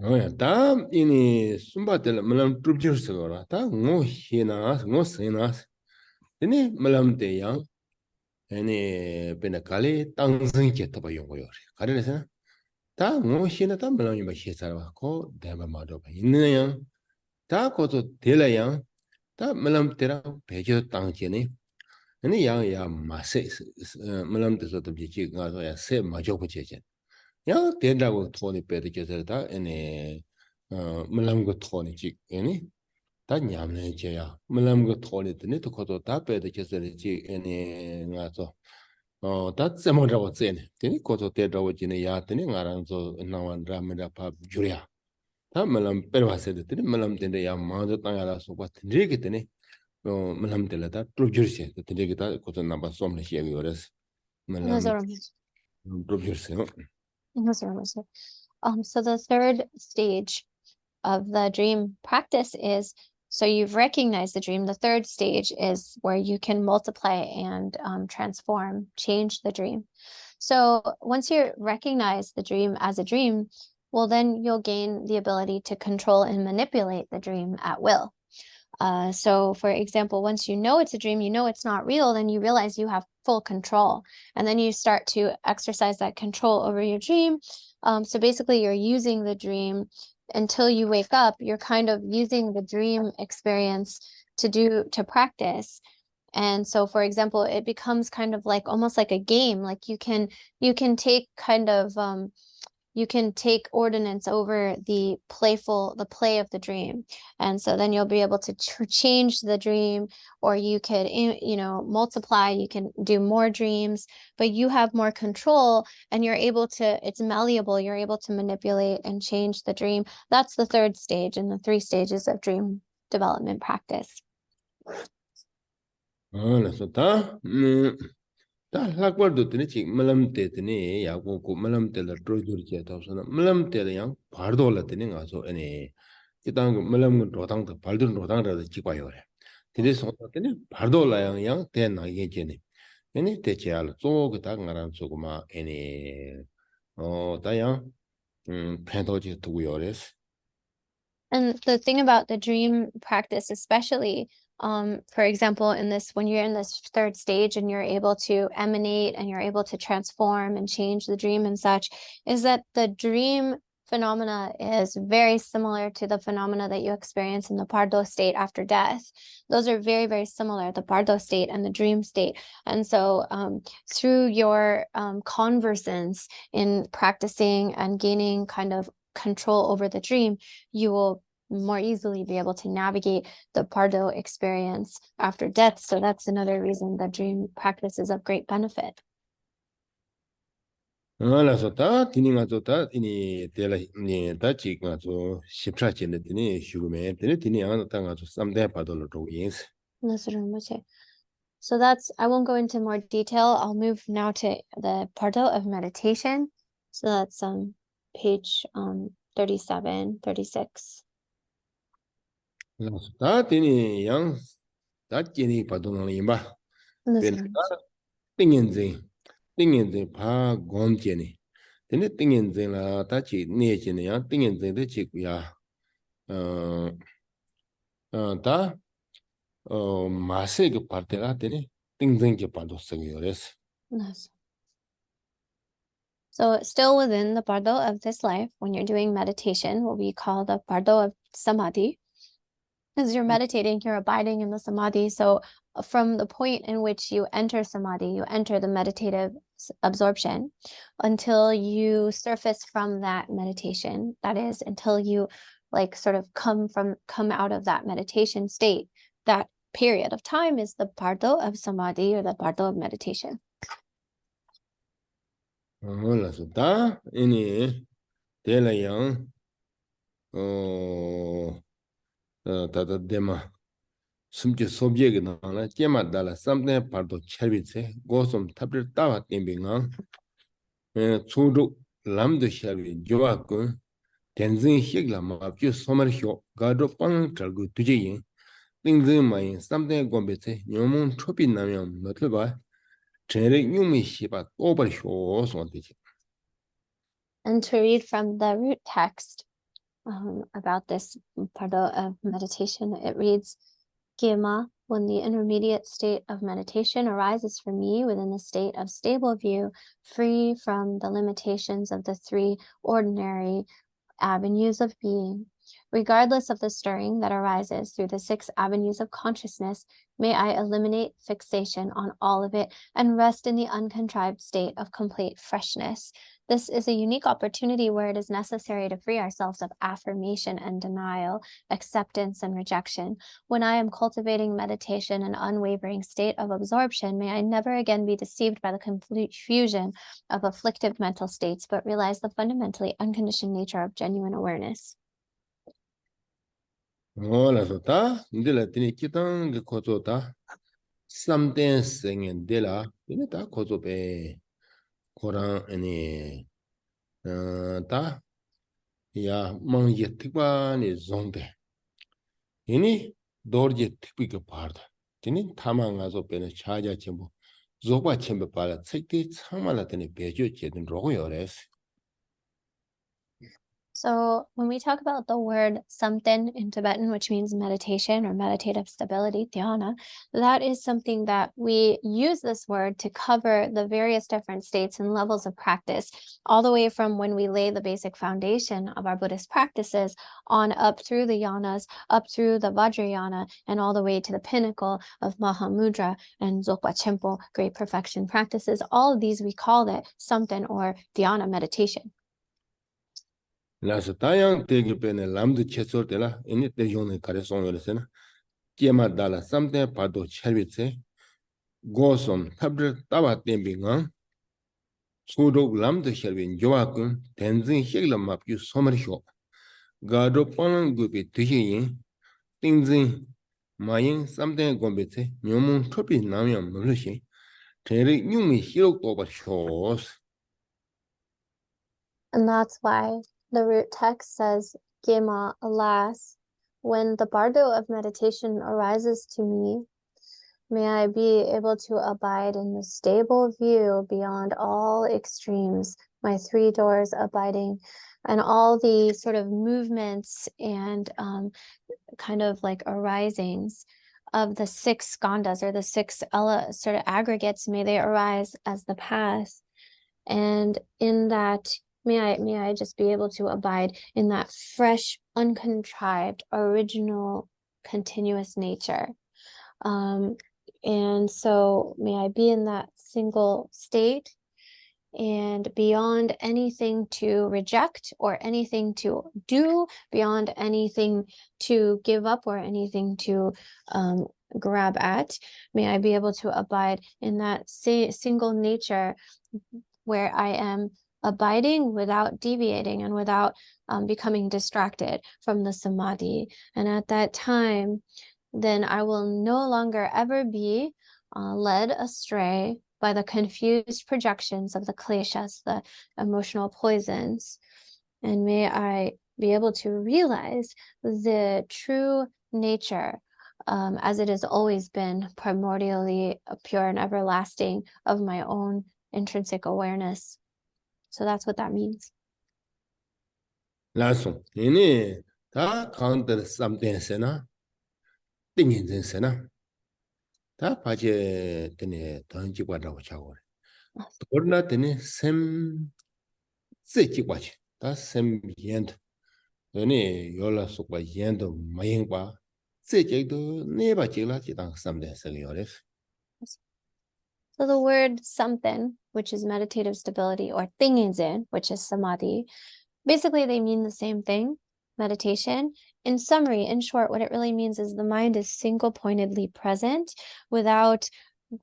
Oh ya, ta ini sumba tel malam trubjur segala, ta ngo hina, ngo senas. Ini malam te yang, ini pena kali tangzing ke tapa yongo yore. Kali nesa, ta ngo hina ta malam yamba hiesarwa ko deba madoba. Ini yang, ta koto tela yang, ta malam tera pejo tangje ni. Ini yang ya masih malam te soto biji ngaso ya se majoku jejen. Yang tendago toni pede kesarta, ini malam go toni jik ini. 다 냠네 제야 물람 그 토리드니 또 거도 다 빼도 계절이지 애니 나서 다 쩨모라고 쩨네 되니 거도 때라고 지네 야더니 나랑서 나완 라미라 파 주랴 다 물람 빼와세도 되니 물람 된데 야 마도 땅야라서 과 되게 되니 물람 될다 또 주르세 되게 다 거도 나바 솜네 시에기 그래서 물람 또 주르세 So the third stage of the dream practice is, so you've recognized the dream. The third stage is where you can multiply and transform, change the dream. So once you recognize the dream as a dream, well, then you'll gain the ability to control and manipulate the dream at will. So for example, once you know it's a dream, you know it's not real, then you realize you have full control. And then you start to exercise that control over your dream. So basically you're using the dream until you wake up. You're kind of using the dream experience to practice. And so, for example, it becomes kind of like almost like a game. Like you can take kind of you can take ordinance over the play of the dream. And so then you'll be able to change the dream, or you could, multiply, you can do more dreams, but you have more control and you're able to, it's malleable, you're able to manipulate and change the dream. That's the third stage in the 3 stages of dream development practice. 다 학벌도 되네 지금 말람 때더니 야고 말람 때라 드르르게 다서나 말람 때라 양 바르도라 되네 가서 아니 일단 말람 로당도 발든 로당라도 지과요래 그래서 어떻게네 바르도라 양 대나 이게 제네 아니 대체할 쪼그다 가란 쪼고마 아니 다양 팬도지 두고요래스. And the thing about the dream practice, especially, for example, when you're in this third stage and you're able to emanate and you're able to transform and change the dream and such, is that the dream phenomena is very similar to the phenomena that you experience in the Bardos state after death. Those are very, very similar, the Bardos state and the dream state. And so through your conversance in practicing and gaining kind of control over the dream, you will more easily be able to navigate the Bardo experience after death. So that's another reason that dream practice is of great benefit. 알아서 다 티닝아 좋다 이니 데라 니 다치가 저 십차진데 티니 슈구메 티니 안 땅아 저 쌈데 바돌로 도인스. So I won't go into more detail. I'll move now to the Bardo of meditation. So that's page 37, 36. 다 티니 양 다치니 바돌로 임바. 띵인제 바 곰제니 근데 띵인제라 다치 내제니 야 띵인제데 지구야 다 마세 그 파르테라 되니 띵쟁게 파도스기요레스. So still within the Bardo of this life, when you're doing meditation, what we call the Bardo of Samadhi, as you're meditating, you're abiding in the Samadhi. So from the point in which you enter Samadhi, you enter the meditative absorption until you surface from that meditation. That is, until you like sort of come out of that meditation state. That period of time is the Bardo of Samadhi, or the Bardo of meditation. 다 이니 데라양 다다 데마 숨지 소비에게 나나 깨마달라 쌈네 파도 차비세 고som 탑을 따와 땡빙아 초도 람도 샤비 조아고 덴진 히글라 마피 소마르효 가도 빵 잘고 두제인 띵즈마인 쌈네 곰베세 녀몬 초비 나면 맞을봐 And to read from the root text, about this part of meditation. It reads, Gema, when the intermediate state of meditation arises for me within the state of stable view, free from the limitations of the three ordinary avenues of being, regardless of the stirring that arises through the 6 avenues of consciousness, may I eliminate fixation on all of it and rest in the uncontrived state of complete freshness. This is a unique opportunity where it is necessary to free ourselves of affirmation and denial, acceptance and rejection. When I am cultivating meditation in unwavering state of absorption, may I never again be deceived by the confusion of afflictive mental states, but realize the fundamentally unconditioned nature of genuine awareness. Hola, sota, de la tini kitang ge kozo ta, something singing de la, tini ta kozo be, koran, ta, ya, mang ye tikba ni zongde. Ini, dor ye tikbi ge parda. Tini, tama nga zo be na chaja chenpo, zogba chenpo pala, tsekti tsangma tini bejo chedin rogo yores. So when we talk about the word something in Tibetan, which means meditation or meditative stability, dhyana, that is something that we use this word to cover the various different states and levels of practice, all the way from when we lay the basic foundation of our Buddhist practices on up through the yanas, up through the Vajrayana, and all the way to the pinnacle of Mahamudra and Dzogpa Chenpo, great perfection practices. All of these, we call it something or dhyana meditation. Nasa tayang tegi pene lamdu chesor de la, ini te yone kare song yores na, kiema dala samte pardo chervitse, gosom tabri tawa tembi ngang, sudok lamdu chervin joakun, tenzin hegla mapyu somarisho, gado palang gupi tuhi yin, tingzin mayin samte gombitse, nyomun topi namyam mulushin, tenri nyumi hirok toba shos. And that's why the root text says, Gema, alas, when the bardo of meditation arises to me, may I be able to abide in the stable view beyond all extremes, my 3 doors abiding, and all the sort of movements and kind of like arisings of the 6 skandhas or the 6 sort of aggregates, may they arise as the path. And in that, may I just be able to abide in that fresh, uncontrived, original, continuous nature. And so may I be in that single state and beyond anything to reject or anything to do, beyond anything to give up or anything to grab at, may I be able to abide in that single nature where I am abiding without deviating and without becoming distracted from the samadhi. And at that time, then I will no longer ever be led astray by the confused projections of the kleshas, the emotional poisons. And may I be able to realize the true nature as it has always been, primordially pure and everlasting, of my own intrinsic awareness. So that's what that means. Lansung, ini ta counter something sena, tingin sena, ta pache tene tonji kwada wachago. Torna tene sem sechi kwache, ta sem yendo. Ini yola sukwa yendo mayingwa, sechi do neba chila chitang something seliores. So the word something, which is meditative stability, or tingin, which is samadhi, basically they mean the same thing, meditation. In summary, in short, what it really means is the mind is single-pointedly present without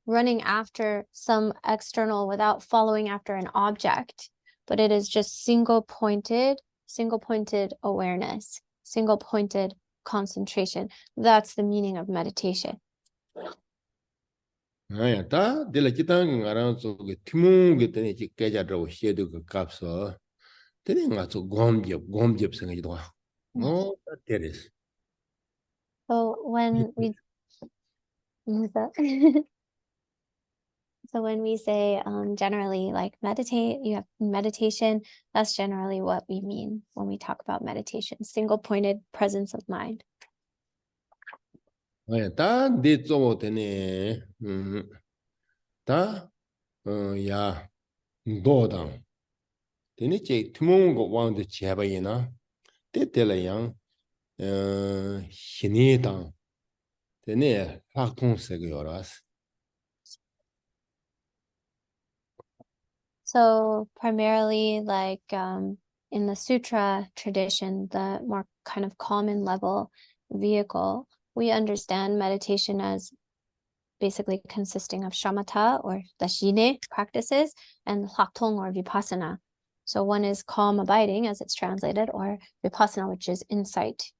running after some external, without following after an object, but it is just single-pointed awareness, single-pointed concentration. That's the meaning of meditation. Aya ta dela chitang ngarang so ge timu ge tene chi keja do shedu ge kapso. Tene nga so gomjep senga jidwa. Oh, that is. So when we So when we say generally like meditate, you have meditation, that's generally what we mean when we talk about meditation, single-pointed presence of mind. 다 네조고 되네. 다 야, 도당. 되네 제 투몽고 왕데 제바이나. 때때라양 신이당. 되네 학통세고요라스. So primarily like in the sutra tradition, the more kind of common level vehicle, we understand meditation as basically consisting of shamatha or dashine practices and hlatong or vipassana. So one is calm abiding as it's translated, or vipassana, which is insight.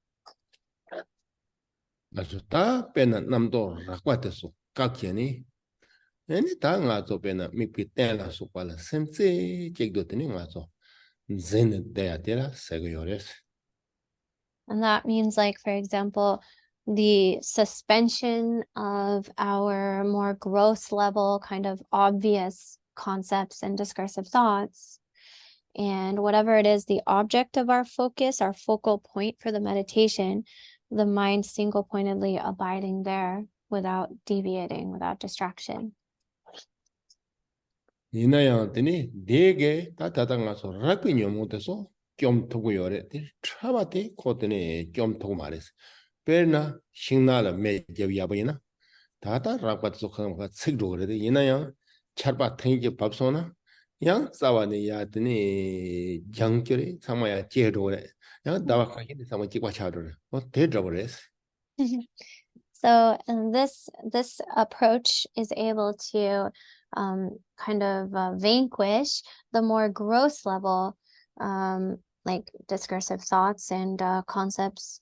그래서 다 빼는 남도 라과데서 각견이 애니 다 가서 빼는 미피 때라 속발라 셈세 잭도 되니 가서 zen 대야데라 세고요레스. And that means, like, for example, the suspension of our more gross level, kind of obvious concepts and discursive thoughts. And whatever it is, the object of our focus, our focal point for the meditation, the mind single-pointedly abiding there without deviating, without distraction. 이나야 되니 되게 다 다당가서 락비뇨 못해서 좀 두고 요래 차바데 코드네 좀 두고 말했어. 베나 싱나라 메제비야보이나 다다 락바서 그가 책도 그래도 이나야 차바 탱지 밥소나 양 싸와네 야드니 장결이 상마야 제도 그래. 야 다와카기 상마 찍와 차도래. 대저버레스. So and this approach is able to kind of vanquish the more gross level like discursive thoughts and concepts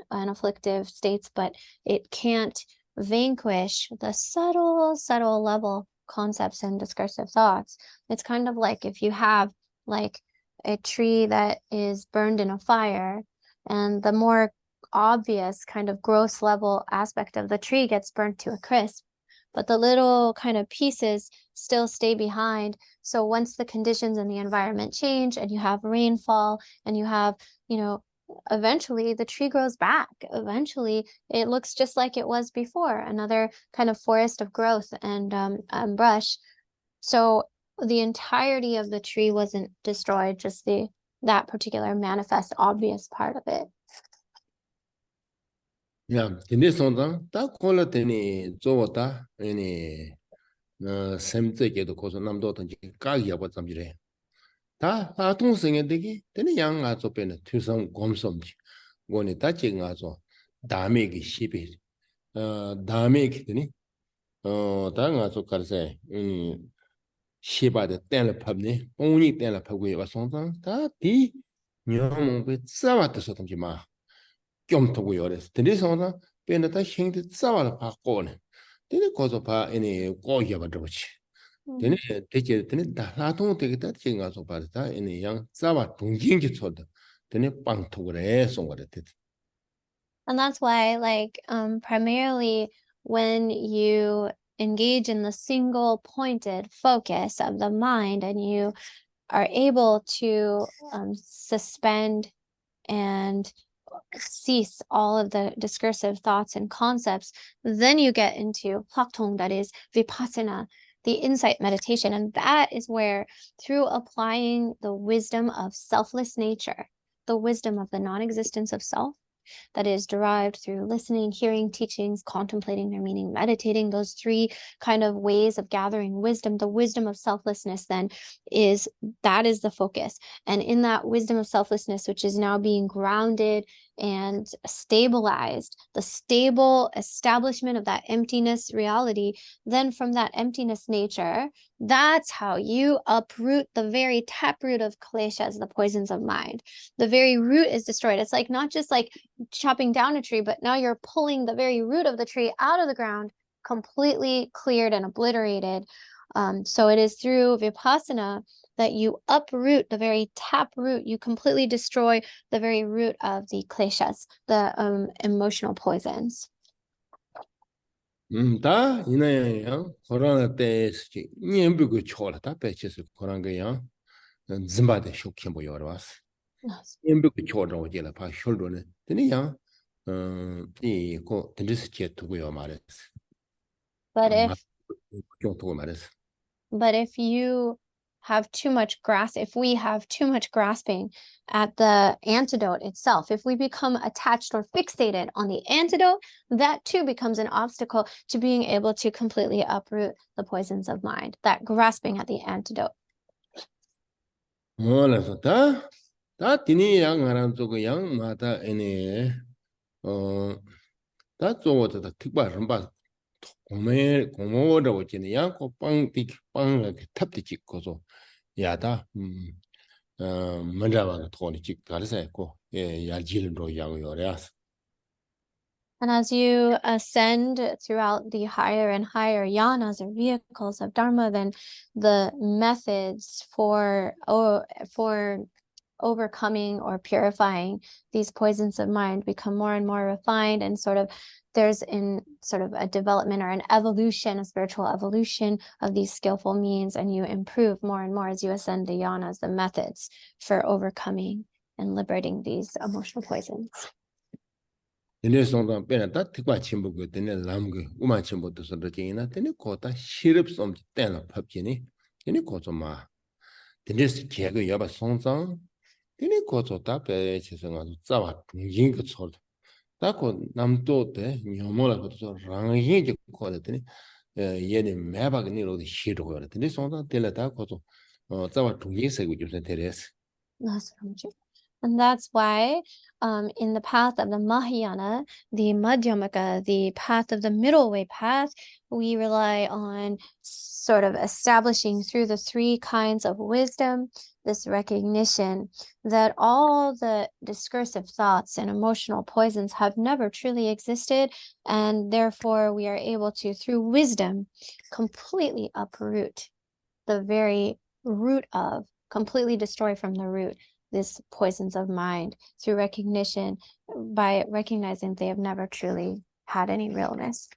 and afflictive states, but it can't vanquish the subtle level concepts and discursive thoughts. It's kind of like if you have like a tree that is burned in a fire, and the more obvious kind of gross level aspect of the tree gets burnt to a crisp, but the little kind of pieces still stay behind. So once the conditions in the environment change and you have rainfall and you have, eventually the tree grows back. Eventually it looks just like it was before, another kind of forest of growth and brush. So the entirety of the tree wasn't destroyed, just that particular manifest obvious part of it. 야, 근데 sonda 다 콜라테니 조다 아니 샘제게도 고소 남도 던지 까기야 봐 잠지래. 다 아통생에 되게 되는 양 가서 빼는 투성 검섬지. 원에 다 지금 가서 다메기 시비 다메기 되니 다 가서 가르세 시바데 땡을 팝니 온이 땡을 팝고 와 sonda 다디 녀몽베 싸왔다 던지 마 좀 두고 요래서 드리서나 빼는다 힘들 싸워를 바꿔네. 되네 거서 봐 이니 꼬여 버리지. 되네 되게 되네 나도 되겠다 지금 가서 봐다 이니 양 싸워 동진기 쳐다. 되네 빵 두고래 송거래 됐. And that's why, like, primarily when you engage in the single pointed focus of the mind and you are able to suspend and cease all of the discursive thoughts and concepts, then you get into hlatong, that is vipassana, the insight meditation. And that is where, through applying the wisdom of selfless nature, the wisdom of the non-existence of self, that is derived through listening, hearing teachings, contemplating their meaning, meditating, those three kind of ways of gathering wisdom. The wisdom of selflessness then is the focus. And in that wisdom of selflessness, which is now being grounded and stabilized, the stable establishment of that emptiness reality, then from that emptiness nature, that's how you uproot the very taproot of kleshas, the poisons of mind. The very root is destroyed. It's like not just like chopping down a tree, but now you're pulling the very root of the tree out of the ground, completely cleared and obliterated. So it is through vipassana that you uproot the very taproot. You completely destroy the very root of the kleshas, the emotional poisons. 다 이나야 코로나 때 스치 님부고 초라다 배치스 코로나가 짐바데 쇼킹 보여 왔어. Yes. 님부고 초라 오지라 파 숄더네. 되냐? 이거 든지스 제 두고요 말했어. But 아마 if 좀 두고 말했어. But if you have too much if we have too much grasping at the antidote itself, if we become attached or fixated on the antidote, that too becomes an obstacle to being able to completely uproot the poisons of mind, that grasping at the antidote. 뭐라서 다 디니 양 하나 저거 양 마다 애네 다 저거다 특별 바 공모라고 지네 양고 빵띠 빵을 탑디 찍고서 야다 먼저가 돈이 찍 가르세고 예 야질로 양요래서 And as you ascend throughout the higher and higher yanas or vehicles of Dharma, then the methods for overcoming or purifying these poisons of mind become more and more refined, and there's in sort of a development or an evolution, a spiritual evolution of these skillful means, and you improve more and more as you ascend the yanas, the methods for overcoming and liberating these emotional poisons. 근데 송도 빼는다 특별 침부고 되네 남고 우만 침부도 서더지나 되네 거다 시럽 좀 때나 팝지니 되네 거좀마 되네 제가 여바 송장 되네 거조다 배치서가 자와 중진그 sol 다고 남도 때 녀모라 것도 랑이 거더니 얘네 매박 니로도 시도고 되네 송도 때라다 거조 자와 중진 세고 좀 되레스 And that's why in the path of the Mahayana, the Madhyamaka, the path of the middle way path, we rely on sort of establishing through the three kinds of wisdom, this recognition that all the discursive thoughts and emotional poisons have never truly existed. And therefore, we are able to, through wisdom, completely uproot the very root of, completely destroy from the root these poisons of mind through recognition, by recognizing they have never truly had any realness.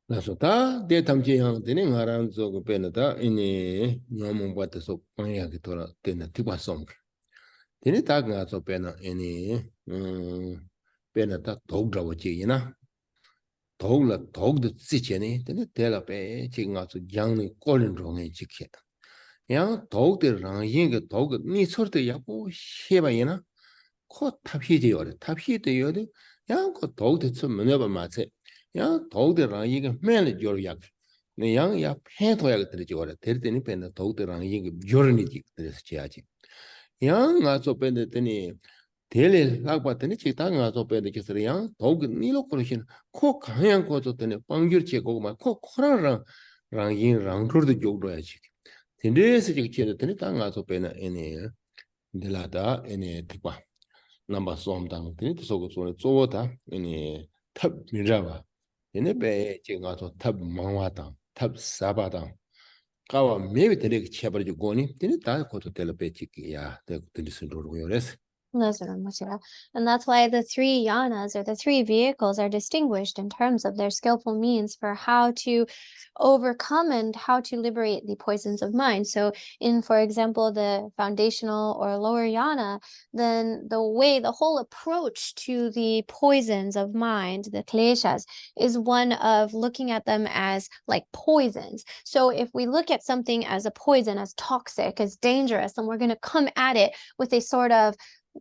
그래서 다 대탐지형 되는 가랑 저거 빼는다 이니 너무 받아서 방향이 돌아 되는 특별성 되는 다 가서 빼는 이니 빼는다 도그라고 지이나 도그도 지체니 되는 대라 빼 지금 가서 양의 꼴은 중에 지켜 양 도그들랑 이게 도그 니 소리도 야고 해봐이나 코 탑히지요 탑히지요 양고 도그도 좀 뭐냐 맞지 야 도그들랑 이게 매일 요약 네 양야 패도약 들지거라 될 때는 빼는 도그들랑 이게 요르니지 그래서 지야지 양 가서 빼더니 델일 락바더니 지다 가서 빼더 계서 양 도그 니로 그러신 코 강양 거줬더니 빵귤지 고만 코 코라랑 랑인랑 그러도 요도야지 근데서 지금 지었더니 땅 가서 빼는 애네 델라다 애네 특바 넘버 솜당 되니 소고 소네 쪼다 애네 탑 미라바 얘네 배 지금 가서 탑 망와당 탑 사바당 가와 매비 되게 쳐버리고 고니 되니 다 것도 텔레페 찍기야 되게 들리스로 요레스 And that's why the three yanas or the three vehicles are distinguished in terms of their skillful means for how to overcome and how to liberate the poisons of mind. So in, for example, the foundational or lower yana, then the whole approach to the poisons of mind, the kleshas, is one of looking at them as like poisons. So if we look at something as a poison, as toxic, as dangerous, then we're going to come at it with a sort of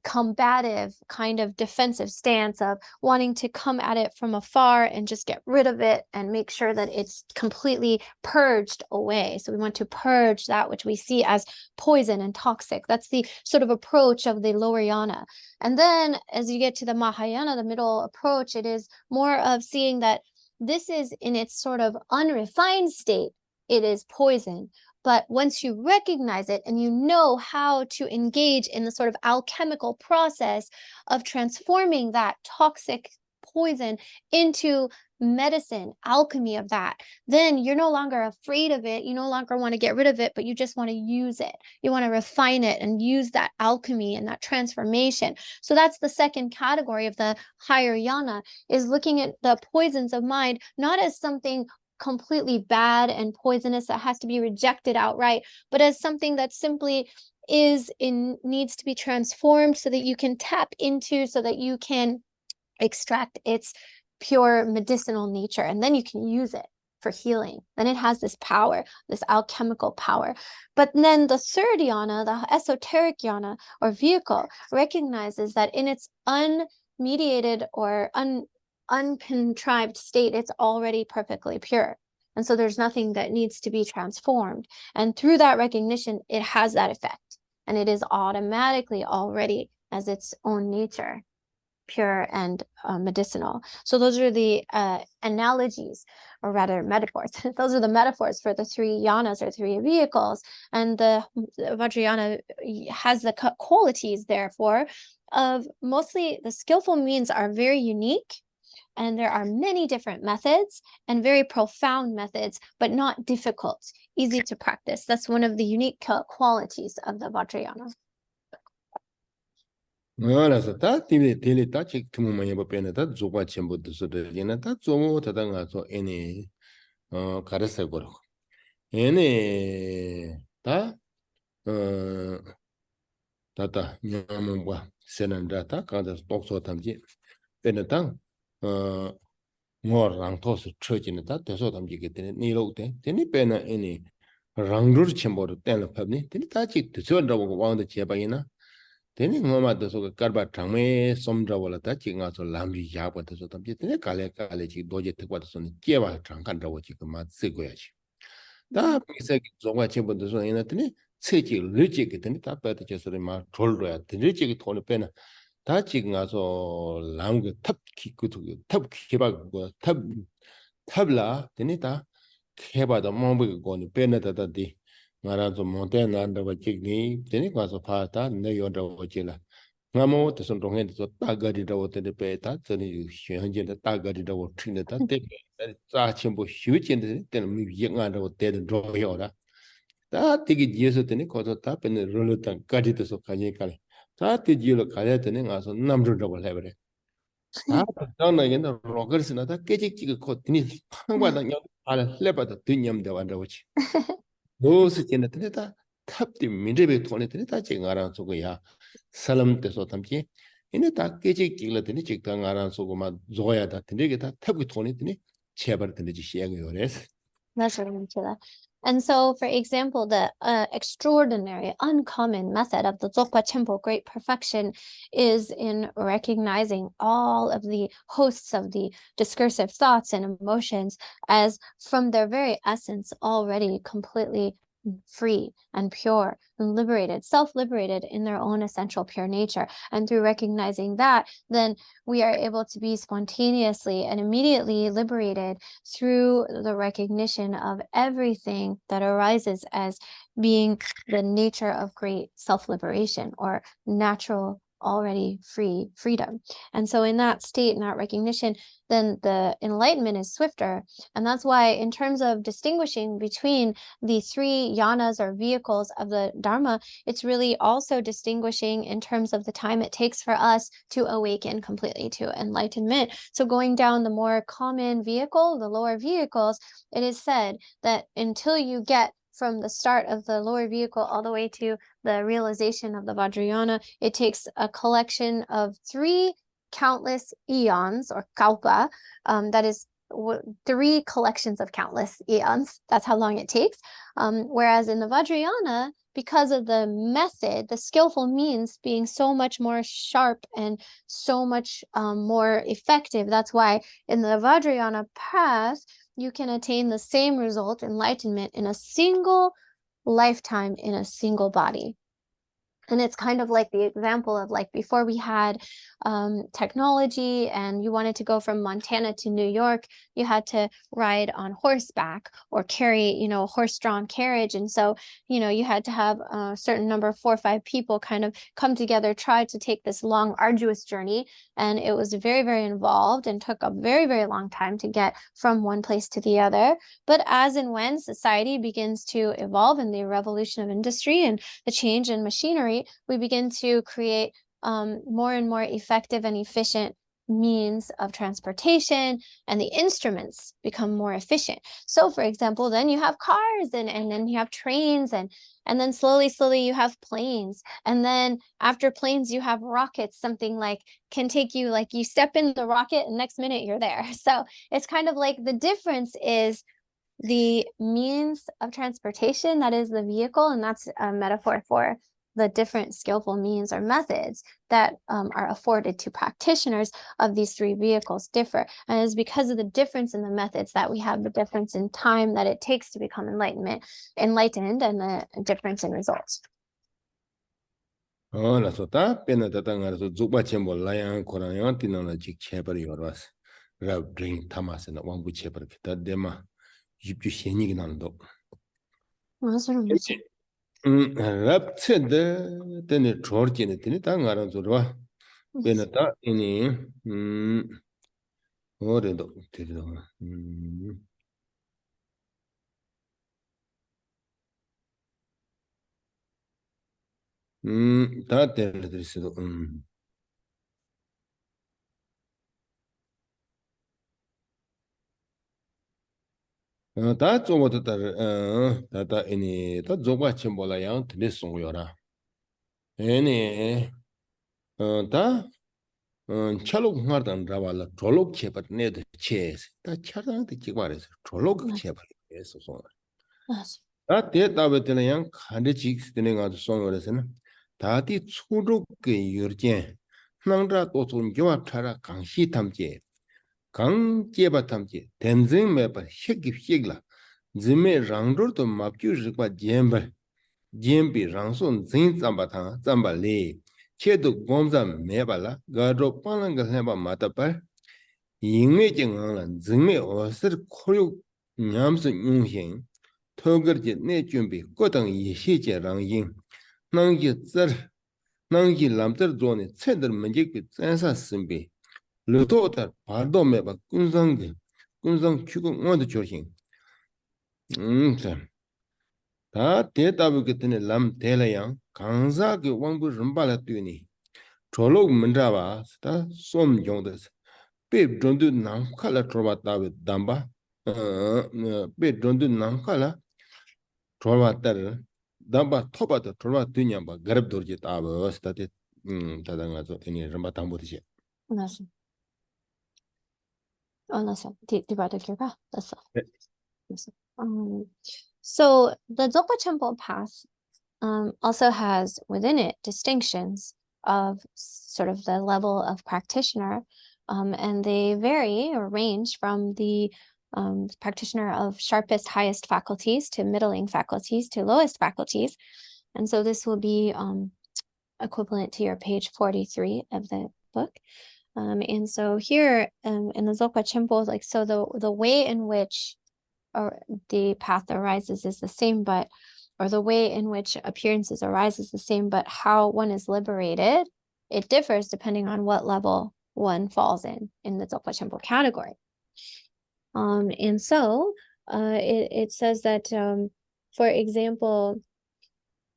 combative kind of defensive stance of wanting to come at it from afar and just get rid of it and make sure that it's completely purged away. So we want to purge that which we see as poison and toxic. That's the sort of approach of the lower yana. And then as you get to the Mahayana, the middle approach, it is more of seeing that this is in its sort of unrefined state, it is poison. But once you recognize it and you know how to engage in the sort of alchemical process of transforming that toxic poison into medicine, alchemy of that, then you're no longer afraid of it. You no longer want to get rid of it, but you just want to use it. You want to refine it and use that alchemy and that transformation. So that's the second category of the higher yana, is looking at the poisons of mind, not as something completely bad and poisonous that has to be rejected outright, but as something that simply needs to be transformed so that you can tap into, so that you can extract its pure medicinal nature, and then you can use it for healing. Then it has this power, this alchemical power. But then the third yana, the esoteric yana or vehicle, recognizes that in its unmediated or uncontrived state, it's already perfectly pure. And so there's nothing that needs to be transformed. And through that recognition, it has that effect. And it is automatically already as its own nature, pure and medicinal. So those are the analogies, or rather metaphors. Those are the metaphors for the three yanas or three vehicles. And the Vajrayana has the qualities, therefore, of mostly the skillful means are very unique. And there are many different methods and very profound methods, but not difficult, easy to practice. That's one of the unique qualities of the Vajrayana. 알아서 다 딜리 다 책 투모만 해보면 다 조과 첨부도 소리나 다 조모 다당아서 애니 가르쳐 거로 애니 다 다다 냐몽과 세난다다 가다 독소 탐지 베네당 뭐랑 토스 쳐지는다 대소 탐지게 되네 니로데 되니 베나 애니 랑루르 첨부로 땡을 팝니 되니 다지 드셔라고 왕의 제방이나 Teni ngoma to so karba thangme somdra wala ta chi nga so lamri ya pa to so tam chi teni kale chi doje te kwa to so ni che ba thang kan ra wo chi ma se go ya chi ta mi se ki zo wa che bo to so ina teni che chi lu chi ki teni ta pa to che so ma thol ro ya teni chi ki thol pe na ta chi nga so lam ge thap ki ku tu thap ki ba go thap la teni ta ke ba da mo bu go ni pe na ta ta di Marazo Montana and the Chigni, then it was a pata, no yonder ochilla. Namo, the son of the Tagadi to the peta, then you change the Tagadi over Trinidad, Sachimbo huge and then me young under dead and draw yoda. That take it years at any quarter tap and the roulette and cut it so canically. That did you look at an as a number double level. That down again the rockers and other kitchen caught in it. I'll leopard the tunyam the under which. Those in the Teneta tap the midway to Teneta ching around Sogoya, Salam de Sotamchi, in a takichi kilatinic tongue around Sogoma, Zoya that Tenegata, tap with Tonitini, Chaber Tenegi. That's right. And so, for example, the extraordinary, uncommon method of the Dzogpa Chenpo Great Perfection is in recognizing all of the hosts of the discursive thoughts and emotions as from their very essence already completely free and pure and liberated, self-liberated in their own essential pure nature. And through recognizing that, then we are able to be spontaneously and immediately liberated through the recognition of everything that arises as being the nature of great self-liberation or natural already free freedom. And so in that state, in that recognition, then the enlightenment is swifter. And that's why in terms of distinguishing between the three yanas or vehicles of the Dharma, it's really also distinguishing in terms of the time it takes for us to awaken completely to enlightenment. So going down the more common vehicle, the lower vehicles, it is said that until you get from the start of the lower vehicle all the way to the realization of the Vajrayana, it takes a collection of 3 countless eons or kalpa, that is 3 collections of countless eons. That's how long it takes. Whereas in the Vajrayana, because of the method, the skillful means being so much more sharp and so much more effective, that's why in the Vajrayana path, you can attain the same result, enlightenment, in a single lifetime in a single body. And it's kind of like the example of like before we had technology and you wanted to go from Montana to New York, you had to ride on horseback or carry, a horse-drawn carriage. And so, you had to have a certain number, 4 or 5 people kind of come together, try to take this long, arduous journey. And it was very, very involved and took a very, very long time to get from one place to the other. But as and when society begins to evolve in the revolution of industry and the change in machinery, we begin to create more and more effective and efficient means of transportation, and the instruments become more efficient. So for example, then you have cars and then you have trains and then slowly you have planes. And then after planes, you have rockets, something like can take you, like you step in the rocket and next minute you're there. So it's kind of like the difference is the means of transportation, that is the vehicle, and that's a metaphor for the different skillful means or methods that are afforded to practitioners of these 3 vehicles differ. And it's because of the difference in the methods that we have the difference in time that it takes to become enlightened, and the difference in results. la so ta pena ta nga so zuba chembo la yang koran yang tin na jik chebar yorwas rab drink tamas na wang bu chebar ta dema yipju sheni gnan do rab chede tene chorji ne tene ta nga ran so ro pena ta ini ore do tiri do ta tere tiri sido 다 좀부터 다다 이니 다 조바 첨보라 양 드레 송요라 에니 다 찰록 하던 라발라 졸록 쳬버 네드 쳬스 다 차랑데 지바레스 졸록 쳬버 에서 송 다 데이터베트는 양 칸데 직스드는 가서 송요레스는 다디 추룩게 유르제 năng ra tổ chung yo thara kang shi tham che kang che ba tham che tenzeng me ba shek shek la zime rangdur to mapkyu rikwa jembi rangson zin zamba thang zamba le che du gomza me ba la ga ro palang ga ba mata par yingme jing la zime osir khoyu nyamsu nyung hin thogar je ne jumbi ko dang yi shi je rang yin nang yi zar nang yi lam zar zo ne chendar menjik bi zansa simbi le to tar pardo me ba kunzang chugo ngod chohin 다 대답을 그때는 람 대라양 강사의 왕부 름발에 뛰니 졸록 문자와 다 솜용데스 배 존도 남칼라 트로바다베 담바 배 존도 남칼라 트로바다르 담바 토바도 트로바 뛰냐바 가럽 돌지 따버 스타데 다당가서 이니 름바 담보듯이 맞아. 맞아. 디바도 기억가? 됐어. So the Dzogpa Temple path also has within it distinctions of sort of the level of practitioner, and they vary or range from the practitioner of sharpest, highest faculties to middling faculties to lowest faculties. And so this will be equivalent to your page 43 of the book. And so here in the Dzogpa Temple, like, so the way in which or the path arises is the same, or the way in which appearances arise is the same, but how one is liberated, it differs depending on what level one falls in the Dzogpa Temple category. And so it says that, for example,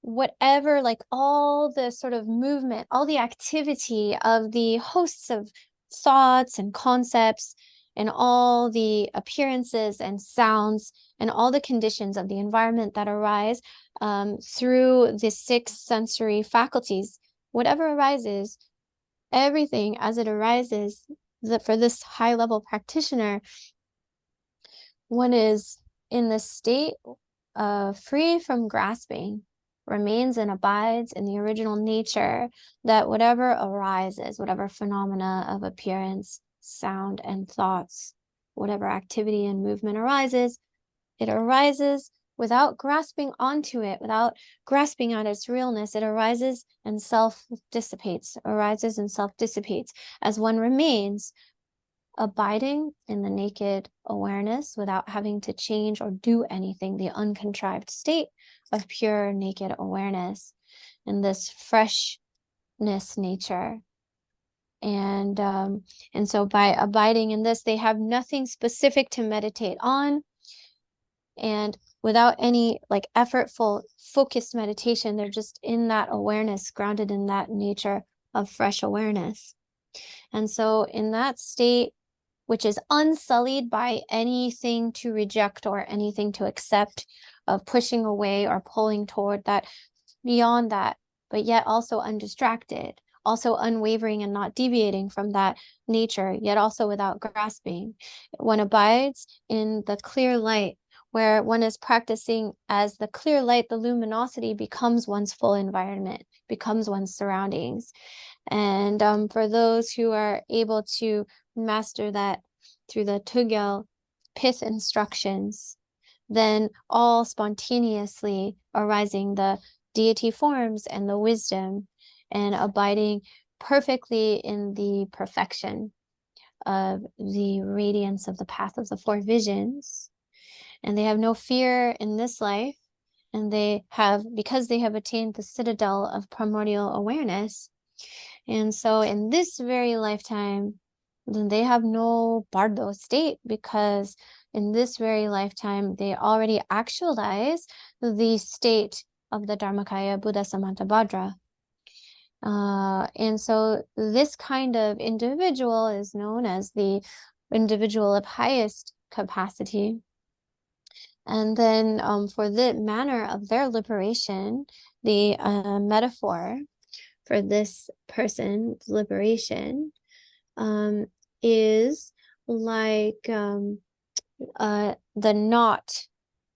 whatever, like all the sort of movement, all the activity of the hosts of thoughts and concepts, and all the appearances and sounds and all the conditions of the environment that arise through the 6 sensory faculties, whatever arises, everything as it arises, for this high-level practitioner, one is in the state free from grasping, remains and abides in the original nature, that whatever arises, whatever phenomena of appearance, sound, and thoughts, whatever activity and movement arises, it arises without grasping onto it, without grasping at its realness, it arises and self-dissipates, as one remains abiding in the naked awareness without having to change or do anything, the uncontrived state of pure naked awareness in this freshness nature. And so by abiding in this, they have nothing specific to meditate on. And without any like effortful, focused meditation, they're just in that awareness, grounded in that nature of fresh awareness. And so in that state, which is unsullied by anything to reject or anything to accept, of pushing away or pulling toward that, beyond that, but yet also undistracted, also unwavering and not deviating from that nature, yet also without grasping. One abides in the clear light, where one is practicing as the clear light, the luminosity becomes one's full environment, becomes one's surroundings. And for those who are able to master that through the Tugel pith instructions, then all spontaneously arising the deity forms and the wisdom, and abiding perfectly in the perfection of the radiance of the path of the four visions. And they have no fear in this life, and because they have attained the citadel of primordial awareness. And so in this very lifetime, then they have no Bardos state, because in this very lifetime, they already actualize the state of the Dharmakaya Buddha Samantabhadra. And so this kind of individual is known as the individual of highest capacity. And then for the manner of their liberation, the metaphor for this person's liberation is like the knot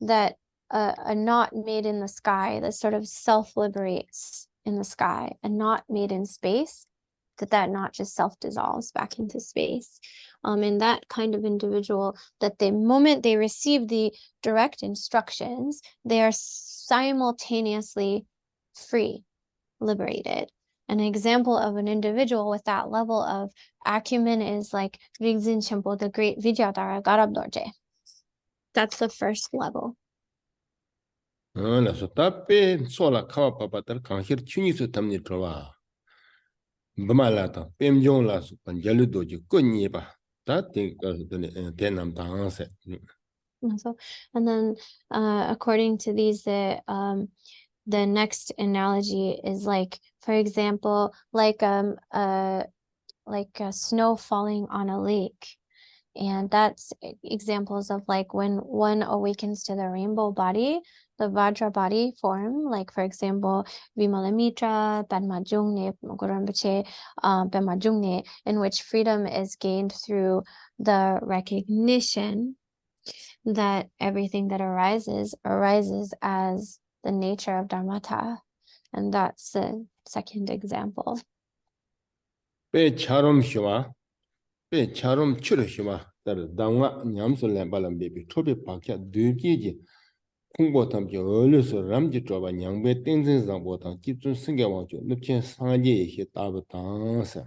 that a knot made in the sky that sort of self-liberates in the sky, a knot made in space, that knot just self-dissolves back into space. And that kind of individual, that the moment they receive the direct instructions, they are simultaneously free, liberated. An example of an individual with that level of acumen is like Rigzin Chenpo, the great Vijayadhara Garab Dorje. That's the first level. 그래서 답변 소라 카와바바들 강히르 춘이스 담니 들어와 버말라다 뱀종라서 반절도지 끝니바 다 대남당세. And then according to these, the next analogy is like, for example, like snow falling on a lake. And that's examples of like when one awakens to the rainbow body, the Vajra body form, like for example, Vimalamitra, Benmajungne, Rinpoche, Benmajungne, in which freedom is gained through the recognition that everything that arises as the nature of Dharmata. And that's the second example. 배 차롬 추르시마 다르 당와 냠솔레 발람베비 토비 박야 드기지 홍보 탐지 얼려서 람지 쪼바 냥베 땡진상 보다 기준 승계왕조 늪친 상제에 따부당사.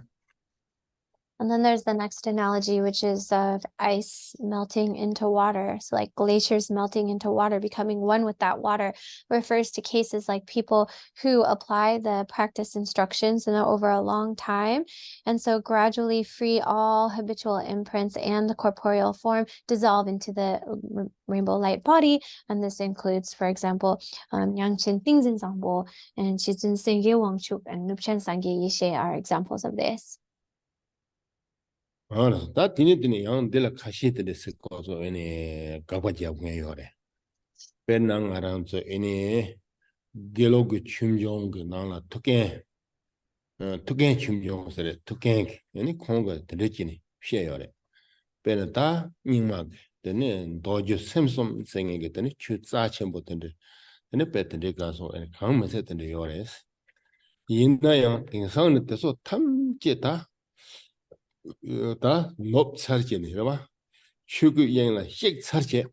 And then there's the next analogy, which is of ice melting into water. So like glaciers melting into water, becoming one with that water, refers to cases like people who apply the practice instructions and over a long time. And so gradually free all habitual imprints and the corporeal form, dissolve into the rainbow light body. And this includes, for example, Yangchen Tingzin Zangbo and Shizun Sengye Wangchuk and Nupchen Sangye Yishe are examples of this. 알았어. 다 디니디니 양 데라 카시드레 스코소 에네 가바지하고 요래. 벤낭 아람서 에네 게로그 춤종그 나라 토케 토케 춤종서레 토케 에네 콩가 드레지니 피해요래. 벤다 닝막 데네 도주 샘솜 생에게 데네 추자첨부터데 데네 베트데 가서 에네 강메세데 요래스. 인나양 인상은 때서 탐제다 다 높살지네 봐. 추구 여행라 식 살지.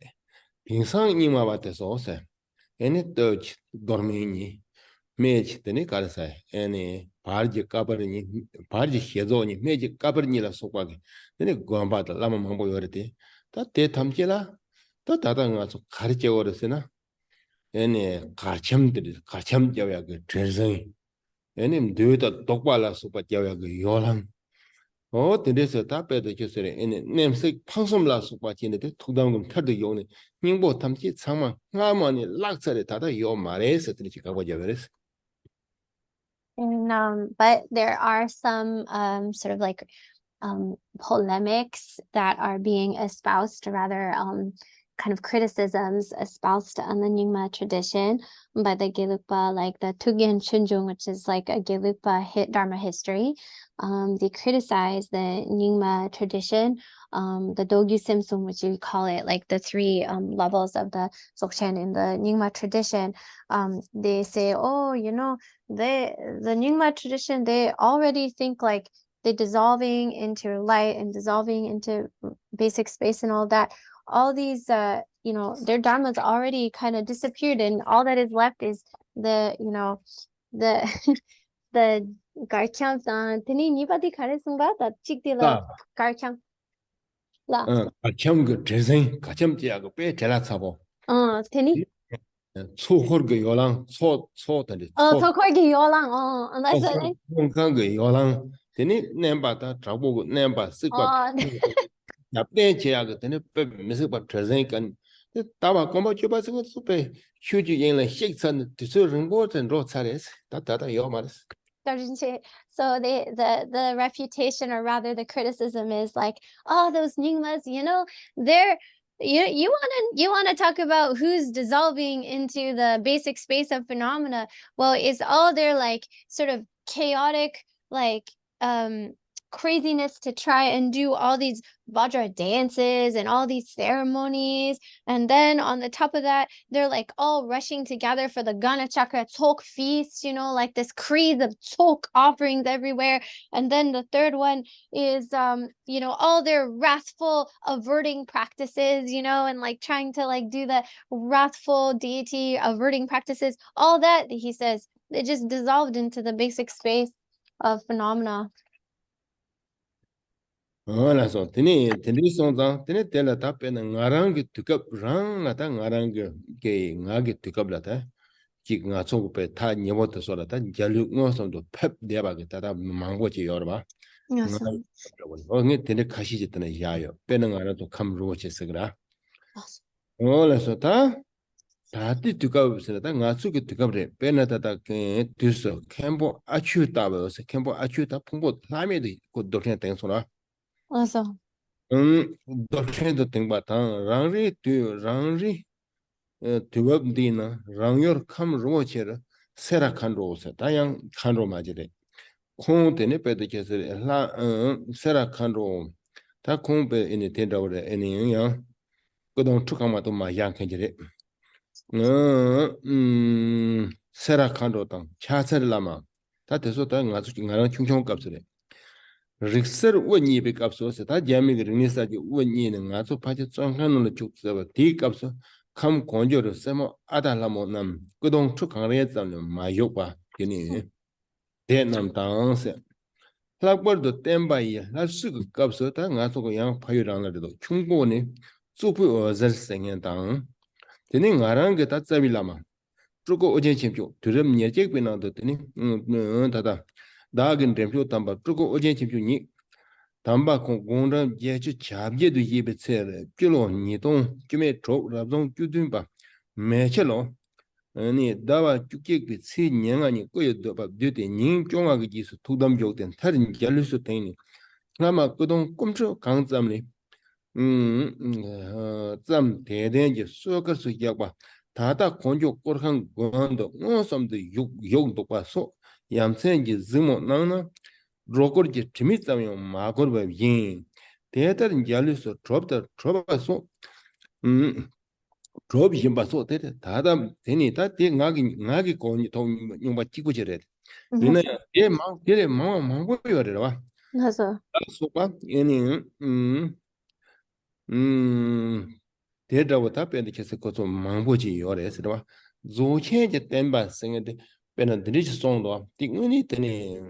빙상 이마 받아서 오세. ene touch dormini mej tene karasai ene parje kabarni parje hezoni mej kabarni la sokwa ene gomba da lama mambo yorete ta te tamjela 또 다다가 좀 가르쳐 버렸으나 얘네 가첨들이 가첨 자야 그 전생 얘네 뇌도 똑발라서 받자야 그 요랑 그래서 답변도就是얘네 냄새 방송라서 받지는데 통당금 터도 요네 닝보 탐지 상만 가만히 락서를 다다 요 말에서 들지 가고 저버렸어. And but there are some sort of like polemics that are being espoused, or rather kind of criticisms espoused on the Nyingma tradition by the Gelugpa, like the Tugyen Chunjung, which is like a Gelugpa Dharma history. They criticize the Nyingma tradition, the Dogyu Simsum, which you call it, like the three levels of the Dzogchen in the Nyingma tradition. They say, oh, you know, the Nyingma tradition, they already think like they're dissolving into light and dissolving into basic space and all that. All these, you know, their dharma's already kind of disappeared, and all that is left is the, you know, the the garkyang. Tini nipati karesunga that chikdila 나 garkyang la. 가첨 그 전생 가첨 자야 배 잘라서 Tini. 초홀 그 요랑 소들이 소 Tokorgi yolang. That's it. 건강 그 요랑 되니 냄바다 잡고 냄바 습관 Oh, 납대 제약 되니 배 미습바 트레젠간 다바 공부 줘봐서 수배 휴지 인의 식선 드서는 거든 로차레스 다다다 요 말스 so the refutation, or rather the criticism, is like, oh, those Nyingmas, you know, they're you wanna talk about who's dissolving into the basic space of phenomena. Well, it's all their like sort of chaotic like craziness to try and do all these Vajra dances and all these ceremonies. And then on the top of that, they're like all rushing together for the Gana Chakra Tok feast, you know, like this creed of Tok offerings everywhere. And then the third one is, you know, all their wrathful averting practices, you know, and like trying to like do the wrathful deity averting practices. All that, he says, it just dissolved into the basic space of phenomena. 알아서 드니 드리송장 드니 텔라 답변은 나랑게 두껍 랑나다 나랑게 게 나게 두껍라다 기 나초고배 다 니모터 소라다 잘육 노선도 펩 내바게 다다 망고지 여러봐 Yes. 어게 드니 가시지더나 야요 빼는 알아도 감로치스 그라 Yes. 알아서 다 다티 두껍스라다 나초게 두껍래 빼나다다 게 뒤서 캠보 아추다버서 캠보 아추다 풍보 라메도 곧 도케 땡소라 Also. 도체도 땡바타 랑리 뚜 랑리 튜업디나 랑요 캄 로체르 세라 칸로세 다양 칸로 마지데 콩테네 페데케스 라 세라 칸로 다 콩베 이니 텐다오레 에니야 그동 투카마도 마양 켄지레 세라 칸로 땅 차세르라마 다 대소 다 가수 가랑 충청 값으래 릭서 원이 백값소서 다 재미 그리니사지 원이는 가서 파지 짱한으로 죽서 디 값소 감 권조를 세모 아달라모 남 그동 축강에 잡는 마요바 되니 대남 당세 플락버도 템바이 할수 값소 다 가서 그냥 파유랑라도 충분히 수부 어절생에 당 되니 가랑 게다 잡이라마 주고 어제 침주 드럼 예적 변화도 되니 다다 다긴 템표 담바 주고 어제 침주니 담바 공공런 예지 잡제도 예베체르 필로 니동 주메 조 라종 주든바 매체로 아니 다와 죽게 치 냥아니 꼬여도 바 되데 닌 종하게 지수 도담족된 다른 결루스 되니 아마 그동 꿈초 강점리 점 대대지 수거스 약과 다다 건조 꼬르한 건도 어섬도 욕도 봐서 얌센지 ዝ모 나나 로거지 티미타면 마거버 yin 대다른 잘려서 드롭다서 드롭 힘바서 대 다다 되니 다대 나기 거니 돈 용바 찍고 저래 니네 얘 망고 요래라 봐 Also. 소바 얘니 대다고 답변이 계속 거좀 망보지 요래서 봐 Gochen je temba singed pena dridge song do tinguni tene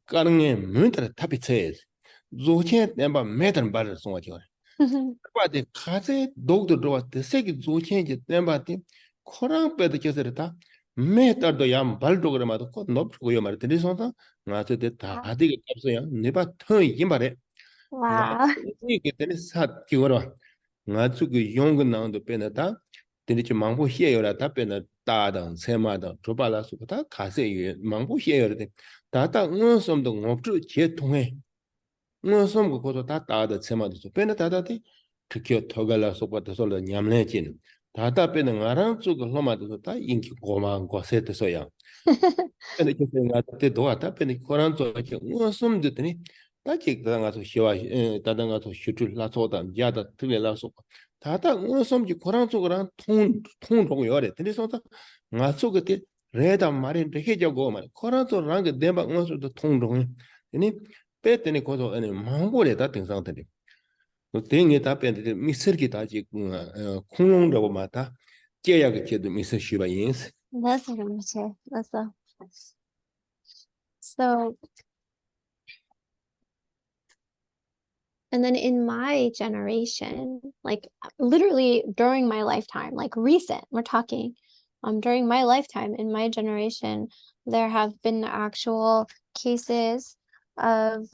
karnge muntra tapitse Gochen temba metan bar song jo ba de kaze dog do de segi Gochen je temba ti korang pe de keserta metar do yam bal dograma do ko no ko yo mar de song ta nga se de ta de kapso ya ne ba thon yin ba de nga Wow. ni ke tene sat ki wora nga chu gu yong nang do pena ta tene chi mangbo xie yo la ta pena da dang se ma dang zhuo ba la su ta ka se yu mangbo xie yo de da da ngo som do ngo zhu jie tong e ngo som go ko ta da de se ma de su pena da da de tukyo toga la su pa de so la nyam le jin da pena nga rang chu go lo ma de ta yin ki go ma go se de so yang pena ke se nga te do ta pena ko ran zo ke ngo som de ni ta ke da nga so xia da da nga so xu zhu la so da ya da tu le la so 다다 우선지 고랑 쪽이랑 통 보고 요래 그래서 nga so ke reda marin de hejo go ma koran to rang de ba ngo so de tong dong ni pe te ni ko so ani mangbo le da ting sang de no ting ye da pe de mi ser ki da ji kung long de ma ta jie ya ge jie de mi se shi ba yin That's Rinpoche. That's so. And then in my generation, like literally during my lifetime, like recent, we're talking, during my lifetime in my generation, there have been actual cases of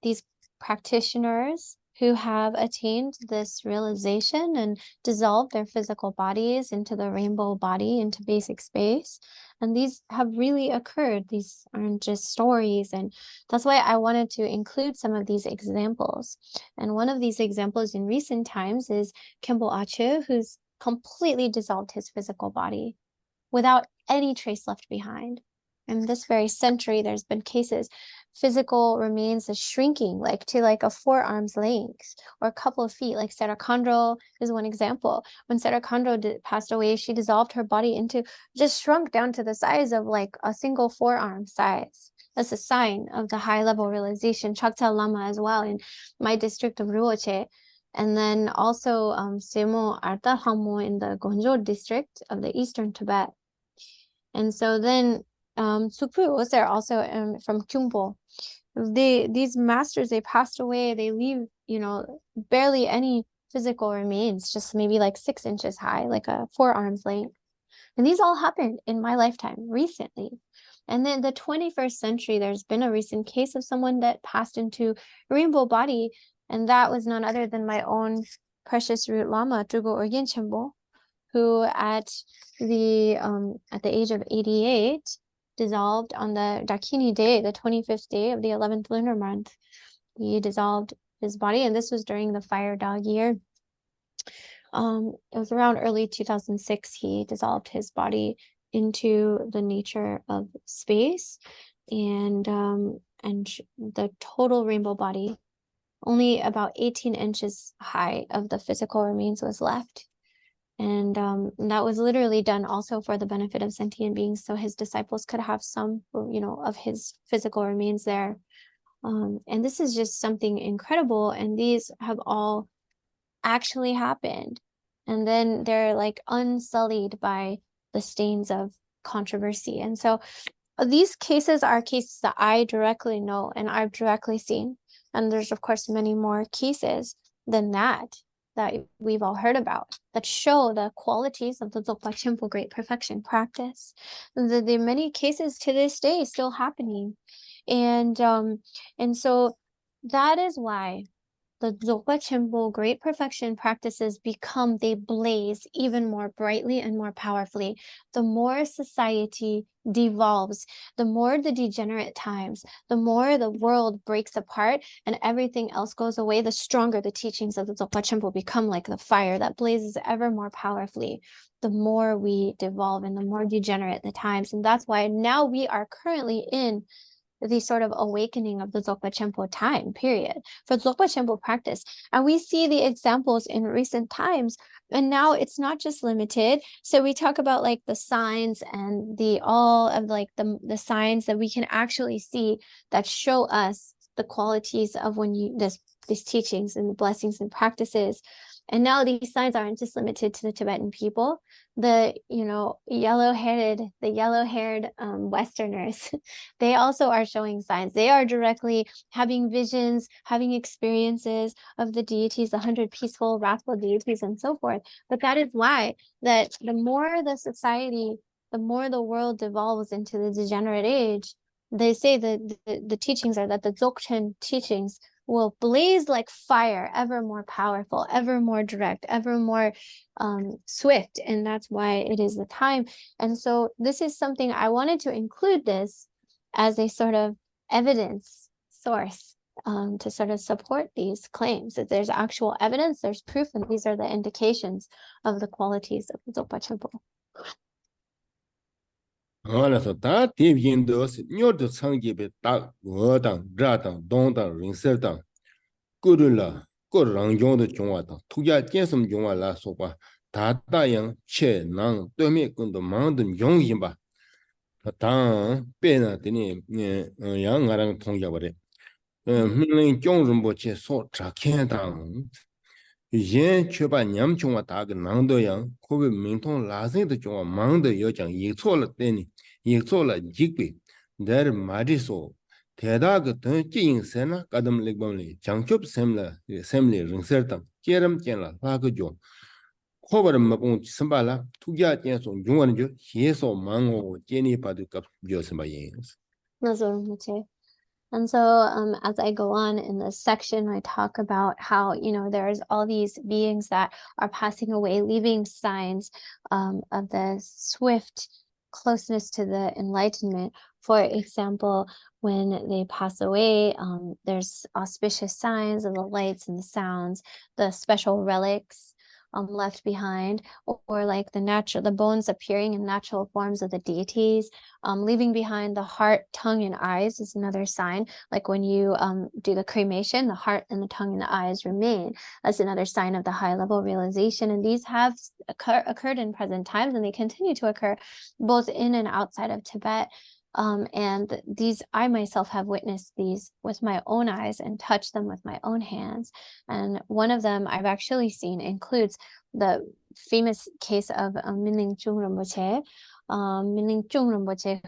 these practitioners who have attained this realization and dissolved their physical bodies into the rainbow body, into basic space. And these have really occurred. These aren't just stories. And that's why I wanted to include some of these examples. And one of these examples in recent times is Khenpo Achu, who's completely dissolved his physical body without any trace left behind. In this very century, there's been cases, physical remains is shrinking like to like a forearm's length or a couple of feet. Like Sarah Kondro is one example. When Sarah Kondro passed away, she dissolved her body into, just shrunk down to the size of like a single forearm size. That's a sign of the high level realization. Chakta Lama as well in my district of Rinpoche. And then also Semo Arta Hamo in the Gonjo district of the eastern Tibet. And so then Tsukpu was there also from Kyungpo. These masters, they passed away. They leave, barely any physical remains, just maybe like 6 inches high, like a forearm's length. And these all happened in my lifetime recently. And then the 21st century, there's been a recent case of someone that passed into a rainbow body. And that was none other than my own precious root Lama, Drugo Orgyen Chenpo, who at the age of 88 dissolved on the Dakini day, the 25th day of the 11th lunar month. He dissolved his body, and this was during the fire dog year. It was around early 2006. He dissolved his body into the nature of space, and the total rainbow body, only about 18 inches high of the physical remains was left. And that was literally done also for the benefit of sentient beings, so his disciples could have some, of his physical remains there. And this is just something incredible. And these have all actually happened. And then they're like unsullied by the stains of controversy. And so these cases are cases that I directly know and I've directly seen. And there's, of course, many more cases than that we've all heard about that show the qualities of the Dzogpa Chenpo Great Perfection practice. The many cases to this day still happening. And so that is why the Dzogpa Chenpo Great Perfection practices they blaze even more brightly and more powerfully. The more society devolves, the more the degenerate times, the more the world breaks apart and everything else goes away, the stronger the teachings of the Dzogpa Chenpo become, like the fire that blazes ever more powerfully. The more we devolve and the more degenerate the times. And that's why now we are currently in the sort of awakening of the Dzogpa Chenpo time period for Dzogpa Chenpo practice. And we see the examples in recent times. And now it's not just limited. So we talk about like the signs and all of like the signs that we can actually see that show us the qualities of when these teachings and the blessings and practices. And now these signs aren't just limited to the Tibetan people. The yellow-haired Westerners, they also are showing signs. They are directly having visions, having experiences of the deities, the 100 peaceful, wrathful deities, and so forth. But that is why that the more the more the world devolves into the degenerate age, they say that the teachings are that the Dzogchen teachings will blaze like fire, ever more powerful, ever more direct, ever more swift. And that's why it is the time. And so this is something I wanted to include this as a sort of evidence source to sort of support these claims that there's actual evidence, there's proof, and these are the indications of the qualities of the Dzogpa temple. 알아서 다 대비인도스 녀도 상기베 딱 어당 라당 동당 rinser당 꾸르라 꾸랑종도 종화다 투자建섬 종화라 소바 다다양 체낭对面건도 망든 용인바 당 배나 되니 양아랑 통자버래命令종rum보체 소 자켄당 yin chöpa nyam chungwa taga nangdo yang kobe mingtong lazing da chungwa mangdo yo chang yikso la teni yikso la jikbi dar mari so teda ga tun chi yin sena kadam likbam li changchop semli ringser tang jeram jen la laga jo kobar mabung simba la tukya jen so yungwan jo xie so mango jeni padu kap jo simba yin. And so as I go on in this section, I talk about how, there's all these beings that are passing away, leaving signs of the swift closeness to the enlightenment. For example, when they pass away, there's auspicious signs of the lights and the sounds, the special relics left behind, or like the bones appearing in natural forms of the deities, leaving behind the heart, tongue, and eyes is another sign. Like when you do the cremation, the heart and the tongue and the eyes remain. That's another sign of the high level realization. And these have occurred in present times, and they continue to occur both in and outside of Tibet. And these, I myself have witnessed these with my own eyes and touched them with my own hands. And one of them I've actually seen includes the famous case of Minling Chung Rinpoche,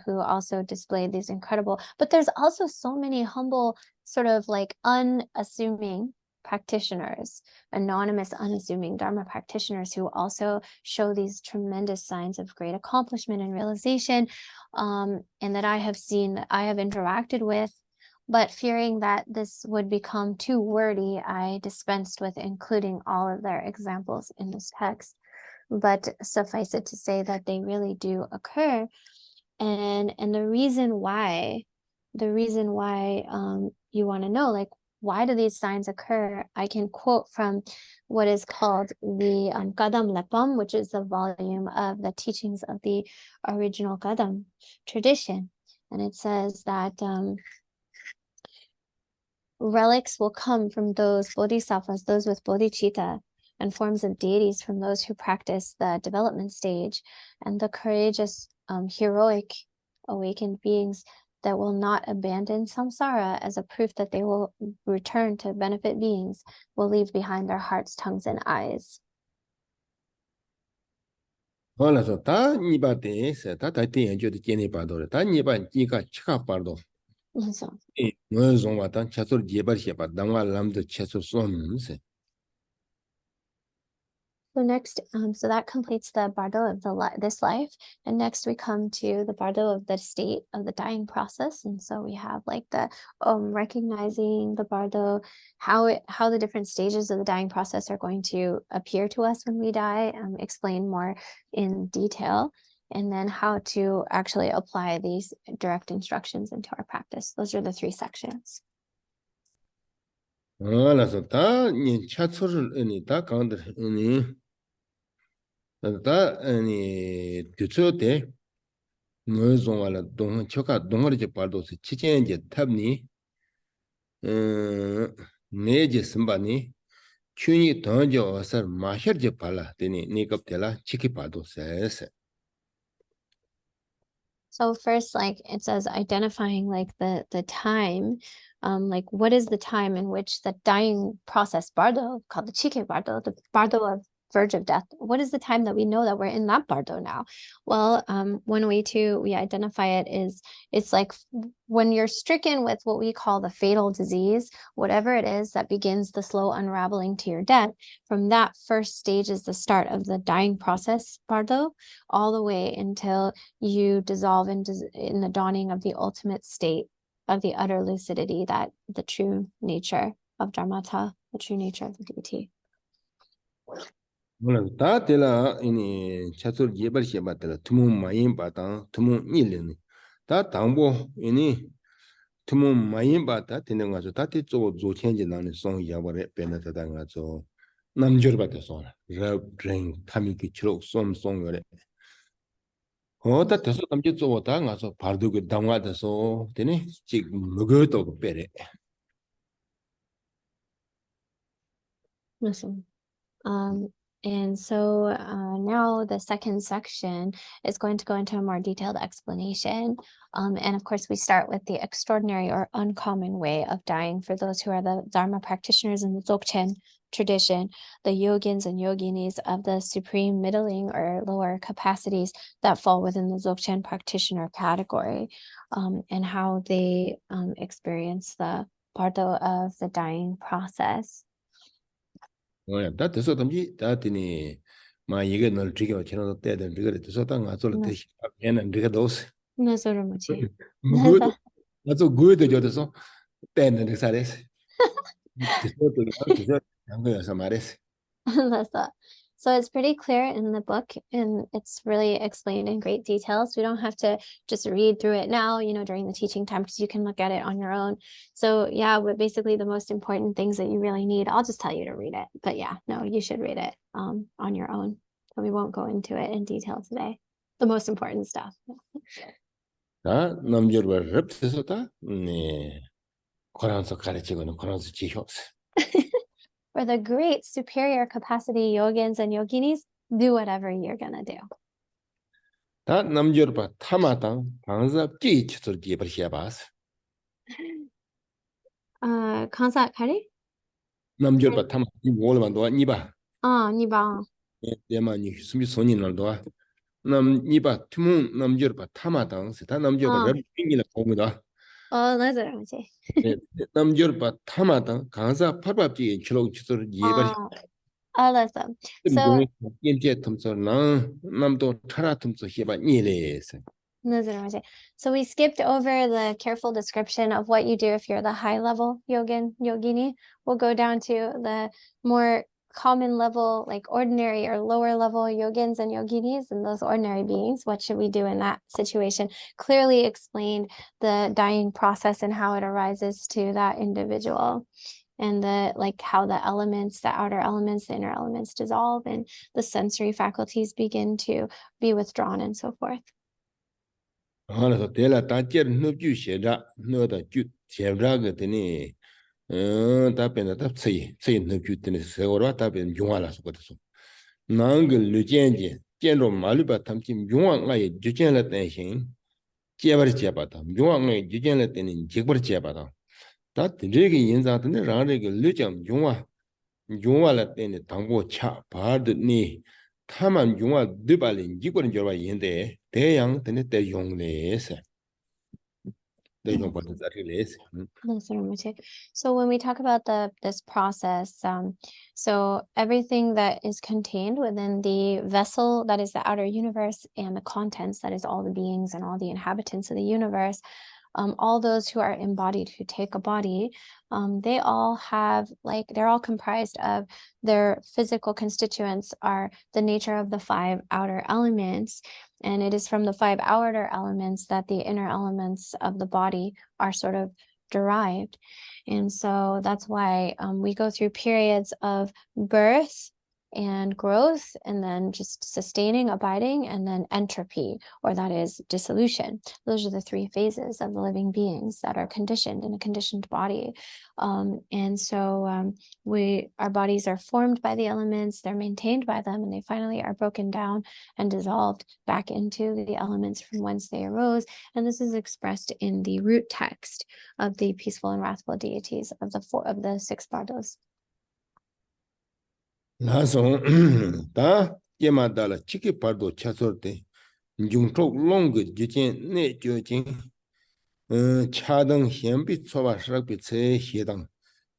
who also displayed these incredible, but there's also so many humble, sort of like unassuming practitioners, anonymous, unassuming Dharma practitioners who also show these tremendous signs of great accomplishment and realization, and that I have seen, that I have interacted with. But fearing that this would become too wordy, I dispensed with including all of their examples in this text. But suffice it to say that they really do occur. And the reason why you want to know, like, why do these signs occur? I can quote from what is called the Kadam Lepam, which is the volume of the teachings of the original Kadam tradition. And it says that relics will come from those bodhisattvas, those with bodhicitta, and forms of deities from those who practice the development stage, and the courageous, heroic, awakened beings that will not abandon samsara as a proof that they will return to benefit beings, will leave behind their hearts, tongues, and eyes. 알아서 다 니바데스 다 다티 연주도 제니 바도를 다 니바 니가 치카 바도 So, 이 뭐좀 왔다 차솔 제바시바 당와 람도 차솔 솜세. so next, so that completes the Bardo of this life. And next we come to the Bardo of the state of the dying process. And so we have like the recognizing the Bardo, how the different stages of the dying process are going to appear to us when we die, explain more in detail, and then how to actually apply these direct instructions into our practice. Those are the three sections. 알아서 다니 차솔을 아니 다 강들 아니 다 아니 뒤쳐대 뭐좀 와라 동 초가 동어리지 발도스 치체인제 탑니 네제 심바니 춘이 던져 와서 마셔제 발라 되니 니급텔라 치키 발도스에서 So first, like it says, identifying like the time, like what is the time in which the dying process, Bardo, called the Chike Bardo, the Bardo of verge of death. What is the time that we know that we're in that Bardo now? Well, one way we identify it is it's like when you're stricken with what we call the fatal disease, whatever it is that begins the slow unraveling to your death. From that first stage is the start of the dying process, Bardo, all the way until you dissolve in the dawning of the ultimate state of the utter lucidity, that the true nature of Dharmata, the true nature of the deity. 다 때라 이니 차솔 예벌 시바들 투무 마인 바당 투무 일레니 다 당보 이니 투무 마인 바다 되는 거죠 다티 조 조천지 나는 송 야버에 베나다 가죠 남절 받아서 럽드링 타미기 치록 솜송요래 어다 돼서 담지 조다 가서 바르도 그 당와다서 되니 지 먹어도 빼래 Listen. And so now the second section is going to go into a more detailed explanation. And of course, we start with the extraordinary or uncommon way of dying for those who are the Dharma practitioners in the Dzogchen tradition, the yogins and yoginis of the supreme middling or lower capacities that fall within the Dzogchen practitioner category, and how they experience the bardo of the dying process. 다 돼서 담지 다 되니 마 이게 널 지겨 지나도 때는 이거를 돼서 당 가서 대시 얘는 이거 도스 No solo mucho. good that's a good 저도서 때는 그 사례스 돼서 돼서 양거여서 말했어 That's that. So it's pretty clear in the book, and it's really explained in great detail. So we don't have to just read through it now, during the teaching time, because you can look at it on your own. So yeah, but basically the most important things that you really need, I'll just tell you to read it. But yeah, no, you should read it on your own. So we won't go into it in detail today. The most important stuff. 다 남절과 럽트서다 네 코란서 가르치고는 코란서 지효스 For the great superior capacity yogins and yoginis, do whatever you're gonna do. 다 남절과 타마당 방사 끼치서 지버시아바스 Kansa kari? 남절과 타마 이 몰만도 니바 니바. 대만이 숨이 손이 날도와 남 니바 투문 남절과 타마당 다 남절과 럽빙이라 보고다 맞아. 남절과 타마당 강사 팔밥지 치록 치서 예버시 맞아. So, so we skipped over the careful description of what you do if you're the high level yogin, yogini. We'll go down to the more common level, like ordinary or lower level yogins and yoginis and those ordinary beings. What should we do in that situation? Clearly explained the dying process and how it arises to that individual. And how the elements, the outer elements, the inner elements dissolve, and the sensory faculties begin to be withdrawn and so forth. 다 되게 인자한테 라르게 르점 용화라 때네 당보 차 바드니 타만 용화 드발린 이거는 저와 인데 대양 되네 대용레스 대용 받는 자리레스 So when we talk about this process, so everything that is contained within the vessel that is the outer universe and the contents that is all the beings and all the inhabitants of the universe, all those who are embodied, who take a body, they all have, they're all comprised of their physical constituents are the nature of the 5 outer elements. And it is from the 5 outer elements that the inner elements of the body are sort of derived. And so that's why we go through periods of birth, and growth, and then just sustaining, abiding, and then entropy, or that is dissolution. Those are the three phases of the living beings that are conditioned in a conditioned body. And so our bodies are formed by the elements, they're maintained by them, and they finally are broken down and dissolved back into the elements from whence they arose. And this is expressed in the root text of the peaceful and wrathful deities of the six Bardos. 나서 다 예마달라 치키 파도 차서때 중톡 롱그 지진 내 조진 차등 현비 초바 스럽비 제 해당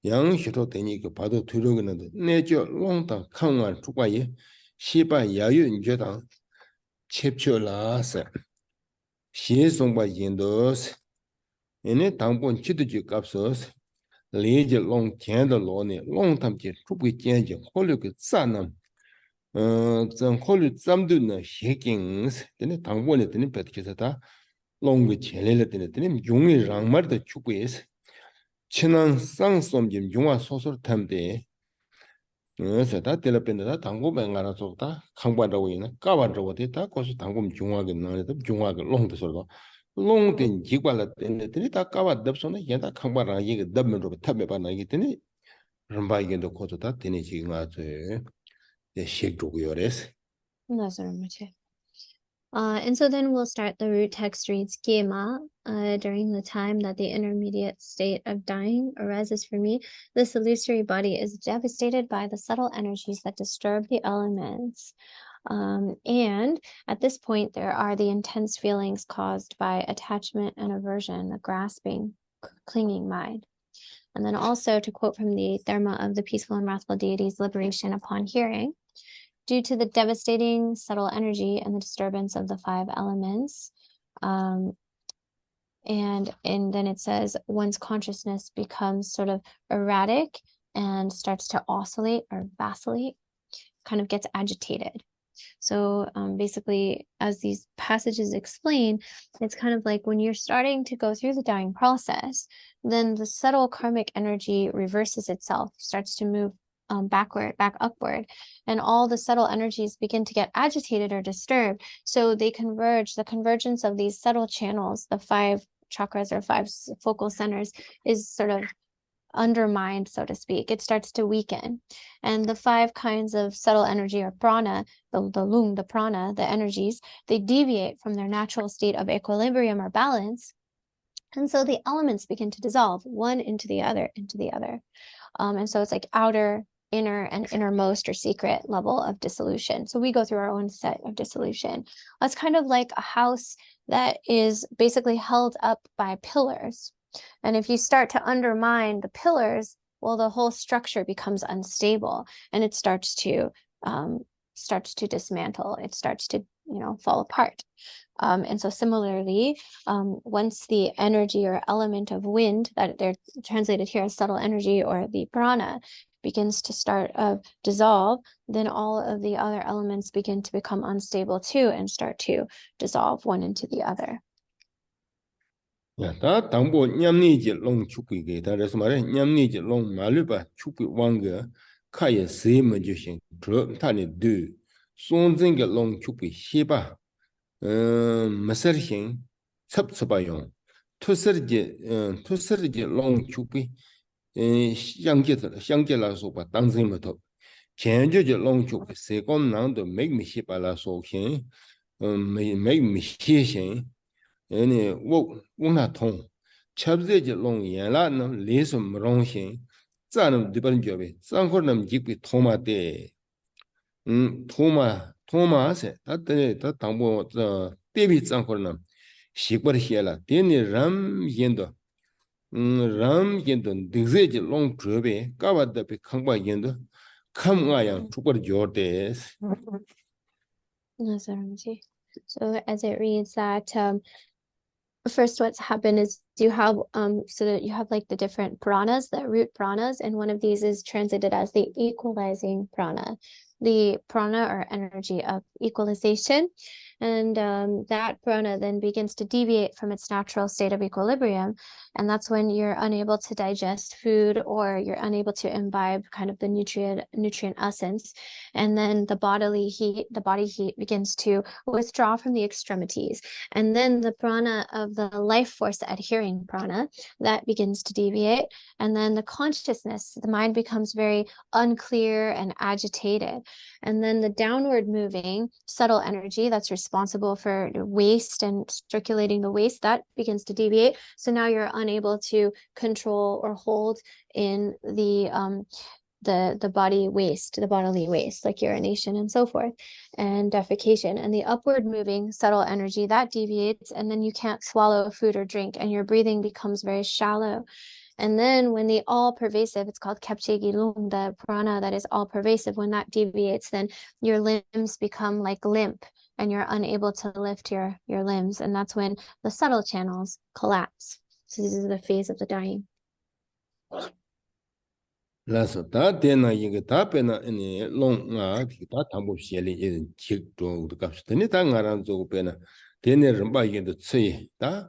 양시로 되니 그 파도 들어오는데 내죠 롱다 강만 주과에 시바 야유 인제다 챕초라서 시송바 인도스 얘네 당본 치드지 값서스 레제 롱 텐더 로네 롱 탐지 주부 견지 홀르그 싸남 전 홀르 잠드는 해킹스 되네 당본에 되는 배트께서다 롱그 첼레레 되네 용의 랑마르도 주부에서 친한 쌍솜짐 용화 소설 탐데 그래서 다 텔레펜다 당고 뱅가라서다 강반다고 있나 까반다고 됐다 거기서 당고 중화게 나는데 중화게 롱도 소리가 롱된 기관라 때문에 다 까바 덥소네 얘다 강바라 이게 덥면로 탑에바나 이게 되네 럼바이게도 코도다 되네 지금 아주 예 식도고요레스 That's very much it. And so then we'll start the root text reads Gema. During the time that the intermediate state of dying arises for me, this illusory body is devastated by the subtle energies that disturb the elements. And at this point, there are the intense feelings caused by attachment and aversion, the grasping, clinging mind. And then also to quote from the Dharma of the peaceful and wrathful deities, liberation upon hearing. Due to the devastating subtle energy and the disturbance of the five elements. And then it says, one's consciousness becomes sort of erratic and starts to oscillate or vacillate, kind of gets agitated. So basically, as these passages explain, it's kind of like when you're starting to go through the dying process, then the subtle karmic energy reverses itself, starts to move back upward, and all the subtle energies begin to get agitated or disturbed. So they converge. The convergence of these subtle channels, the five chakras or five focal centers, is sort of undermined, so to speak. It starts to weaken, and the five kinds of subtle energy or prana, the lung, the prana, the energies, they deviate from their natural state of equilibrium or balance, and so the elements begin to dissolve one into the other, and so it's like outer, inner, and innermost or secret level of dissolution. So we go through our own set of dissolution. It's kind of like a house that is basically held up by pillars. And if you start to undermine the pillars, well, the whole structure becomes unstable, and it starts to dismantle. It starts to, fall apart. And so similarly, once the energy or element of wind, that they're translated here as subtle energy or the prana, begins to start dissolve, then all of the other elements begin to become unstable too and start to dissolve one into the other. 다 당보 냠니지 롱 축구게 다래서 말해 냠니지 롱 말르바 축구 왕거 카예 세면 조신 저 타니 드 손진게 롱 축구 시바 마서신 섭섭아용 투서지 롱 축구相介吧当成么头前就롱 축구 세건난도 맥미시발라서 맥미시신 얘네 원나 통 첩제지 롱연라는 레슨 롱신 자는 디번 접에 쌍코는 집이 토마데 토마세 다때 다 당보 저 데비 쌍코는 시벌 해라 데니 람yen도 람yen도 디제지 롱 접에 까바다비 강바yen도 감가양 축벌 조데스 So as it reads that first, what's happened is So you have so that you have like the different pranas, the root pranas, and one of these is translated as the equalizing prana, the prana or energy of equalization. And that prana then begins to deviate from its natural state of equilibrium. And that's when you're unable to digest food or you're unable to imbibe kind of the nutrient essence. And then the body heat begins to withdraw from the extremities. And then the prana of the life force adhering prana, that begins to deviate. And then the consciousness, the mind becomes very unclear and agitated. And then the downward moving subtle energy that's responsible for waste and circulating the waste, that begins to deviate. So now you're unable to control or hold in the body waste, the bodily waste, like urination and so forth, and defecation. And the upward moving subtle energy, that deviates, and then you can't swallow food or drink, and your breathing becomes very shallow. And then when the all-pervasive, it's called Kepchegi Lung, the prana that is all-pervasive, when that deviates, then your limbs become like limp, and you're unable to lift your limbs. And that's when the subtle channels collapse. So this is the phase of the dying. Lasa ta tena yinga ta pena ini long nga ta tambo sheli yin chik to the kaps teni ta nga ran zo pena teni ramba yin de tsi ta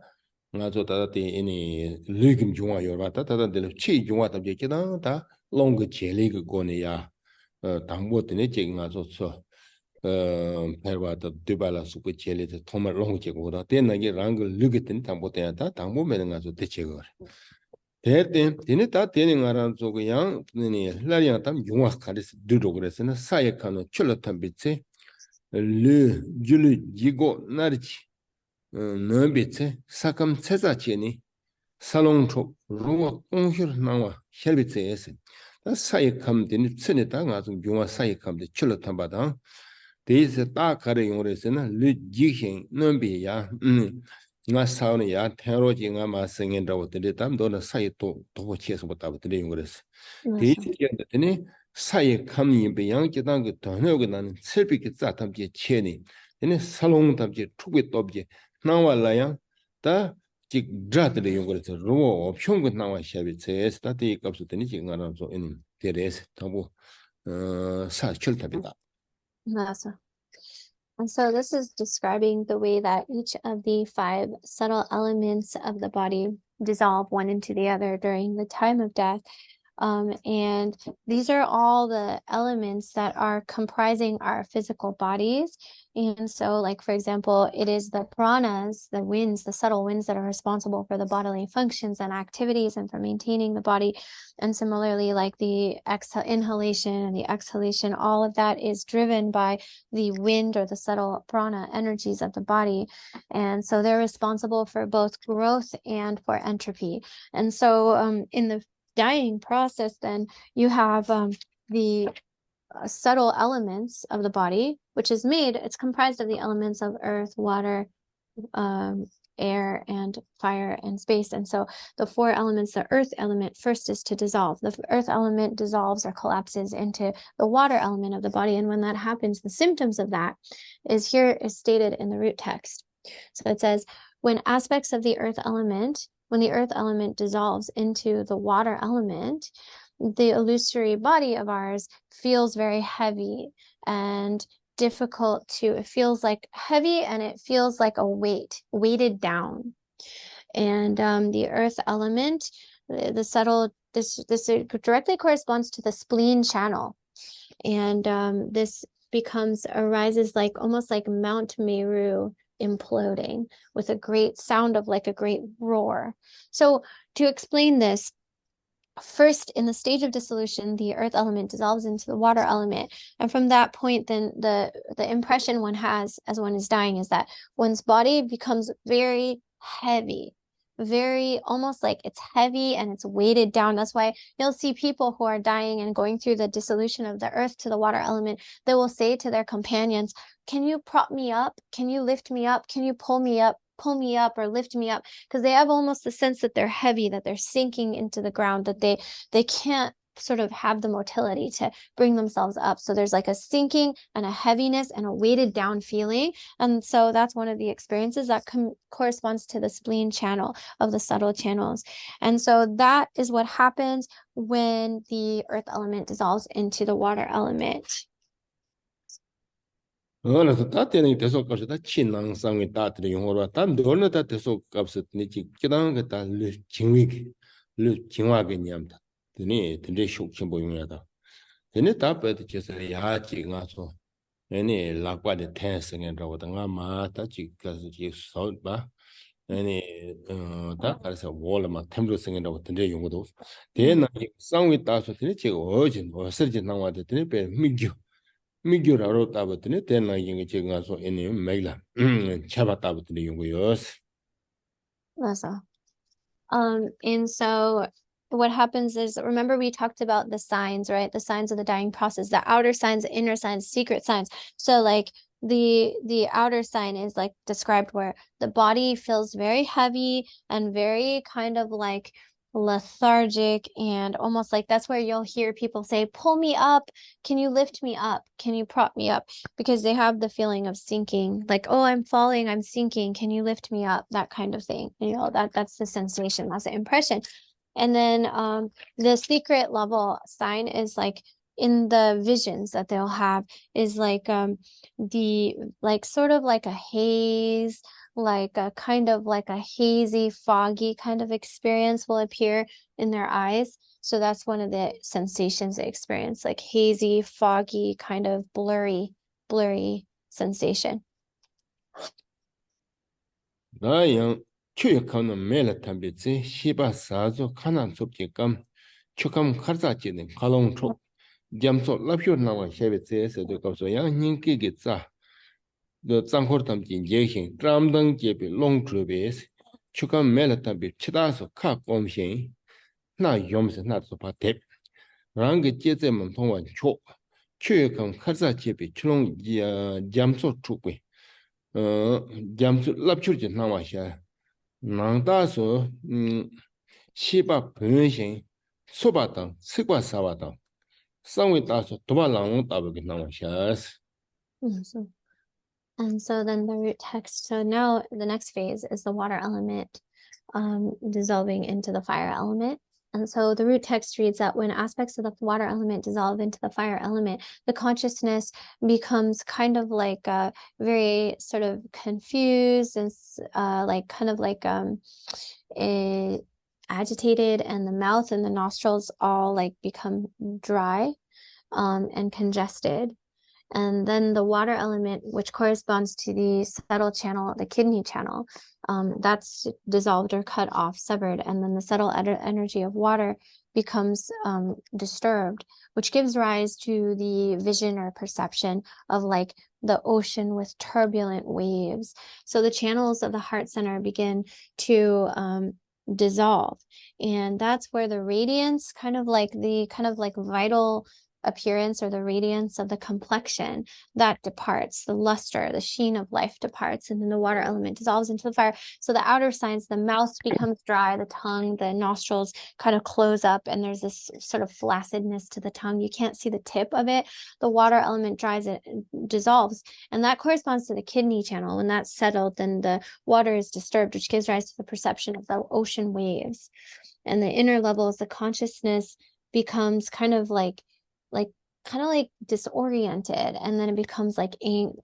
nga zo ta te ini lugim jungwa yor ba ta de chi jungwa ta je da ta long ge cheli ge go ne ya tambo teni che nga zo so perwa ta dubala su ge cheli de thoma long che go da tena ge rang ge lugi teni tambo te ta tambo me nga zo te che go 대된 되네 다 되는 거란 저거 양 라리아 담 용화 카리스 두로 그래서는 사역하는 출로탄 빛에 르 줄이 지고 나르치 너빛에 사감 세자체니 살롱초 루와 공휴 나와 헬비체에서 사역함 되는 천에 당아서 용화 사역함 출로탄 바다 대에서 딱 가려 용어에서는 르 지행 너비야 nga sauna ya tenroji nga ma singen dawo de tam do na sai to cheso bota de yungres de de de sai kamni be yang ji dang ge don yo ge nan selbi ge za tam ji cheni de salong tam ji chuge to bi na wa la yang da ji dra de yungres ro option ge na wa sha bi che sta de kap su de ni ji nga ran so in de res ta bo sa chul ta bi da. And so this is describing the way that each of the 5 subtle elements of the body dissolve one into the other during the time of death. And these are all the elements that are comprising our physical bodies. And so, like, for example, it is the pranas, the winds, the subtle winds that are responsible for the bodily functions and activities and for maintaining the body. And similarly, like the inhalation and the exhalation, all of that is driven by the wind or the subtle prana energies of the body. And so they're responsible for both growth and for entropy. And so in the dying process, then you have the subtle elements of the body, which is it's comprised of the elements of earth, water, air, and fire, and space. And so the 4 elements, the earth element first is to dissolve. The earth element dissolves or collapses into the water element of the body. And when that happens, the symptoms of that is stated in the root text. So it says, when aspects of the earth element, when the earth element dissolves into the water element, the illusory body of ours feels very heavy and difficult it feels like heavy, and it feels like a weighted down. And the earth element, the subtle, this directly corresponds to the spleen channel. And this arises like almost like Mount Meru imploding with a great sound of like a great roar. So to explain this, first, in the stage of dissolution, the earth element dissolves into the water element. And from that point, then the impression one has as one is dying is that one's body becomes very heavy, very almost like it's heavy and it's weighted down. That's why you'll see people who are dying and going through the dissolution of the earth to the water element. They will say to their companions, "Can you prop me up? Can you lift me up? Can you pull me up or lift me up?" Because they have almost the sense that they're heavy, that they're sinking into the ground, that they can't sort of have the motility to bring themselves up. So there's like a sinking and a heaviness and a weighted down feeling. And so that's one of the experiences that corresponds to the spleen channel of the subtle channels. And so that is what happens when the earth element dissolves into the water element. 그래서 따뜻한 대속 값이 다 친낭상의 따뜻한 용어로 다 너는 다 대속 값을 니지 기당 그다 르 징화게 냠다 드니 드니 쇼킹 보용이다 드니 답에도 제서 야지 가서 애니 락과데 텐스겐라고 당가 마다 지가서 지서봐 애니 다 그래서 월마 템브르스겐라고 드니 용어도 대나 상위 따서 드니 제가 어진 어설진 나와도 드니 배 미규라로 따버더니 대나 이게 제가 가서 애니 메일라 차바 따버더니 용고요스 That's all. And so what happens is, remember we talked about the signs, right? The signs of the dying process, the outer signs, the inner signs, secret signs. So like the outer sign is like described where the body feels very heavy and very kind of like lethargic, and almost like that's where you'll hear people say, pull me up, can you lift me up, can you prop me up, because they have the feeling of sinking, like, oh, I'm falling, I'm sinking, can you lift me up, that kind of thing. That's the sensation, that's the impression. And then the secret level sign is like in the visions that they'll have is like the like sort of like a haze, like a kind of like a hazy, foggy kind of experience will appear in their eyes. So that's one of the sensations they experience, like hazy, foggy, kind of blurry sensation. 나양 추역하는 메라 탐비지 시바사조 카난 섭지감 추감 카르자지는 칼롱초 점소 랍쇼 나와 셰베체에서도 거서 양닝기게 자 the Zangkhor Jinjing, Dramdang Jebi Long Trubes, Chukam Melatambi, Chidaso Ka Gomshin, Na Yoms not so patep, Rang Jezem Tongan Chok, Chuyakam Kaza Jebi, Chulong Jamso Trukwe, Jamsu Lapchurjan Namasha, Nangdaso, Shiba Punshin, Sobatang, Sigwa Sabatang, Sangwitaso, Tobalang Tabak Namashas. And so then the root text, so now the next phase is the water element dissolving into the fire element. And so the root text reads that when aspects of the water element dissolve into the fire element, the consciousness becomes kind of like very sort of confused and like kind of like agitated, and the mouth and the nostrils all like become dry and congested. And then the water element, which corresponds to the subtle channel, the kidney channel, that's dissolved or cut off, severed. And then the subtle energy of water becomes disturbed, which gives rise to the vision or perception of like the ocean with turbulent waves. So the channels of the heart center begin to dissolve. And that's where the radiance, kind of like vital appearance or the radiance of the complexion, that departs, the luster, the sheen of life departs, and then the water element dissolves into the fire. So the outer signs, the mouth becomes dry, the tongue, the nostrils kind of close up, and there's this sort of flaccidness to the tongue. You can't see the tip of it. The water element dries, it dissolves, and that corresponds to the kidney channel. When that's settled, then the water is disturbed, which gives rise to the perception of the ocean waves. And the inner levels, the consciousness becomes kind of like disoriented, and then it becomes like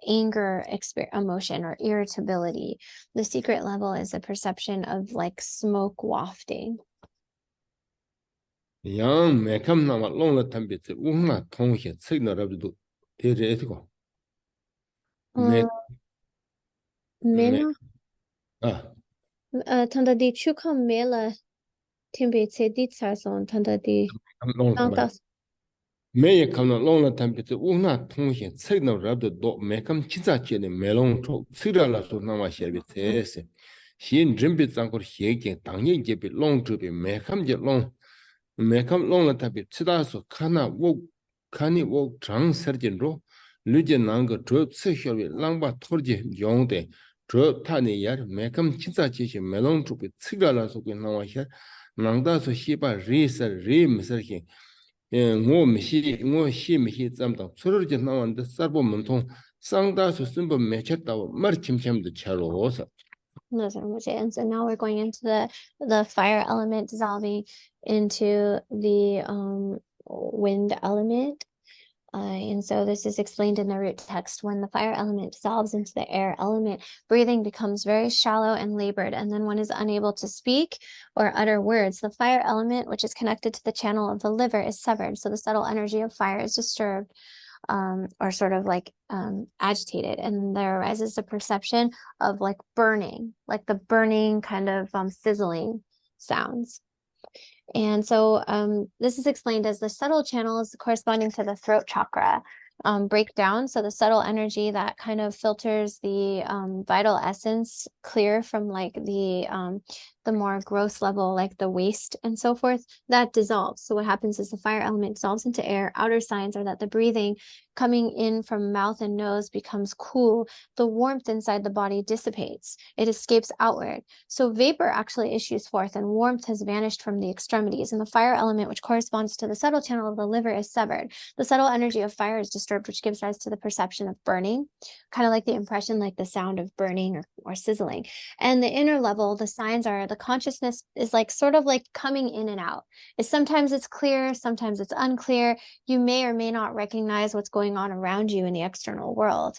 anger emotion or irritability. The secret level is a perception of like smoke wafting. Yang mekam nama long la tambitse ungna tonghe tsigna rabdu tere etiko. Mena Ah, tanda di chukam mela timbe tse di tsason tanda di long tangtas. Meye kamna long la tambitse ungna tonghe tsigna rabdu do mekam chiza chene melong chok tsigra la su nama shebi tsese. Xin rinpi zangkor xiekin tangye jebi long chubi mekam je long la tabi tsida su kani wok chang serjin ro luje nanga zho tsi xiobi langba torje yongde zho tani yar mekam chiza cheshi melong chubi tsigra la su kui nama xer nangda su xiba ri ser ri misar xin ngô mi hi zamdang tsurur je nawan de sarbo mentong sangda su simbo mechet tawo mar chimchem de chalo sa. And so now we're going into the fire element dissolving into the wind element. And so this is explained in the root text. When the fire element dissolves into the air element, breathing becomes very shallow and labored, and then one is unable to speak or utter words. The fire element, which is connected to the channel of the liver, is severed. So the subtle energy of fire is disturbed, or sort of like agitated, and there arises a perception of like burning, like the burning kind of sizzling sounds. And so this is explained as the subtle channels corresponding to the throat chakra break down. So the subtle energy that kind of filters the vital essence clear from like the more gross level, like the waste and so forth, that dissolves. So what happens is the fire element dissolves into air. Outer signs are that the breathing coming in from mouth and nose becomes cool. The warmth inside the body dissipates. It escapes outward. So vapor actually issues forth, and warmth has vanished from the extremities. And the fire element, which corresponds to the subtle channel of the liver, is severed. The subtle energy of fire is disturbed, which gives rise to the perception of burning, kind of like the impression, like the sound of burning or sizzling. And the inner level, the signs are the consciousness is like sort of like coming in and out. Sometimes it's clear, sometimes it's unclear. You may or may not recognize what's going on around you in the external world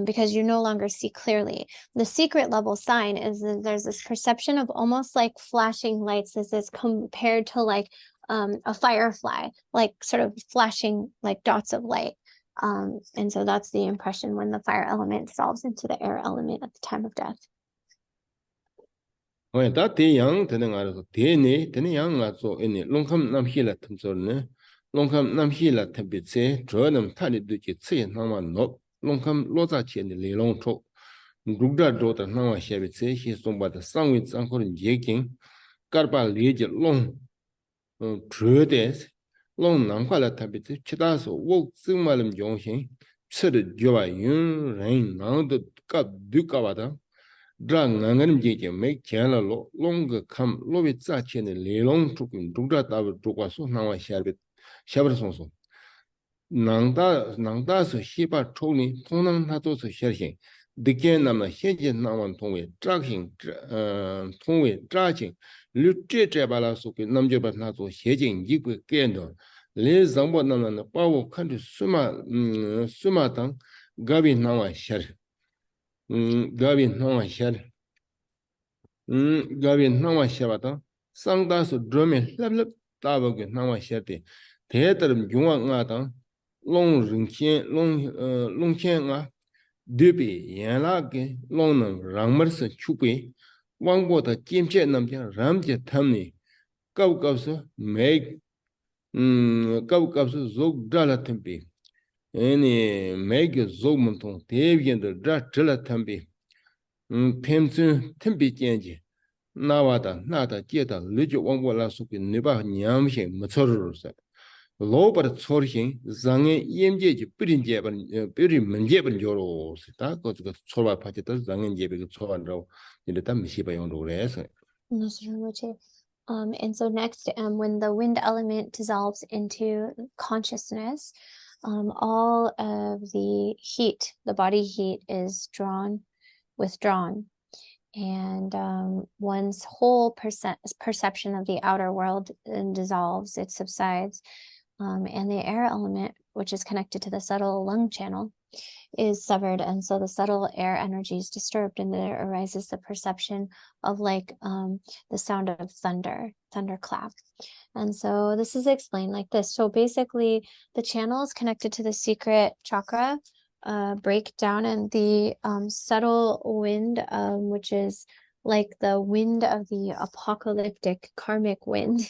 because you no longer see clearly. The secret level sign is that there's this perception of almost like flashing lights as is compared to like a firefly, like sort of flashing like dots of light. And so that's the impression when the fire element dissolves into the air element at the time of death. 다 대양 되는 알아서 대내 되는 양 가서 이니 롱캄 남힐라 틈서네 롱캄 남힐라 템비체 저는 타니드지 체 나만 노 롱캄 로자체니 리롱초 그룹다 도다 나와 셰비체 히송바다 상위 상코는 예긴 까르바 리제 롱 저데스 롱 남과라 템비체 치다서 워 증말음 용신 츠르 줘와 윤 레인 나도 까 두까바다 Drang Nangan Jake make Channel longer come Lovit Sachi and Lelong took in Duda Dukaso now I share it. Shaberson. Nangda so Shiba Tony, Tonan Hato sharing. The game I'm a hedging now on Tongway, dragging, Tongway, dragging, Lutte Balasoki, Namjabat Nato, hedging, Yiku Kendo, Les Zambonan and the power country Sumatang, Gavin now I share. Gavin Nawa Shad. Gavin Nawa Shabata. Sangdas drumming, lab, Tabak Nawa Shati. Theatre Junga, Long Rinchen, Long Chenga, Dubi, Yanlaki, Longnam, Ramers, Chupi, one water, Kim Chetnam, Ramja Tamni, Kaukausa, make Kaukausa Zog Dala Tempi. Any make a Zogmonton, Tavian the Dratilla Tempi. Pemson Tempi Genji. Nawada, Nada, Jeta, Lijo Wangwala Suki, Niba, Nyamshin, Matorus. Low but Sorhin, Zange, Yemji, Pirin Jeb, Pirin Menjeb Joros. That goes to Sora Pachetas, Zange Jeb, Sora, in the Tamishiba on the rest. And so next, when the wind element dissolves into consciousness, all of the heat, the body heat, is withdrawn, and one's whole perception of the outer world dissolves, it subsides, and the air element, which is connected to the subtle lung channel, is severed, and so the subtle air energy is disturbed, and there arises the perception of like the sound of thunderclap. And so this is explained like this. So basically the channels connected to the secret chakra break down, and the subtle wind, which is like the wind of the apocalyptic karmic wind,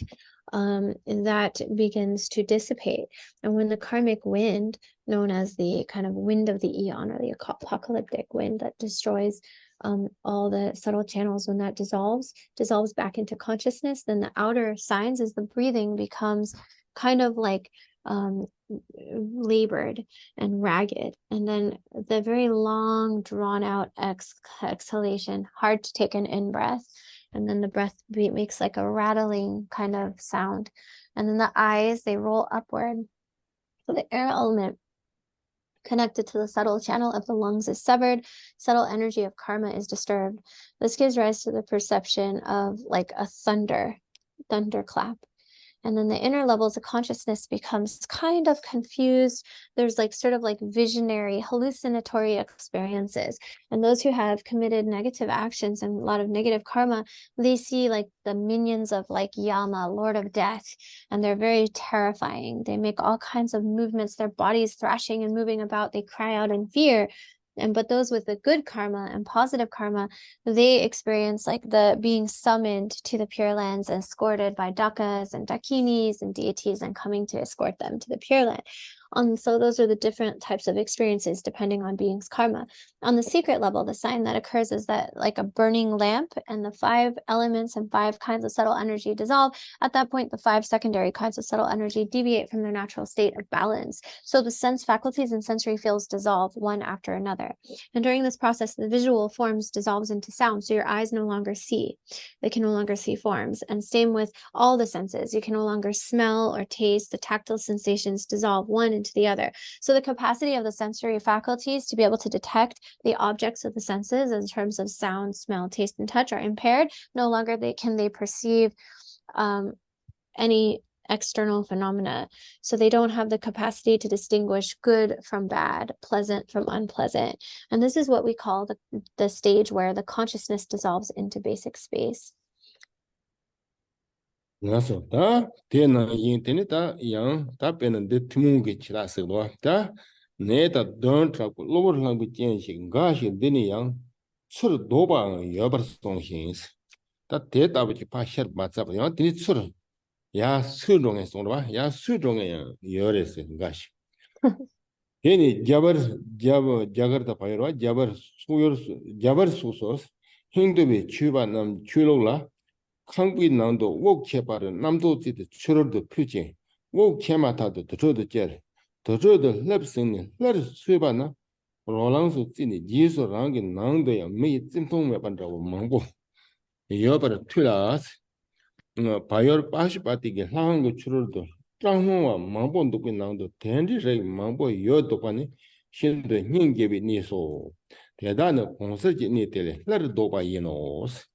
that begins to dissipate. And when the karmic wind, known as the kind of wind of the eon, or the apocalyptic wind that destroys all the subtle channels, when that dissolves back into consciousness, then the outer signs, as the breathing becomes kind of like labored and ragged, and then the very long drawn out exhalation, hard to take an in breath, and then the breath makes like a rattling kind of sound. And then the eyes, they roll upward. So the air element connected to the subtle channel of the lungs is severed. Subtle energy of karma is disturbed. This gives rise to the perception of like a thunderclap. And then the inner levels of consciousness becomes kind of confused. There's like sort of like visionary, hallucinatory experiences. And those who have committed negative actions and a lot of negative karma, they see like the minions of like Yama, Lord of Death, and they're very terrifying. They make all kinds of movements, their bodies thrashing and moving about. They cry out in fear. But those with the good karma and positive karma, they experience like the being summoned to the Pure Lands and escorted by dakas and dakinis and deities and coming to escort them to the Pure Land. So those are the different types of experiences depending on being's karma. On the secret level, the sign that occurs is that like a burning lamp and the 5 elements and 5 kinds of subtle energy dissolve. At that point, the 5 secondary kinds of subtle energy deviate from their natural state of balance. So the sense faculties and sensory fields dissolve one after another. And during this process, the visual forms dissolves into sound. So your eyes no longer see. They can no longer see forms. And same with all the senses. You can no longer smell or taste. The tactile sensations dissolve one into the other. So the capacity of the sensory faculties to be able to detect the objects of the senses in terms of sound, smell, taste, and touch are impaired. No longer can they perceive any external phenomena. So they don't have the capacity to distinguish good from bad, pleasant from unpleasant. And this is what we call the stage where the consciousness dissolves into basic space. Ngaso ta tena yin teni ta yang ta pena de timu ge chira se do ta ne ta don tra ko lo lang bi chen shi ga shi de ni yang sur do ba yo bar song xin ta te ta bi pa sher ba za ba yang teni sur ya su dong e song ba ya su dong e yo re se ga shi teni jagar ta pa yo jabar su sos hindu bi chu ba nam chu lo la 강비 난도 워 개발은 남도 지대 추로도 표제 워 개마타도 더저도 제 더저도 랩스니 랩 수바나 로랑스 지니 지소랑게 난도야 매 찜통매 반다고 망보 여바를 틀라스 바이얼 빠시바티게 상한거 추로도 장홍와 망본도 그 난도 텐디레 망보 여도바니 신도 닝게비 니소 대단한 공설지 니텔레 랩 도바 이노스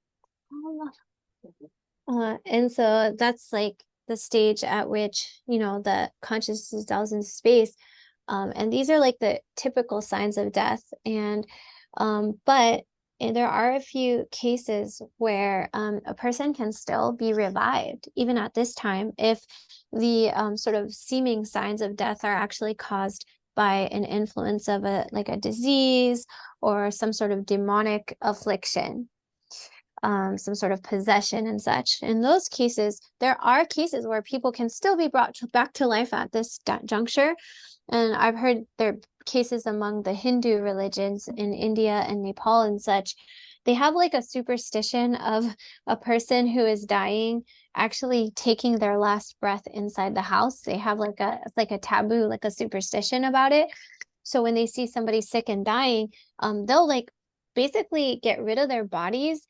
And so that's like the stage at which, the consciousness dissolves into space. And these are like the typical signs of death. But there are a few cases where a person can still be revived, even at this time, if the sort of seeming signs of death are actually caused by an influence of a disease or some sort of demonic affliction. Some sort of possession and such. In those cases, there are cases where people can still be brought back to life at this juncture. And I've heard there are cases among the Hindu religions in India and Nepal and such. They have like a superstition of a person who is dying actually taking their last breath inside the house. They have like a taboo, like a superstition about it. So when they see somebody sick and dying, they'll like basically get rid of their bodies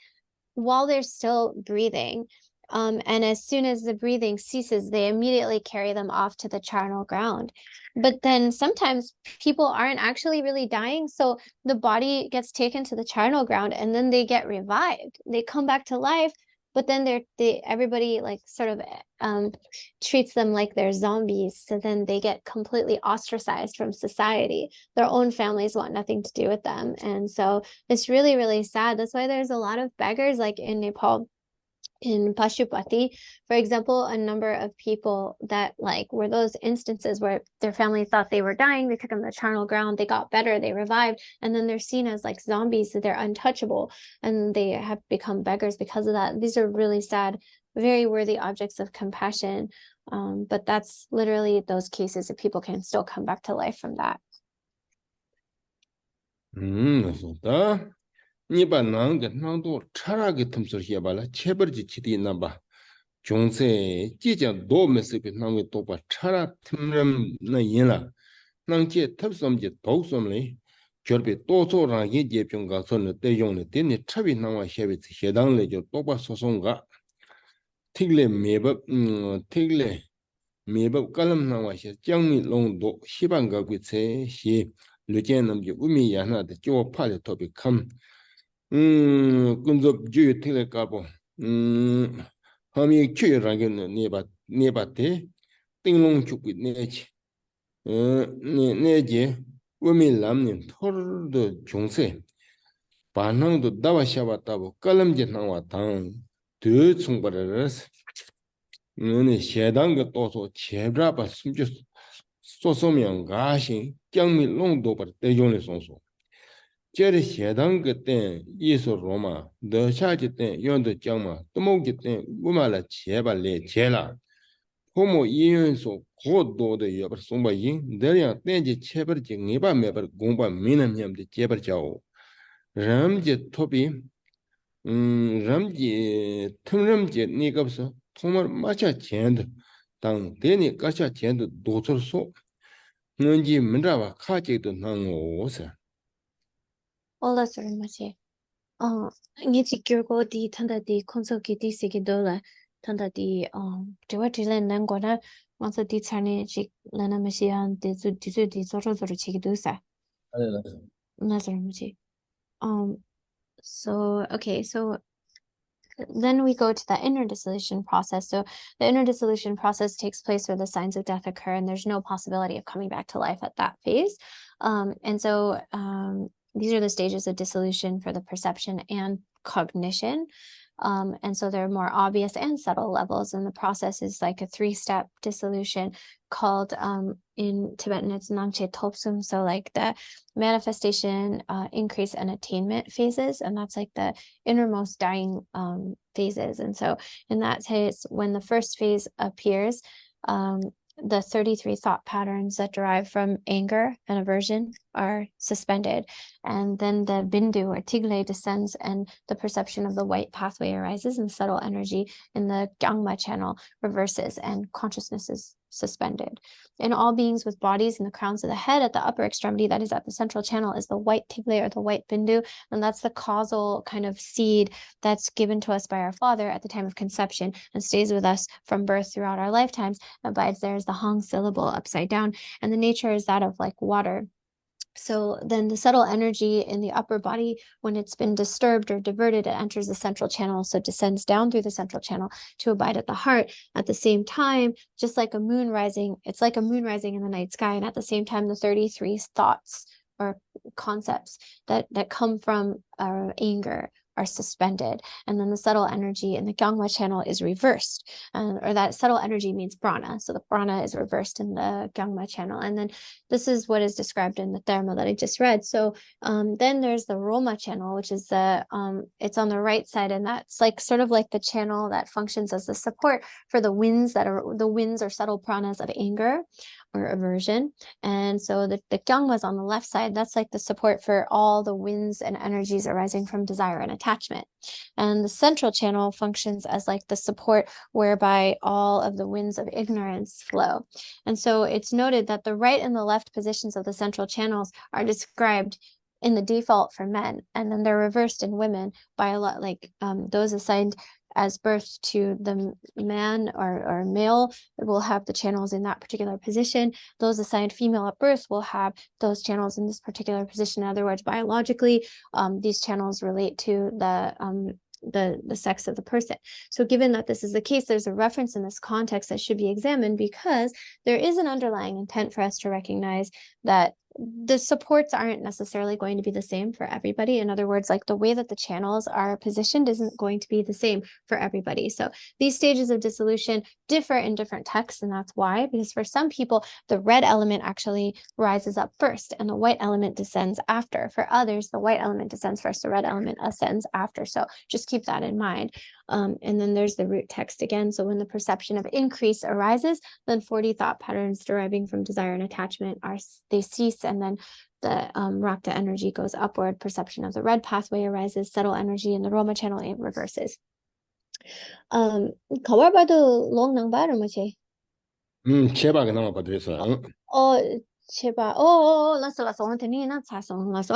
while they're still breathing. And as soon as the breathing ceases, they immediately carry them off to the charnel ground. But then sometimes people aren't actually really dying. So the body gets taken to the charnel ground and then they get revived. They come back to life, but then everybody like sort of treats them like they're zombies. So then they get completely ostracized from society. Their own families want nothing to do with them. And so it's really, really sad. That's why there's a lot of beggars like in Nepal. In Pashupati, for example, a number of people that like were those instances where their family thought they were dying, they took them to the charnel ground, they got better, they revived, and then they're seen as like zombies, so they're untouchable, and they have become beggars because of that. These are really sad, very worthy objects of compassion, but that's literally those cases that people can still come back to life from that. 그렇다. 니바 나게 나도 차라게 틈서 해봐라 체버지 치디 나봐 종세 지장 도메스비 나게 또봐 차라 틈름 나 인라 낭제 탑섬지 도섬리 결비 또조랑 예제병 가서는 대용의 되니 차비 나와 셰비지 해당례죠 또봐 소송가 틱레 메버 틱레 Meba kalam na wa shi jiang mi long do xi ban ge gui ce xi lu jian nam ji wu mi ya na de jiu pa le to bi kam kun zo ju te le ka bo ha mi qu ran ge ne ba de ding long chu gui ne chi ne je wu mi lam ni thor de jong se ba nang do da wa xia ba ta bo kalam je na wa tang de chung ba de 너네 세당 또서 제브라바 숨지 소소면 가신 경미 농도 버 대종의 송소 제리 세당 그때 예수 로마 너샤지 때 연도 장마 또모기 때 우마라 제발레 제라 호모 이윤소 고도의 여버 송바인 너야 땡지 체버 증이바 메버 공바 미남냠데 제버 자오 람제 토비 람지 틈람지 니가 없어 정말 마차 젠드 당 대니 까차 젠드 도철소 뭔지 문자와 카제도 나오서 Hola, sir, machi. Nghe chị kêu cô đi thằng ta đi concert kia đi xe kia đâu là thằng ta đi 제가 뒤에 난 거나 먼저 đi 차네 chị là nằm xe ăn đi 저저 chị đâu sa là sir machi. So okay, so then we go to the inner dissolution process. So the inner dissolution process takes place where the signs of death occur and there's no possibility of coming back to life at that phase. And so these are the stages of dissolution for the perception and cognition. And so there are more obvious and subtle levels, and the process is like a 3-step dissolution called in Tibetan it's Namchak Publishing. So like the manifestation, increase, and attainment phases, and that's like the innermost dying phases. And so in that case, when the first phase appears, the 33 thought patterns that derive from anger and aversion are suspended. And then the bindu or tigle descends and the perception of the white pathway arises, and subtle energy in the Gyangma channel reverses and consciousness is suspended. In all beings with bodies in the crowns of the head at the upper extremity, that is at the central channel, is the white tigle or the white bindu, and that's the causal kind of seed that's given to us by our father at the time of conception and stays with us from birth throughout our lifetimes. Abides there is the hong syllable upside down, and the nature is that of like water. So then the subtle energy in the upper body, when it's been disturbed or diverted, it enters the central channel, so descends down through the central channel to abide at the heart. At the same time, just like a moon rising, it's like a moon rising in the night sky, and at the same time, the 33 thoughts or concepts that come from our anger are suspended, and then the subtle energy in the Gyangma channel is reversed, or that subtle energy means prana, so the prana is reversed in the Gyangma channel. And then this is what is described in the Dharma that I just read. So then there's the Roma channel, which is the it's on the right side, and that's like sort of like the channel that functions as the support for the winds or subtle pranas of anger or aversion. And so the Gyangma is on the left side. That's like the support for all the winds and energies arising from desire and attachment. And the central channel functions as like the support whereby all of the winds of ignorance flow. And so it's noted that the right and the left positions of the central channels are described in the default for men, and then they're reversed in women by a lot, like those assigned as birth to the man or male will have the channels in that particular position. Those assigned female at birth will have those channels in this particular position. In other words, biologically, these channels relate to the sex of the person. So given that this is the case, there's a reference in this context that should be examined, because there is an underlying intent for us to recognize that the supports aren't necessarily going to be the same for everybody. In other words, like the way that the channels are positioned isn't going to be the same for everybody. So these stages of dissolution differ in different texts, and that's why, because for some people, the red element actually rises up first and the white element descends after. For others, the white element descends first, the red element ascends after. So just keep that in mind. And then there's the root text again. So when the perception of increase arises, then 40 thought patterns deriving from desire and attachment they cease, and then the Rakta energy goes upward. Perception of the red pathway arises. Subtle energy in the Roma channel, it reverses. Khẩu 봐도 long nang ba rồi mà chị. 제발 나와 봐 돼서 제발. 라서 오늘 나 차서 라서.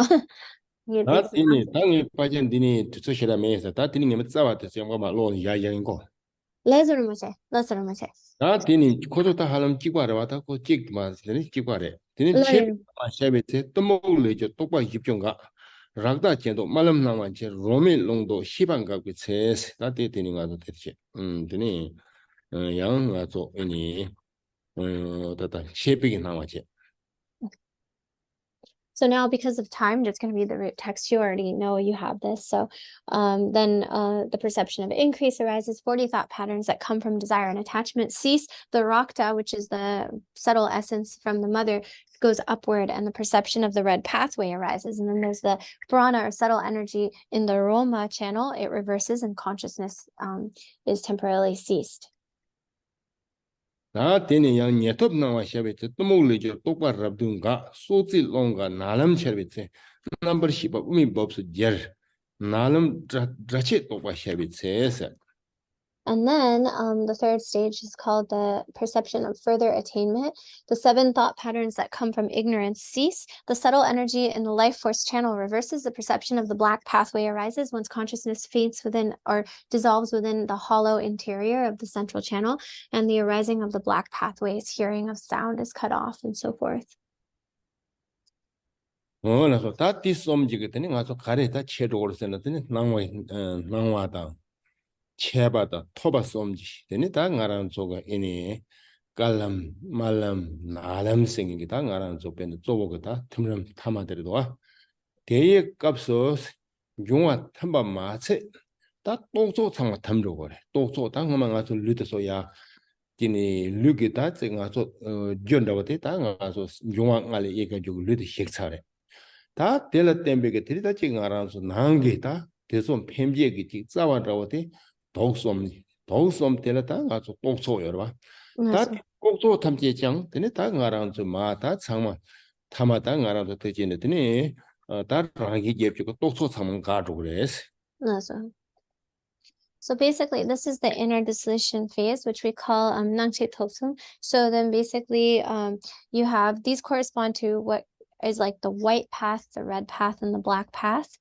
예, 다 디니 당이 빠진 디니 투서시라 메서 다 디니 님 싸와 돼서 영어 말로 야야인 거 아, 되니 고조다 하람 찍과래 왔다 고 찍마 되니 찍과래. 되니 체 Lari. 샤베테 또 먹을래죠. 똑바 집중가. 락다 젠도 말람 나만체 로미 롱도 시반가 그 체스 나때 되니 가서 됐지. 되니 양 가서 아니 다다 셰비기 나와지. So now, because of time, just going to read the root text. You already know you have this. So then the perception of increase arises. 40 thought patterns that come from desire and attachment cease. The rakta, which is the subtle essence from the mother, goes upward, and the perception of the red pathway arises. And then there's the prana, or subtle energy, in the Roma channel. It reverses, and consciousness is temporarily ceased. 나 되니 양 녀톱 나와 샤베테 또 먹을래죠. 똑바 rabdun가 소지 롱가 나람 샤베테 넘버 10 우미 법스 저 나람 드라체 똑바 샤베테서 And then the third stage is called the perception of further attainment. The 7 thought patterns that come from ignorance cease. The subtle energy in the life force channel reverses. The perception of the black pathway arises once consciousness faints within or dissolves within the hollow interior of the central channel. And the arising of the black pathway's hearing of sound is cut off, and so forth. 나서 다 디솜지거든요. 가서 가래다 체로를 쓰는데 나와다 체바다 토바 솜지 되니 다 ngaran 조가 이니 깔람 말람 나람 생기기 다 ngaran 조변 조보거다 틈름 타마들도 대의 값서 용화 탐바 마체 다 똑조 상마 탐로 거래 똑조 당만 가서 르드소야 기니 르기다 제가 저 견다버데 다 가서 용화 알이 얘가 저 르드 식차래 다 텔라 템베게 트리다 지금 알아서 나한게다 대손 팸지에게 지 싸워라고데 독솜 텔라다 가서 꼭소 여러봐 다 꼭소 탐지장 되네 다 알아서 마다 상마 타마다 알아서 되지네 되네 다 라기 geb지고 똑소 상만 가지고 그래서 So basically, this is the inner dissolution phase, which we call Namchak Publishing. So then basically, you have, these correspond to what is like the white path, the red path, and the black path.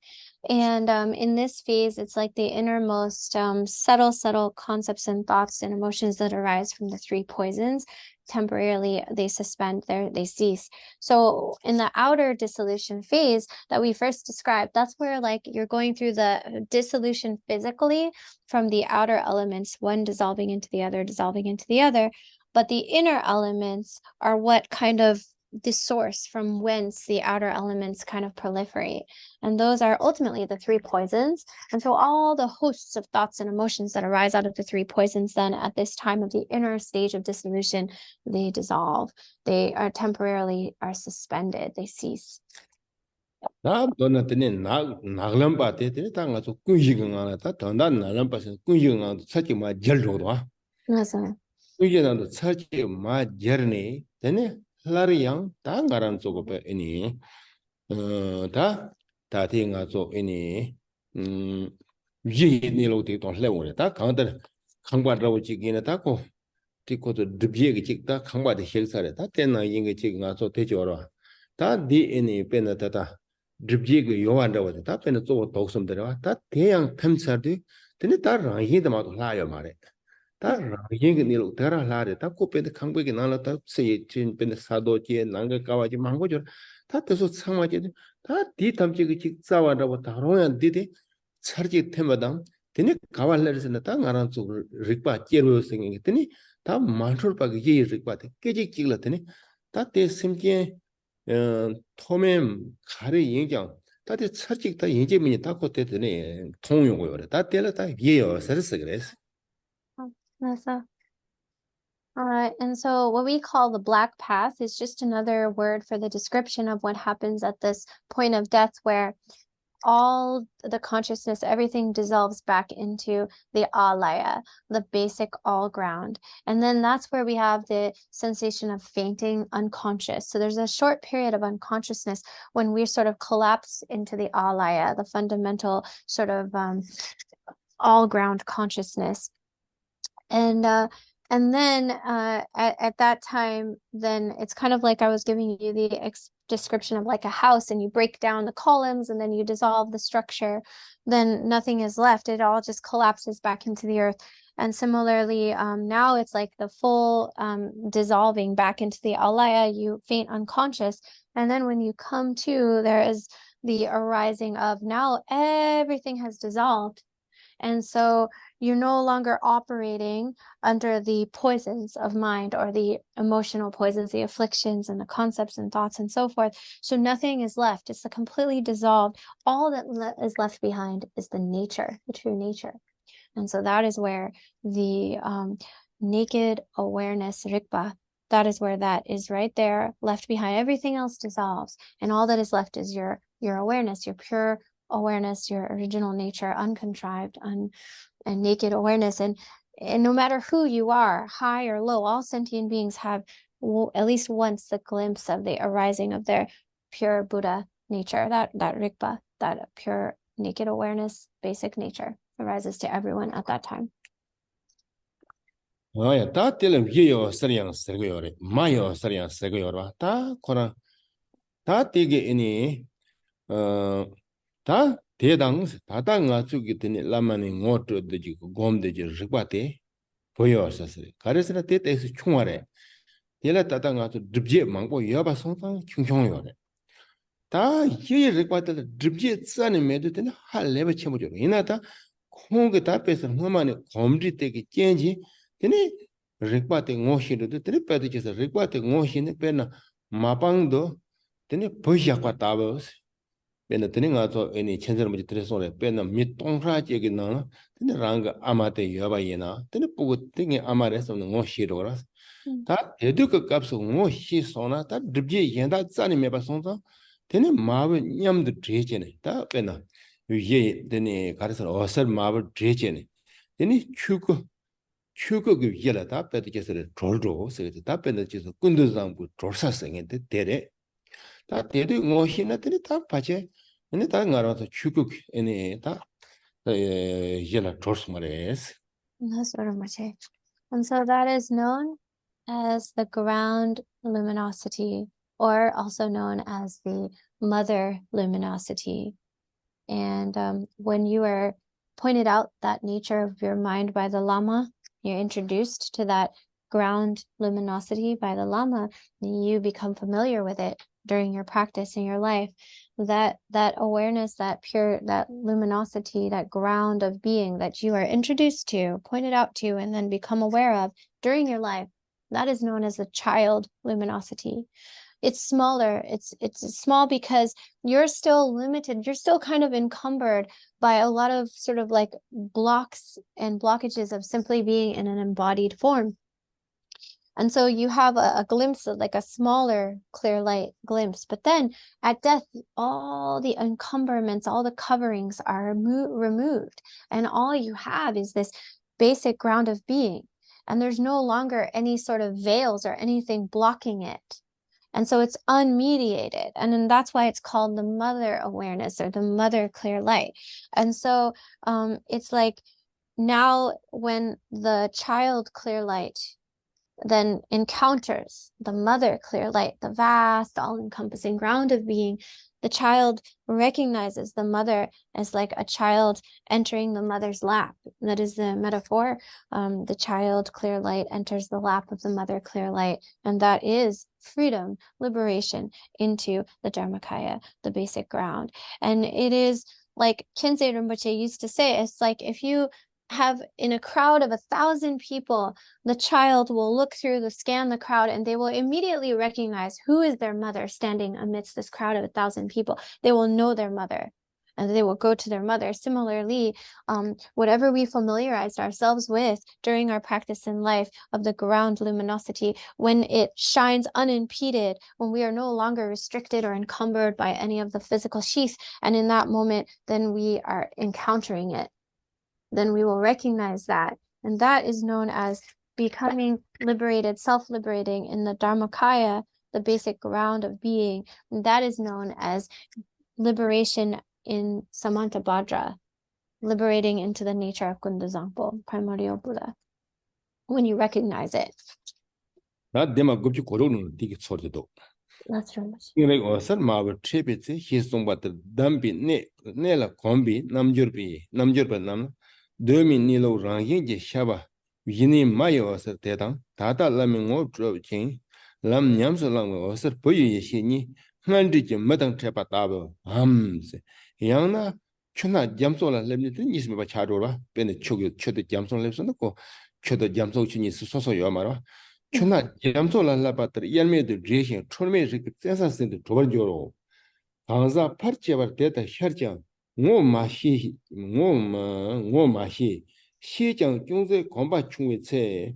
And in this phase, it's like the innermost subtle concepts and thoughts and emotions that arise from the 3 poisons. Temporarily, they suspend, they cease. So in the outer dissolution phase that we first described, that's where like you're going through the dissolution physically from the outer elements, one dissolving into the other, but the inner elements are what kind of the source from whence the outer elements kind of proliferate. And those are ultimately the 3 poisons. And so all the hosts of thoughts and emotions that arise out of the 3 poisons, then at this time of the inner stage of dissolution, they dissolve. They are temporarily suspended. They cease. 나 너네들이 나글람 바테들이 당가서 꾸이기가 다 단단 나람 바서 꾸이기가 사지 마 절로도 와 맞아요. 꾸이기나도 사지 마 절네 되네 라리양 당가란 쪽고 베니 다 다팅가 쪽 이니 위니로도 또 해오래 다 강들 강바라고 지기는 다고 디코도 드비에게 찍다 강바데 헬사래 다 때나 인게 지가 저 되죠라 다 디에니 베나다다 드비에게 요한다고 다 베나 쪽 독섬들어 다 대양 탐사디 되네 다 라히드마도 라요 말에 다 라히게 니로 따라 라래 다 코페데 강베게 나라다 세진 베나 사도지에 난가 까와지 망고죠 다 뜻서 상마지 다 디탐지게 직사와라고 다 로얀 디디 차르지 테마당 되네 가발레르스나 다 나란 쪽 릭바 께로 생긴 되네 다 만철바게 이 릭바데 깨지 찍라 되네 다때 심게 토멤 가리 인경 다들 차직 다 인재민이 다 그때 되네 통용고요 다 때려 다 예요 서스 그래서 And so what we call the black path is just another word for the description of what happens at this point of death, where all the consciousness, everything dissolves back into the alaya, the basic all ground. And then that's where we have the sensation of fainting, unconscious. So there's a short period of unconsciousness when we sort of collapse into the alaya, the fundamental sort of all ground consciousness. And then at that time, then it's kind of like I was giving you the description of like a house, and you break down the columns and then you dissolve the structure, then nothing is left. It all just collapses back into the earth. And similarly, now it's like the full dissolving back into the alaya, you faint unconscious. And then when you come to, there is the arising of now everything has dissolved. And so you're no longer operating under the poisons of mind or the emotional poisons, the afflictions and the concepts and thoughts and so forth. So nothing is left. It's completely dissolved. All that is left behind is the nature, the true nature. And so that is where the naked awareness, rikpa, that is where that is right there, left behind. Everything else dissolves. And all that is left is your awareness, your pure awareness, your original nature, uncontrived, and naked awareness. And no matter who you are, high or low, all sentient beings have at least once the glimpse of the arising of their pure Buddha nature, that rikpa, that pure naked awareness, basic nature arises to everyone at that time. Oh yeah, that telling you serious segure, Mayo serious segure, ta kora, ta tige any ta tedangs, tatanga tsukitini lamani ngoto de gom de ribate, for your sassi. Carisna tet is chungare. Yella tatanga to dribje mango yaba something chung yore. 다 이게 리과들 드립지 짠이 매도되는 할 레벨 쳐보죠. 이나다 콩게 답에서 뭐만에 검지 때기 깨지 되네 리과때 ngō시도 되네 빠지서 리과때 ngō시네 빼나 마방도 되네 버시아과 답어스 빼나 되네 가서 애니 천사를 먼저 들어서래 빼나 밑동사지기 나 되네 랑가 아마데 여바이나 되네 보고 되게 아마레서 ngō시로라 다 대두급 값은 ngō시 소나 다 드립지 연다 짠이 매바 손서 되네 마블 냠도 드제네 다 빼나 위에 되네 가르서 어설 마블 드제네 되네 추고 그 위에다 빼듯이서 졸로 세게 다 빼듯이서 군도상부 졸사생인데 되래 다 대도 뭐히나 되네 다 빠제 근데 다 가라서 추고 에네 다 예라 졸스 말레스. That's what I'm saying. And so that is known as the ground luminosity, or also known as the mother luminosity. And when you are pointed out that nature of your mind by the Lama, you're introduced to that ground luminosity by the Lama, you become familiar with it during your practice in your life. That awareness, that pure, that luminosity, that ground of being that you are introduced to, pointed out to, and then become aware of during your life, that is known as the child luminosity. It's smaller. It's small because you're still limited. You're still kind of encumbered by a lot of sort of like blocks and blockages of simply being in an embodied form. And so you have a glimpse of like a smaller clear light glimpse. But then at death, all the encumberments, all the coverings are removed. And all you have is this basic ground of being. And there's no longer any sort of veils or anything blocking it. And so it's unmediated. And then that's why it's called the mother awareness or the mother clear light. And so it's like now when the child clear light then encounters the mother clear light, the vast, all-encompassing ground of being, the child recognizes the mother as like a child entering the mother's lap. That is the metaphor. The child clear light enters the lap of the mother clear light, and that is freedom, liberation into the Dharmakaya, the basic ground. And it is like Khyentse Rinpoche used to say, it's like if you have in a crowd of 1,000 people, the child will scan the crowd, and they will immediately recognize who is their mother standing amidst this crowd of 1,000 people. They will know their mother, and they will go to their mother. Similarly, whatever we familiarized ourselves with during our practice in life of the ground luminosity, when it shines unimpeded, when we are no longer restricted or encumbered by any of the physical sheath, and in that moment, then we are encountering it. Then we will recognize that. And that is known as becoming liberated, self-liberating in the Dharmakaya, the basic ground of being. And that is known as liberation in Samantabhadra, liberating into the nature of Kunduzangpo, primordial Buddha, when you recognize it. 나 데마 급지 고로는 되게 소리도. That's right. 이게 어서 마블 트리비트 희송받을 담비 네라 콤비 남저비 남 Demi Nilo Rangi Shaba, Yini Mayo was a Tetan, Tata Laming Wardrobe Chain, Lam Yams along was a Puyi Shini, Handrich Madam Trepatabo, Hams, Yana, Chuna Jamsola Lemnitin is Bachadora, Ben Chud Jamson lives on the co, Chud Jamso Chinis Soso Yamara, Chuna Jamsola Labatri, Yelme the Dration, Trome Rick, in the Trovajoro. Angza parchevar teta sharjang ngo ma shi xie jiang zhongzhe gongba chungwe ce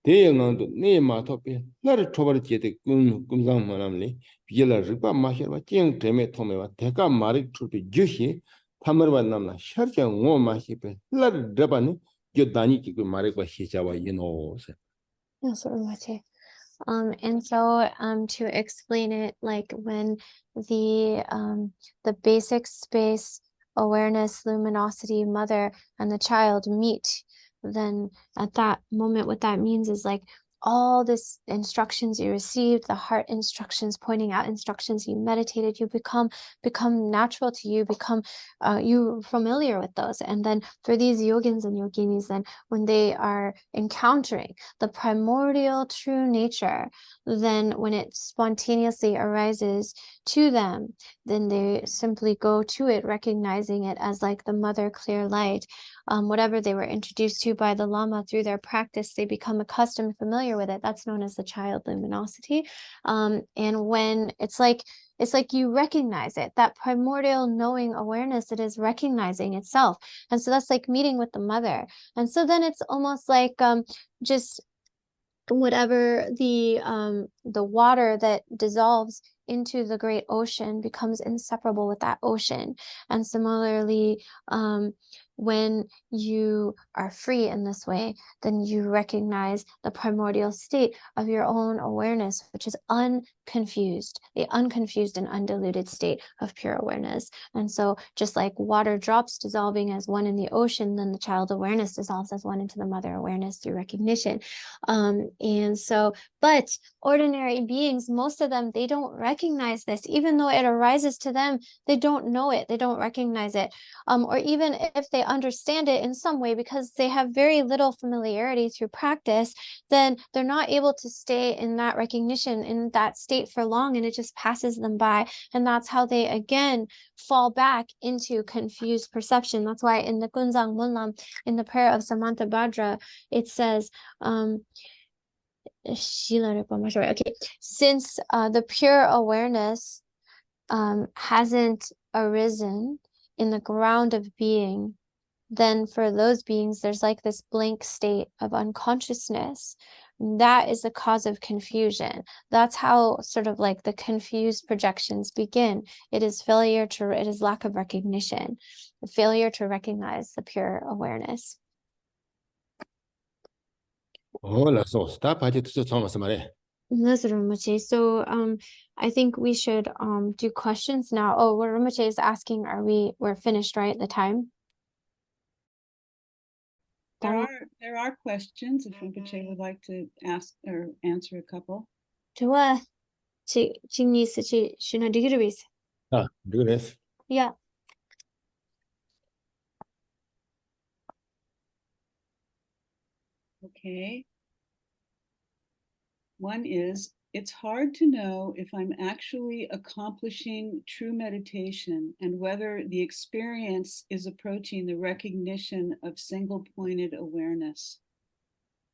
de yang do ne ma to pe lar chobar je de gun zang ma nam le bi la ri ba ma shi ba jiang de me to me ba de ka ma ri chu pe ju shi tamar ba nam la sharjang ngo ma shi pe lar de ba ni yo dani ki ma ri ba shi ja ba yin o se. Yes, Rinpoche. And so to explain it, like when the basic space, awareness, luminosity, mother, and the child meet, then at that moment, what that means is like all this instructions you received, the heart instructions, pointing out instructions you meditated, you become natural to you, become you familiar with those. And then for these yogins and yoginis, then when they are encountering the primordial true nature, then when it spontaneously arises to them, then they simply go to it, recognizing it as like the mother clear light. Whatever they were introduced to by the Lama through their practice, they become accustomed, familiar with it. That's known as the child luminosity. And when it's like you recognize it, that primordial knowing awareness, it is recognizing itself. And so that's like meeting with the mother. And so then it's almost like just whatever the water that dissolves into the great ocean becomes inseparable with that ocean. And similarly, when you are free in this way, then you recognize the primordial state of your own awareness, which is unconfused, the unconfused and undiluted state of pure awareness. And so just like water drops dissolving as one in the ocean, then the child awareness dissolves as one into the mother awareness through recognition. And so, but ordinary beings, most of them, they don't recognize this. Even though it arises to them, they don't know it, they don't recognize it. Or even if they understand it in some way, because they have very little familiarity through practice, then they're not able to stay in that recognition, in that state for long, and it just passes them by. And that's how they again fall back into confused perception. That's why in the Kunzang Munlam, in the prayer of Samantha Bhadra, it says, okay, since the pure awareness hasn't arisen in the ground of being, then for those beings, there's like this blank state of unconsciousness. That is the cause of confusion. That's how sort of like the confused projections begin. It is lack of recognition, the failure to recognize the pure awareness. Hola, so stop. I just saw somebody. That's Rinpoche. So I think we should do questions now. Oh, what Rinpoche is asking, we're finished, right? The time? There are questions if Rinpoche would like to ask or answer a couple. 좋아. Ah, do this. Yeah. Okay. One is, it's hard to know if I'm actually accomplishing true meditation and whether the experience is approaching the recognition of single-pointed awareness.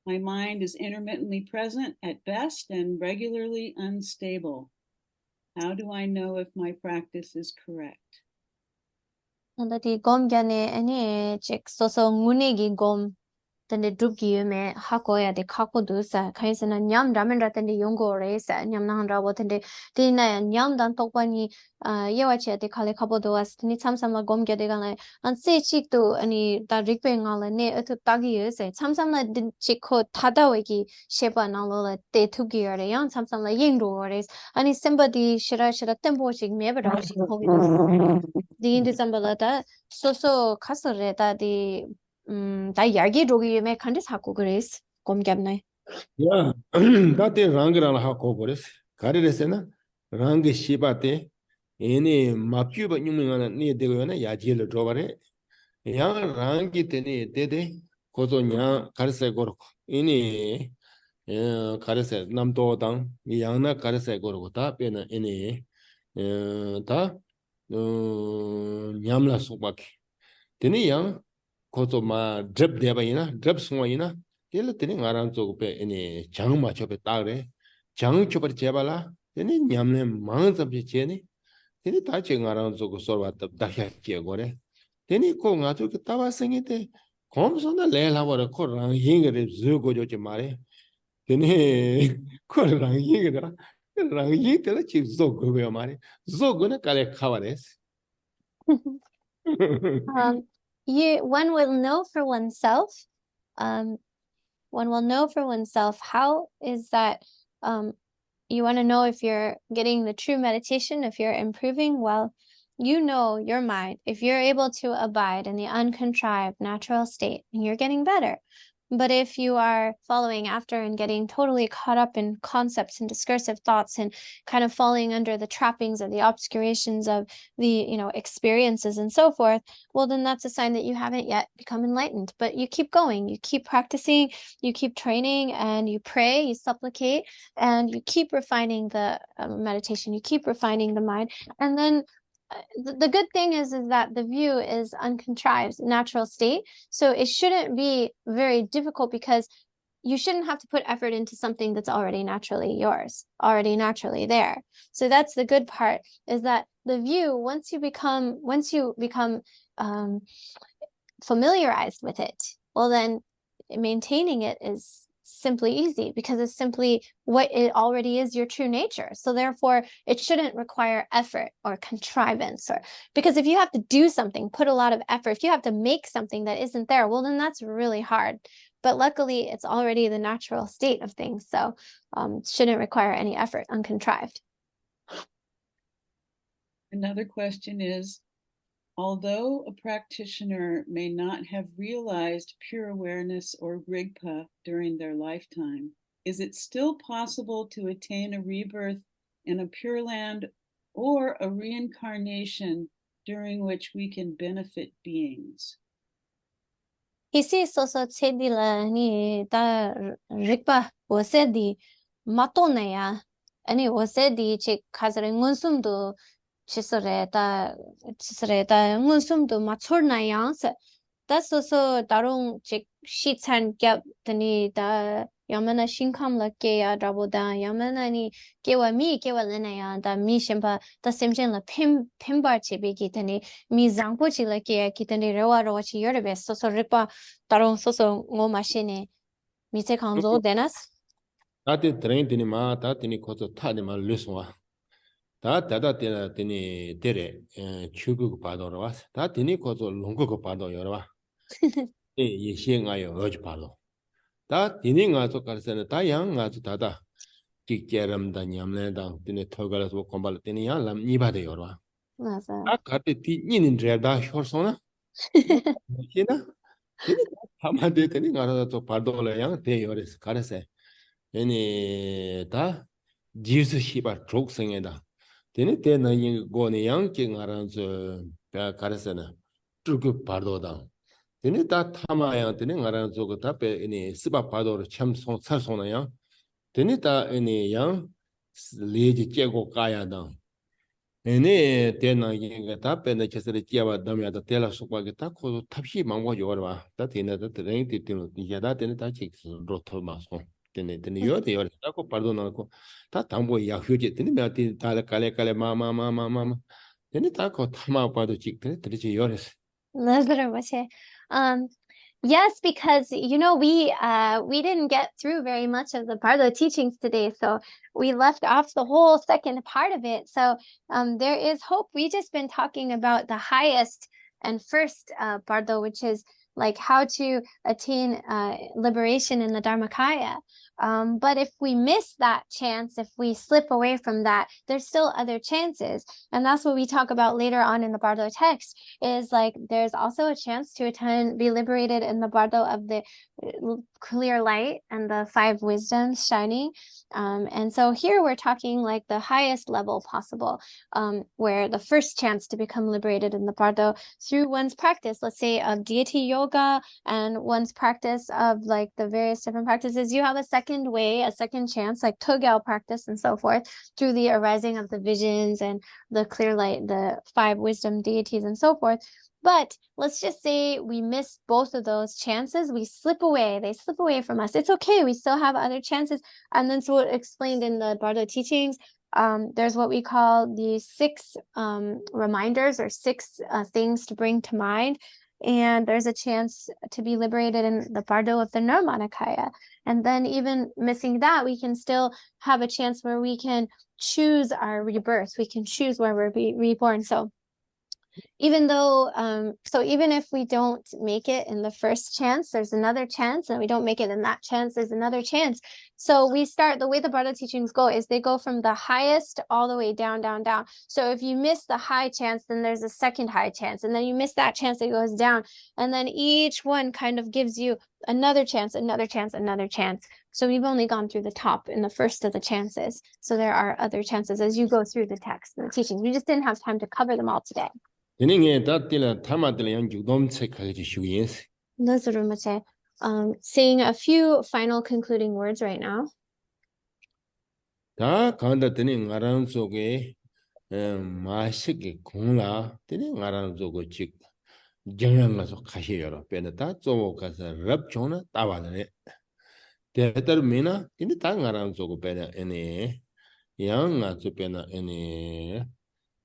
My mind is intermittently present at best and regularly unstable. How do I know if my practice is correct? Tende drugi yume hako ya de kako dusa kaisa na nyam ramendra tende yongo reisa nyam na handra wo tende tina ya nyam dan tokpa ni yewa che de kale kabo doas tini samsam la gom ge de gale an se chik tu ani ta rikpe ngala ne atu tagi yese samsam la din chiko tada weki sheba na lo la te thugi yare yang samsam la yeng ro res ani simba di shira tempo chik meba ra chik hobi di indi sambala ta so kasore ta di 다 yargi rogi me khandis haku gres kom gyabnai. Yeah, that is Rangrana Hakogores. Carisena, Rangi Shibate, any Macuba Numina near the Yajil Drovare, yang rangi teni dede kozo nya karse goro ini karse namdo dang yang na karse goro ta pena ini ta nyamla subaki teni yang kozo ma drip deba ina drip sungwa ina tela teni ngarang zo pe ini jang ma chope tagre jang chope jebala teni nyamle mang zabje cheni teni ta che ngarang zo ko sorwa tab dakya che gore teni ko nga zo ke tawa sengi te kom so na le la wara ko rang yin ge zu go jo che mare teni ko rang yin ge rang yin te la chi zo go go mare zo go na kale khawares One will know for oneself, um, one will know for oneself how is that you want to know if you're getting the true meditation, if you're improving. Well, you know your mind, if you're able to abide in the uncontrived natural state, you're getting better. But if you are following after and getting totally caught up in concepts and discursive thoughts and kind of falling under the trappings or the obscurations of the, experiences and so forth, well, then that's a sign that you haven't yet become enlightened. But you keep going, you keep practicing, you keep training, and you pray, you supplicate, and you keep refining the meditation, you keep refining the mind. And then the good thing is that the view is uncontrived, natural state. So it shouldn't be very difficult because you shouldn't have to put effort into something that's already naturally yours, already naturally there. So that's the good part, is that the view, once you become familiarized with it, well, then maintaining it is simply easy because it's simply what it already is, your true nature. So therefore it shouldn't require effort or contrivance, or because if you have to do something, put a lot of effort, if you have to make something that isn't there, well, then that's really hard. But luckily it's already the natural state of things, so it shouldn't require any effort, uncontrived. Another question is, although a practitioner may not have realized pure awareness or rigpa during their lifetime, is it still possible to attain a rebirth in a Pure Land or a reincarnation during which we can benefit beings? Isi soso tsedi la ni ta rikpa wase di mato na ya, ani wase di che khazare ngunsum do chisare ta ngunsum do machor na yang se ta soso darong che shi chan gyap tani ta yamana shinkam la ke ya drabo da yamana ni kewa lena ya da mi shimpa ta semchen la pimbar che be ki tani mi zangpo chi la ke ya ki tani rewa chi yore be soso ripa darong soso ngo ma shene mi se kanzo denas. ta te train teni ma ta teni kozo ta de ma luswa ta ta teni tere chugu ko pado ro ta teni kozo longo ko pado yo ro ye xie nga yo oj pado ta teni nga zo karsene ta yang nga zo ta 직계람 다냠네 당 tene 토가라서 콤발 tene ya lam ni ba de yo ro 맞아. 아 가테 티 니는 드다 쇼소나 뭐지나 tene 하마데 tene 가라서 또 바도라 양 대요레스 가르세 얘네 다 지스 시바 족생에다 tene 때나 이 고네 양께 가라서 배 가르세나 쭉 바도다 tene 다 타마야 tene 가라서 그 답에 이니 스바 바도로 참 살소나야 tene 다 이니 양 레지 째고 가야다 ene tena yinga ta pena chesere tiawa damya da tela sukwa ge ta ko tapshi mangwa yorwa ta tena da reng ti tino ya da tena ta chik ro tho ma so tene yo de yor ta ko pardon na ko ta tambo ya hyuje tene me ti ta la kale ma tene ta ko thama pa do chik tene chi yores Yes, because we didn't get through very much of the Bardo teachings today, so we left off the whole second part of it. So there is hope. We just been talking about the highest and first Bardo, which is like how to attain liberation in the Dharmakaya. But if we miss that chance, if we slip away from that, there's still other chances. And that's what we talk about later on in the Bardo text, is like there's also a chance to be liberated in the Bardo of the clear light and the 5 wisdoms shining. And so here we're talking like the highest level possible, where the first chance to become liberated in the Bardo through one's practice, let's say of deity yoga and one's practice of like the various different practices, you have a second way, a second chance, like Togyal practice and so forth, through the arising of the visions and the clear light, the 5 wisdom deities and so forth. But let's just say we miss both of those chances. We slip away. They slip away from us. It's okay. We still have other chances. And then so explained in the Bardo teachings, there's what we call the 6 reminders or 6 things to bring to mind. And there's a chance to be liberated in the Bardo of the Nirmanakaya. And then even missing that, we can still have a chance where we can choose our rebirth. We can choose where we're reborn. So even though, so even if we don't make it in the first chance, there's another chance, and we don't make it in that chance, there's another chance. So we start, the way the Bardo teachings go is they go from the highest all the way down, down, down. So if you miss the high chance, then there's a second high chance, and then you miss that chance, it goes down. And then each one kind of gives you another chance, another chance, another chance. So we've only gone through the top in the first of the chances. So there are other chances as you go through the text and the teachings. We just didn't have time to cover them all today. Saying a few final concluding words right now.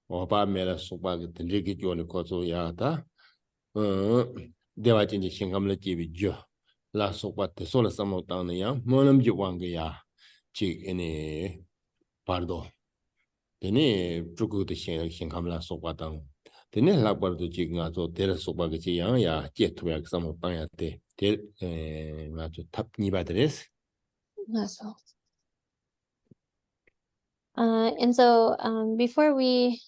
Opa mela sopa ke tindriki joni koso yata dewa jinji shingamla jibi jo la sopa te sola samo tang yang monam ji wanga ya chi ene Bardo tene pruku de shingamla sopa tang tene lakbar do ji nga zo dera sopa ke chi yang ya je tuya ke samo tang ya te nga zo tap niba deres. That's all. And so before we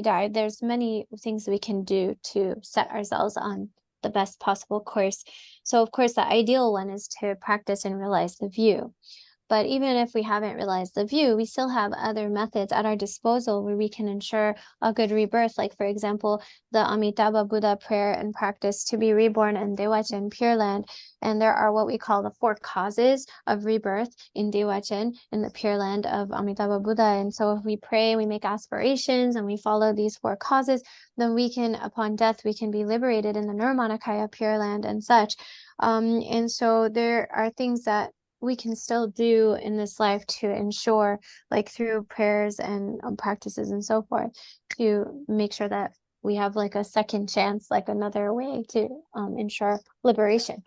die, there's many things we can do to set ourselves on the best possible course. So of course, the ideal one is to practice and realize the view. But even if we haven't realized the view, we still have other methods at our disposal where we can ensure a good rebirth. Like, for example, the Amitabha Buddha prayer and practice to be reborn in Dewachen, Pure Land. And there are what we call the 4 causes of rebirth in Dewachen, in the Pure Land of Amitabha Buddha. And so if we pray, we make aspirations, and we follow these 4 causes, then we can, upon death, we can be liberated in the Nirmanakaya Pure Land and such. And so there are things that we can still do in this life to ensure, like through prayers and practices and so forth, to make sure that we have like a second chance, like another way to ensure liberation.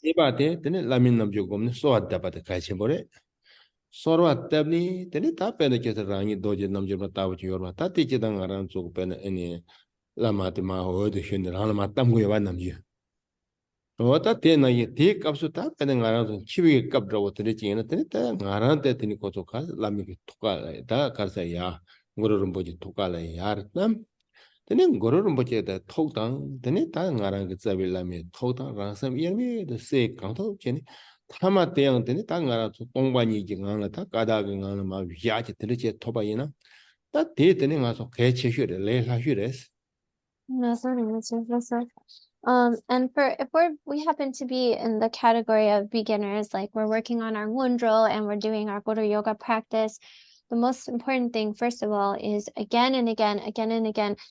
Ibate tene lamin namjo gomne so adapate kaichembore soro adapni tene ta pene ke rangi doje namjo na tawo yorwa ta ti che dang aran so pene ene lamate ma ho de shinde la ma tam go yawan namjo o ta te na ye te kapsu ta pene ngaran so chiwi kap dro tene che na tene ta ngaran te tene ko to ka lami ke toka da karsa ya ngoro rumboje toka la yar tam tenen gororum boche da togdang tenen ta ngarang ge zabil lami togdang rangsam yermi de se kangto cheni tama teang tenen ta ngara su tongbani ji ngana ta kada ge ngana ma ya che tene che toba yina ta te tenen nga so ke che shure le la shures. And if we happen to be in the category of beginners, like we're working on our Ngondro and we're doing our Guru Yoga practice, the most important thing, first of all, is again and again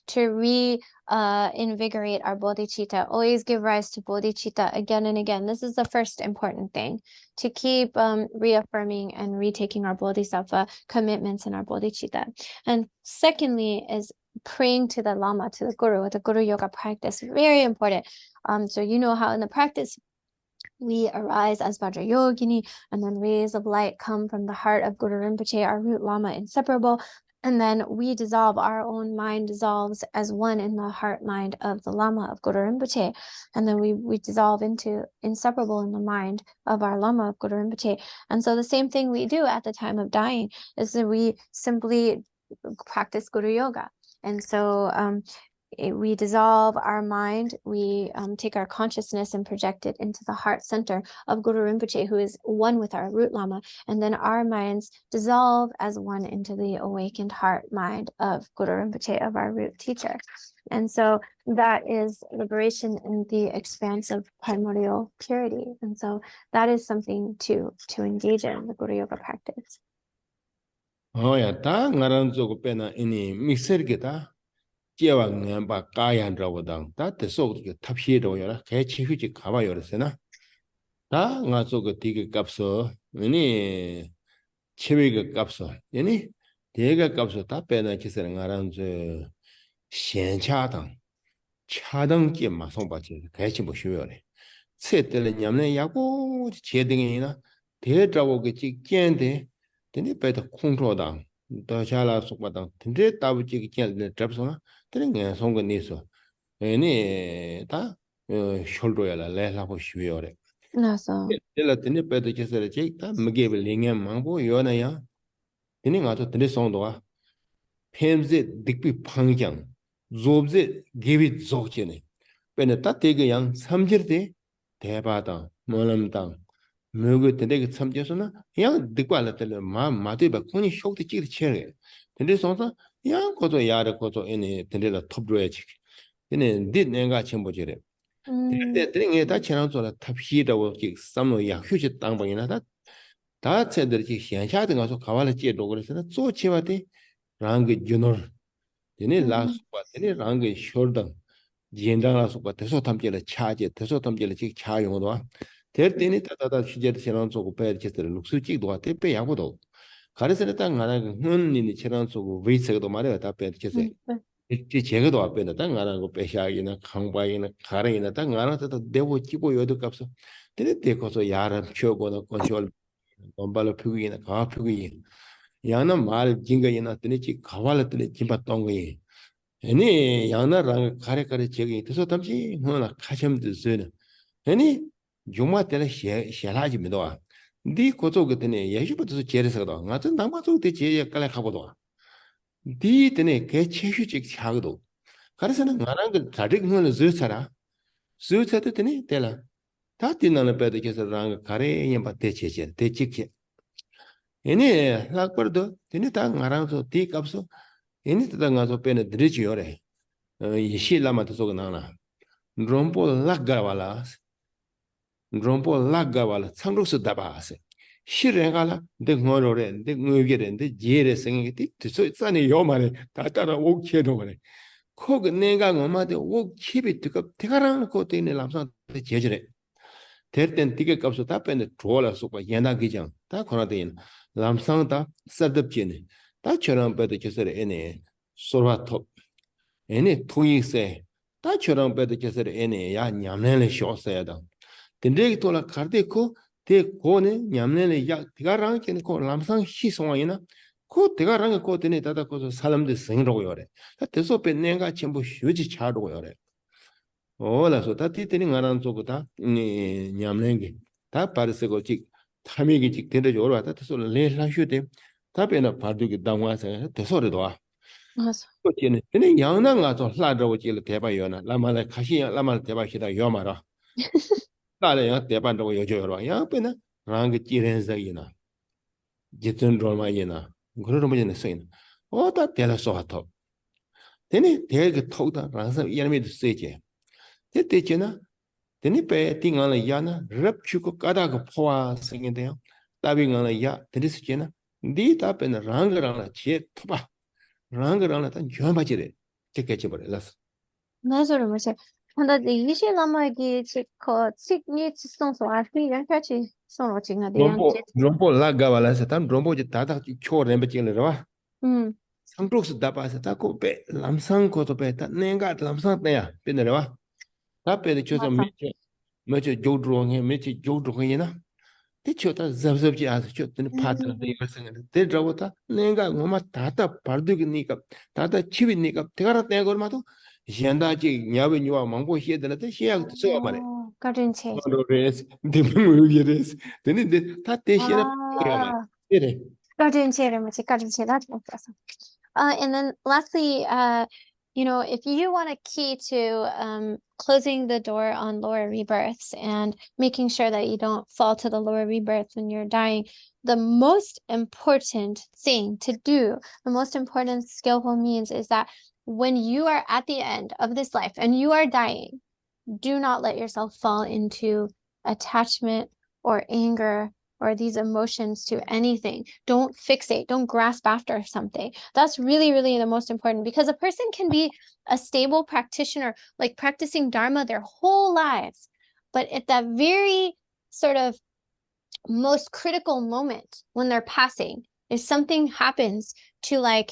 to reinvigorate our bodhicitta. Always give rise to bodhicitta again and again. This is the first important thing, to keep reaffirming and retaking our bodhisattva commitments in our bodhicitta. And secondly is praying to the Lama, to the Guru, the Guru Yoga practice. Very important. So you know how in the practice we arise as Vajrayogini, and then rays of light come from the heart of Guru Rinpoche, our root Lama, inseparable. And then we dissolve, our own mind dissolves as one in the heart mind of the Lama of Guru Rinpoche. And then we dissolve into inseparable in the mind of our Lama of Guru Rinpoche. And so the same thing we do at the time of dying is that we simply practice Guru Yoga. And so we dissolve our mind, we take our consciousness and project it into the heart center of Guru Rinpoche, who is one with our root Lama, and then our minds dissolve as one into the awakened heart mind of Guru Rinpoche, of our root teacher. And so that is liberation in the expanse of primordial purity. And so that is something to engage in the Guru Yoga practice. Oh yeah, ta ngaran zogo pena ini mixer kita jewa ngamba kayan rawadang ta teso ke tapshi ro yora ke chihuji kawa yorasena ta nga zogo dige kapso ini chiwiga kapso ini dega kapso ta pena kisera ngaran zo xiancha 차등 게 마송바지 개치 뭐 쉬어래 세때는 냠네 야고 제등이나 대자고 그 직견데 되네 배도 콩로다 더 잘라 속바다 근데 따부지 견데 잡소나 되네 송거 니서 에니 다 숄더야라 레라고 쉬어래 나서 내가 되네 배도 제서래 제다 먹게 링에 망고 요나야 되네 가서 되네 송도와 펜제 딕비 방장 조브제 게비 조치네 베네타 테게양 삼지르데 대바다 몰람당 뭐그 되게 삼지서나 양 딕발라들 마마데바 코니 쇼트 찌르 쳇게 근데 소서 양 고도 야르 고도 에네 데레라 톱로야지 근데 dit내가 첨보지래 근데 드링에 다 지나서라 탑히다고 기 삼노야 휴지 땅방이나 다 쳇들이 현샤등 가서 가발을 찌르고 그래서 조치와데 랑게 주노 되네 라스과 되네 랑게 쇼르당 지엔다라스과 대소 탐제를 차제 대소 탐제를 직 차용도 될 때니 따다다 시제를 지난 속고 배치들 룩수직도 같아 배야고도 가르스는 땅 하나 흔니니 지난 속고 위세도 말해야 다 배치세 이 제가도 앞에는 땅 하나 거 배샤기나 강바이나 가랑이나 땅 하나도 내고 찍고 여도 값어 되네 대고서 야람 쳐고는 컨트롤 넘발로 표기나 가 표기 야나 말 진가이나 되네지 가발했더니 김봤던 거이 아니 야나랑 가래가래 저기 돼서 담지 뭐나 가점도 쓰는 아니 용마 때는 샤라지 믿어 네 고조 그때네 예수부터 제르서도 같은 남마도 때 제에 깔래 가고도 네 때네 개 체휴직 차고도 그래서는 나랑 그 다른 거는 쓰잖아 쓰셔도 되네 때라 다 뛰는 배도 계속랑 가래 예 받대 제제 대직해 얘네 학벌도 되네 다 나랑서 뒤 값서 얘네 다 가서 빼는 드리지요래 이 실라마도 속에 나나 롬보 락가발라 상록스 다바세 실행하라 내 뭐로래 내 의견인데 예래 생각이 뒤서 산에 요만에 다 따라 오케도 그래 코그 내가 엄마한테 오 킵이 뜨거 대가랑 것도 있는 남산 제절에 대땐 티켓 값도 다 빼는 돌아서 봐 연하기장 다 권하대인 남상다 서답지네 다처럼 빼도 제설에 애네 소라톱 애네 통이세 다처럼 빼도 제설에 애네 야 냠내래 쇼서야다 근데 돌아 가르데코 대 고네 냠내래 야 대가랑 걔네 고 남상 시송이나 그 대가랑 거 되네 다다 거서 사람들 생이라고 요래 다 대소 빼내가 전부 휴지 차라고 요래 올라서 다 티티는 안한 속다 니 냠랭게 다 파르스고 직 타미기 직 데려 오라 다 대소 레라슈데 다 빼나 바두기 당와서 대소래도 와 맞아. 또 tiene tiene 양난 가서 라저고 질 대바요나 라마라 가시 라마 대바시다 요마라 나래야 대반도 요조요라 야 빼나 랑게 찌렌자이나 지튼 로마이나 그러는 분이 있어요 어다 대라서 하토 되네 대게 토다 랑서 이름이 쓰이지 됐대잖아 되네 빼 띵안을 야나 럽추고 까다가 포화 생긴데요 따빙안을 야 드리스잖아 네 답에는 랑가랑라 제 토바 랑가랑라 단 줘바지래 제게지 버렸어 나서를 뭐지? 근데 이 실라마기 그 식니 지성소 아fi 양까지 서로 지가 대양 롬보 라가발라서 단 롬보지 다다 초렘베지래와 음. 상록스 다바서 다고 빼 람상고도 빼다 내가 람상때야 빼내려와 답에 줘서 맞아. 몇째 조드롱해 몇째 조드롱이나 chota zabzabji as chot the pattern of the person. They drawata, Nenga, Mama Tata, Parduki Nikap, Tata Chivi Nikap, Terra Negormato, Yandaji, Yavi, you are Mango here, the letter she has so many. Garden change. Race, the movies, then the Tatation. Garden change, garden change. That's awesome. And then lastly, if you want a key to closing the door on lower rebirths and making sure that you don't fall to the lower rebirth when you're dying, the most important thing to do, the most important skillful means is that when you are at the end of this life and you are dying, do not let yourself fall into attachment or anger or these emotions to anything. Don't fixate, don't grasp after something. That's really, really the most important, because a person can be a stable practitioner, like practicing Dharma their whole lives. But at that very sort of most critical moment when they're passing, if something happens to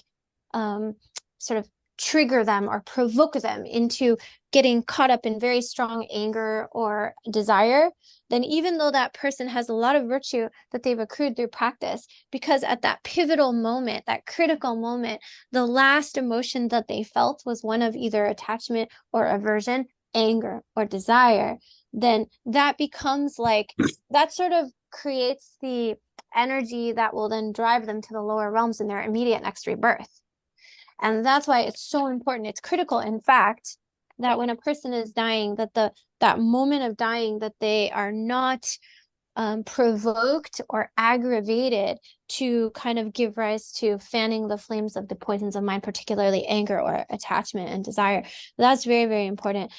sort of trigger them or provoke them into getting caught up in very strong anger or desire, then even though that person has a lot of virtue that they've accrued through practice, because at that pivotal moment, that critical moment, the last emotion that they felt was one of either attachment or aversion, anger or desire, then that becomes that sort of creates the energy that will then drive them to the lower realms in their immediate next rebirth. And that's why it's so important. It's critical, in fact, that when a person is dying, that moment of dying, that they are not provoked or aggravated to kind of give rise to fanning the flames of the poisons of mind, particularly anger or attachment and desire. That's very, very important.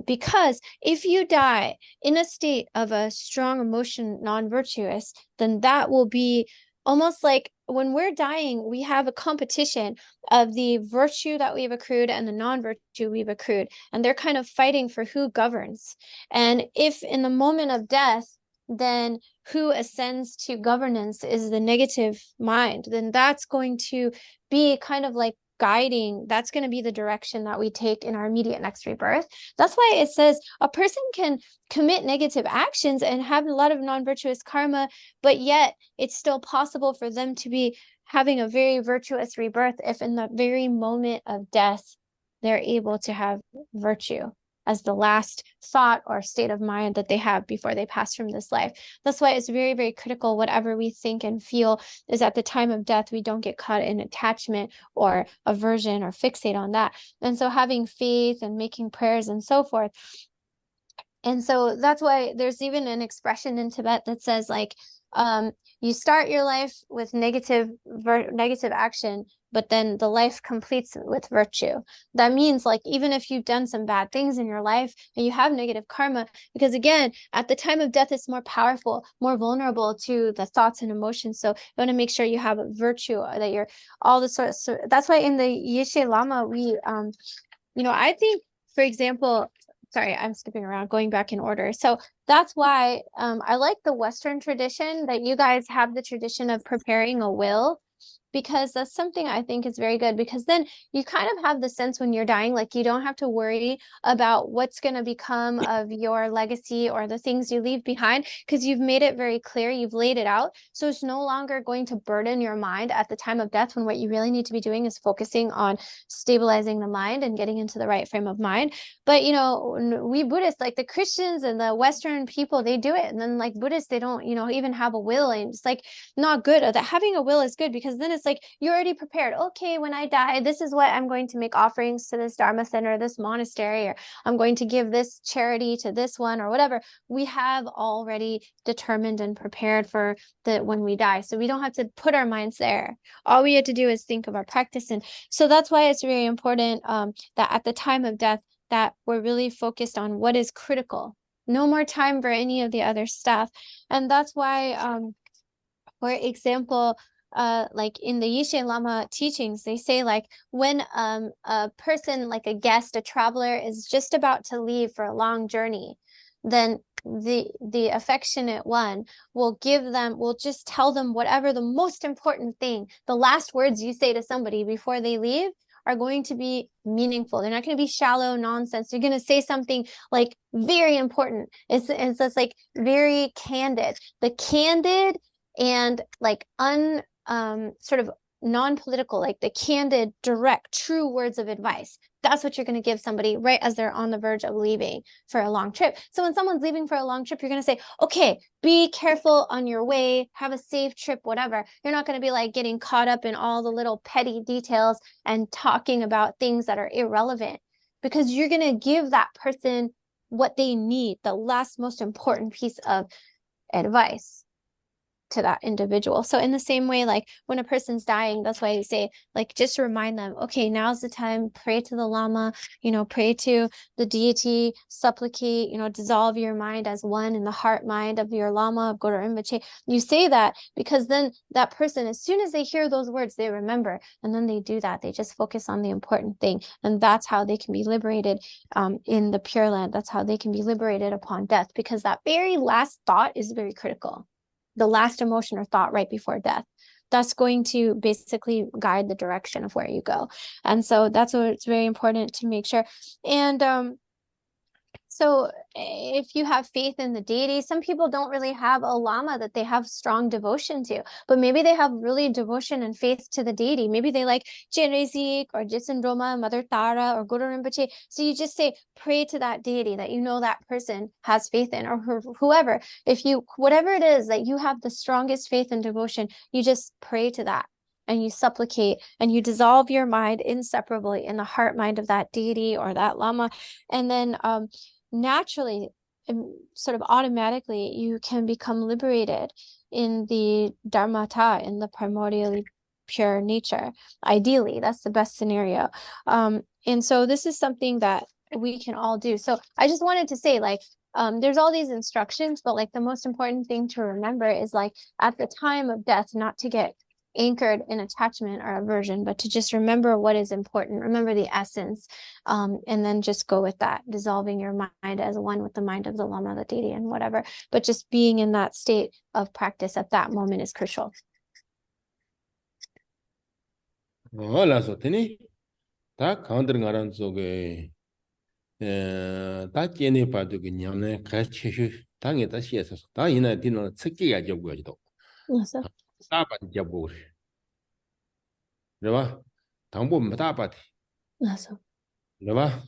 Because if you die in a state of a strong emotion, non-virtuous, then that will be almost like when we're dying, we have a competition of the virtue that we've accrued and the non-virtue we've accrued, and they're kind of fighting for who governs. And if in the moment of death, then who ascends to governance is the negative mind, then that's going to be kind of like guiding, that's going to be the direction that we take in our immediate next rebirth. That's why it says a person can commit negative actions and have a lot of non-virtuous karma, but yet it's still possible for them to be having a very virtuous rebirth if in the very moment of death they're able to have virtue as the last thought or state of mind that they have before they pass from this life. That's why it's very, very critical, whatever we think and feel, is at the time of death, we don't get caught in attachment or aversion or fixate on that. And so having faith and making prayers and so forth. And so that's why there's even an expression in Tibet that says you start your life with negative action, but then the life completes with virtue. That means even if you've done some bad things in your life and you have negative karma, because again, at the time of death, it's more powerful, more vulnerable to the thoughts and emotions. So you want to make sure you have a virtue, that you're all the sorts. So that's why in the Yeshe Lama, we, I think, for example, sorry, I'm skipping around, going back in order. So that's why I like the Western tradition, that you guys have the tradition of preparing a will, because that's something I think is very good, because then you kind of have the sense when you're dying, you don't have to worry about what's going to become of your legacy or the things you leave behind, because you've made it very clear, you've laid it out. So it's no longer going to burden your mind at the time of death, when what you really need to be doing is focusing on stabilizing the mind and getting into the right frame of mind. But, we Buddhists, the Christians and the Western people, they do it. And then Buddhists, they don't, even have a will, and it's not good. That having a will is good, because then it's you're already prepared. Okay, when I die, this is what I'm going to make offerings to this Dharma center, this monastery, or I'm going to give this charity to this one, or whatever. We have already determined and prepared for when we die. So we don't have to put our minds there. All we have to do is think of our practice. And so that's why it's very important that at the time of death, that we're really focused on what is critical. No more time for any of the other stuff. And that's why, for example, in the Yeshe Lama teachings, they say when a person, a guest, a traveler, is just about to leave for a long journey, then the affectionate one will just tell them whatever the most important thing, the last words you say to somebody before they leave are going to be meaningful. They're not going to be shallow nonsense. You're going to say something like very important. It's just like very candid. The candid and like sort of non-political, like the candid, direct, true words of advice. That's what you're going to give somebody right as they're on the verge of leaving for a long trip. So when someone's leaving for a long trip, you're going to say, okay, be careful on your way, have a safe trip, whatever. You're not going to be like getting caught up in all the little petty details and talking about things that are irrelevant, because you're going to give that person what they need, the last most important piece of advice to that individual. So in the same way, like when a person's dying, that's why you say, like, just remind them, okay, now's the time, pray to the Lama, pray to the deity, supplicate, dissolve your mind as one in the heart mind of your Lama, of Guru Rinpoche. You say that because then that person, as soon as they hear those words, they remember, and then they do that. They just focus on the important thing. And that's how they can be liberated in the Pure Land. That's how they can be liberated upon death, because that very last thought is very critical. The last emotion or thought right before death, that's going to basically guide the direction of where you go. And so that's what it's very important to make sure. And so if you have faith in the deity, some people don't really have a lama that they have strong devotion to, but maybe they have really devotion and faith to the deity. Maybe they like Jerezik or Jitsendroma, Mother Tara, or Guru Rinpoche. So you just say, pray to that deity that that person has faith in, or whoever. Whatever it is that you have the strongest faith and devotion, you just pray to that. And you supplicate and you dissolve your mind inseparably in the heart mind of that deity or that lama. And then naturally, sort of automatically, you can become liberated in the dharmata, in the primordially pure nature. Ideally, that's the best scenario. And so this is something that we can all do. So I just wanted to say, like, there's all these instructions, but like the most important thing to remember is, like, at the time of death, not to get anchored in attachment or aversion, but to just remember what is important, remember the essence, and then just go with that, dissolving your mind as one with the mind of the Lama, the deity, and whatever. But just being in that state of practice at that moment is crucial. Hola, Sotini. Ta counter ngaran zoge. Ta tiene padu que ñamne kachish. Ta nge ta siesas. Ta ina dino tsiki ya jobu ajdo. Ta pa jobu. Reba. Tambo mata pa. Reba.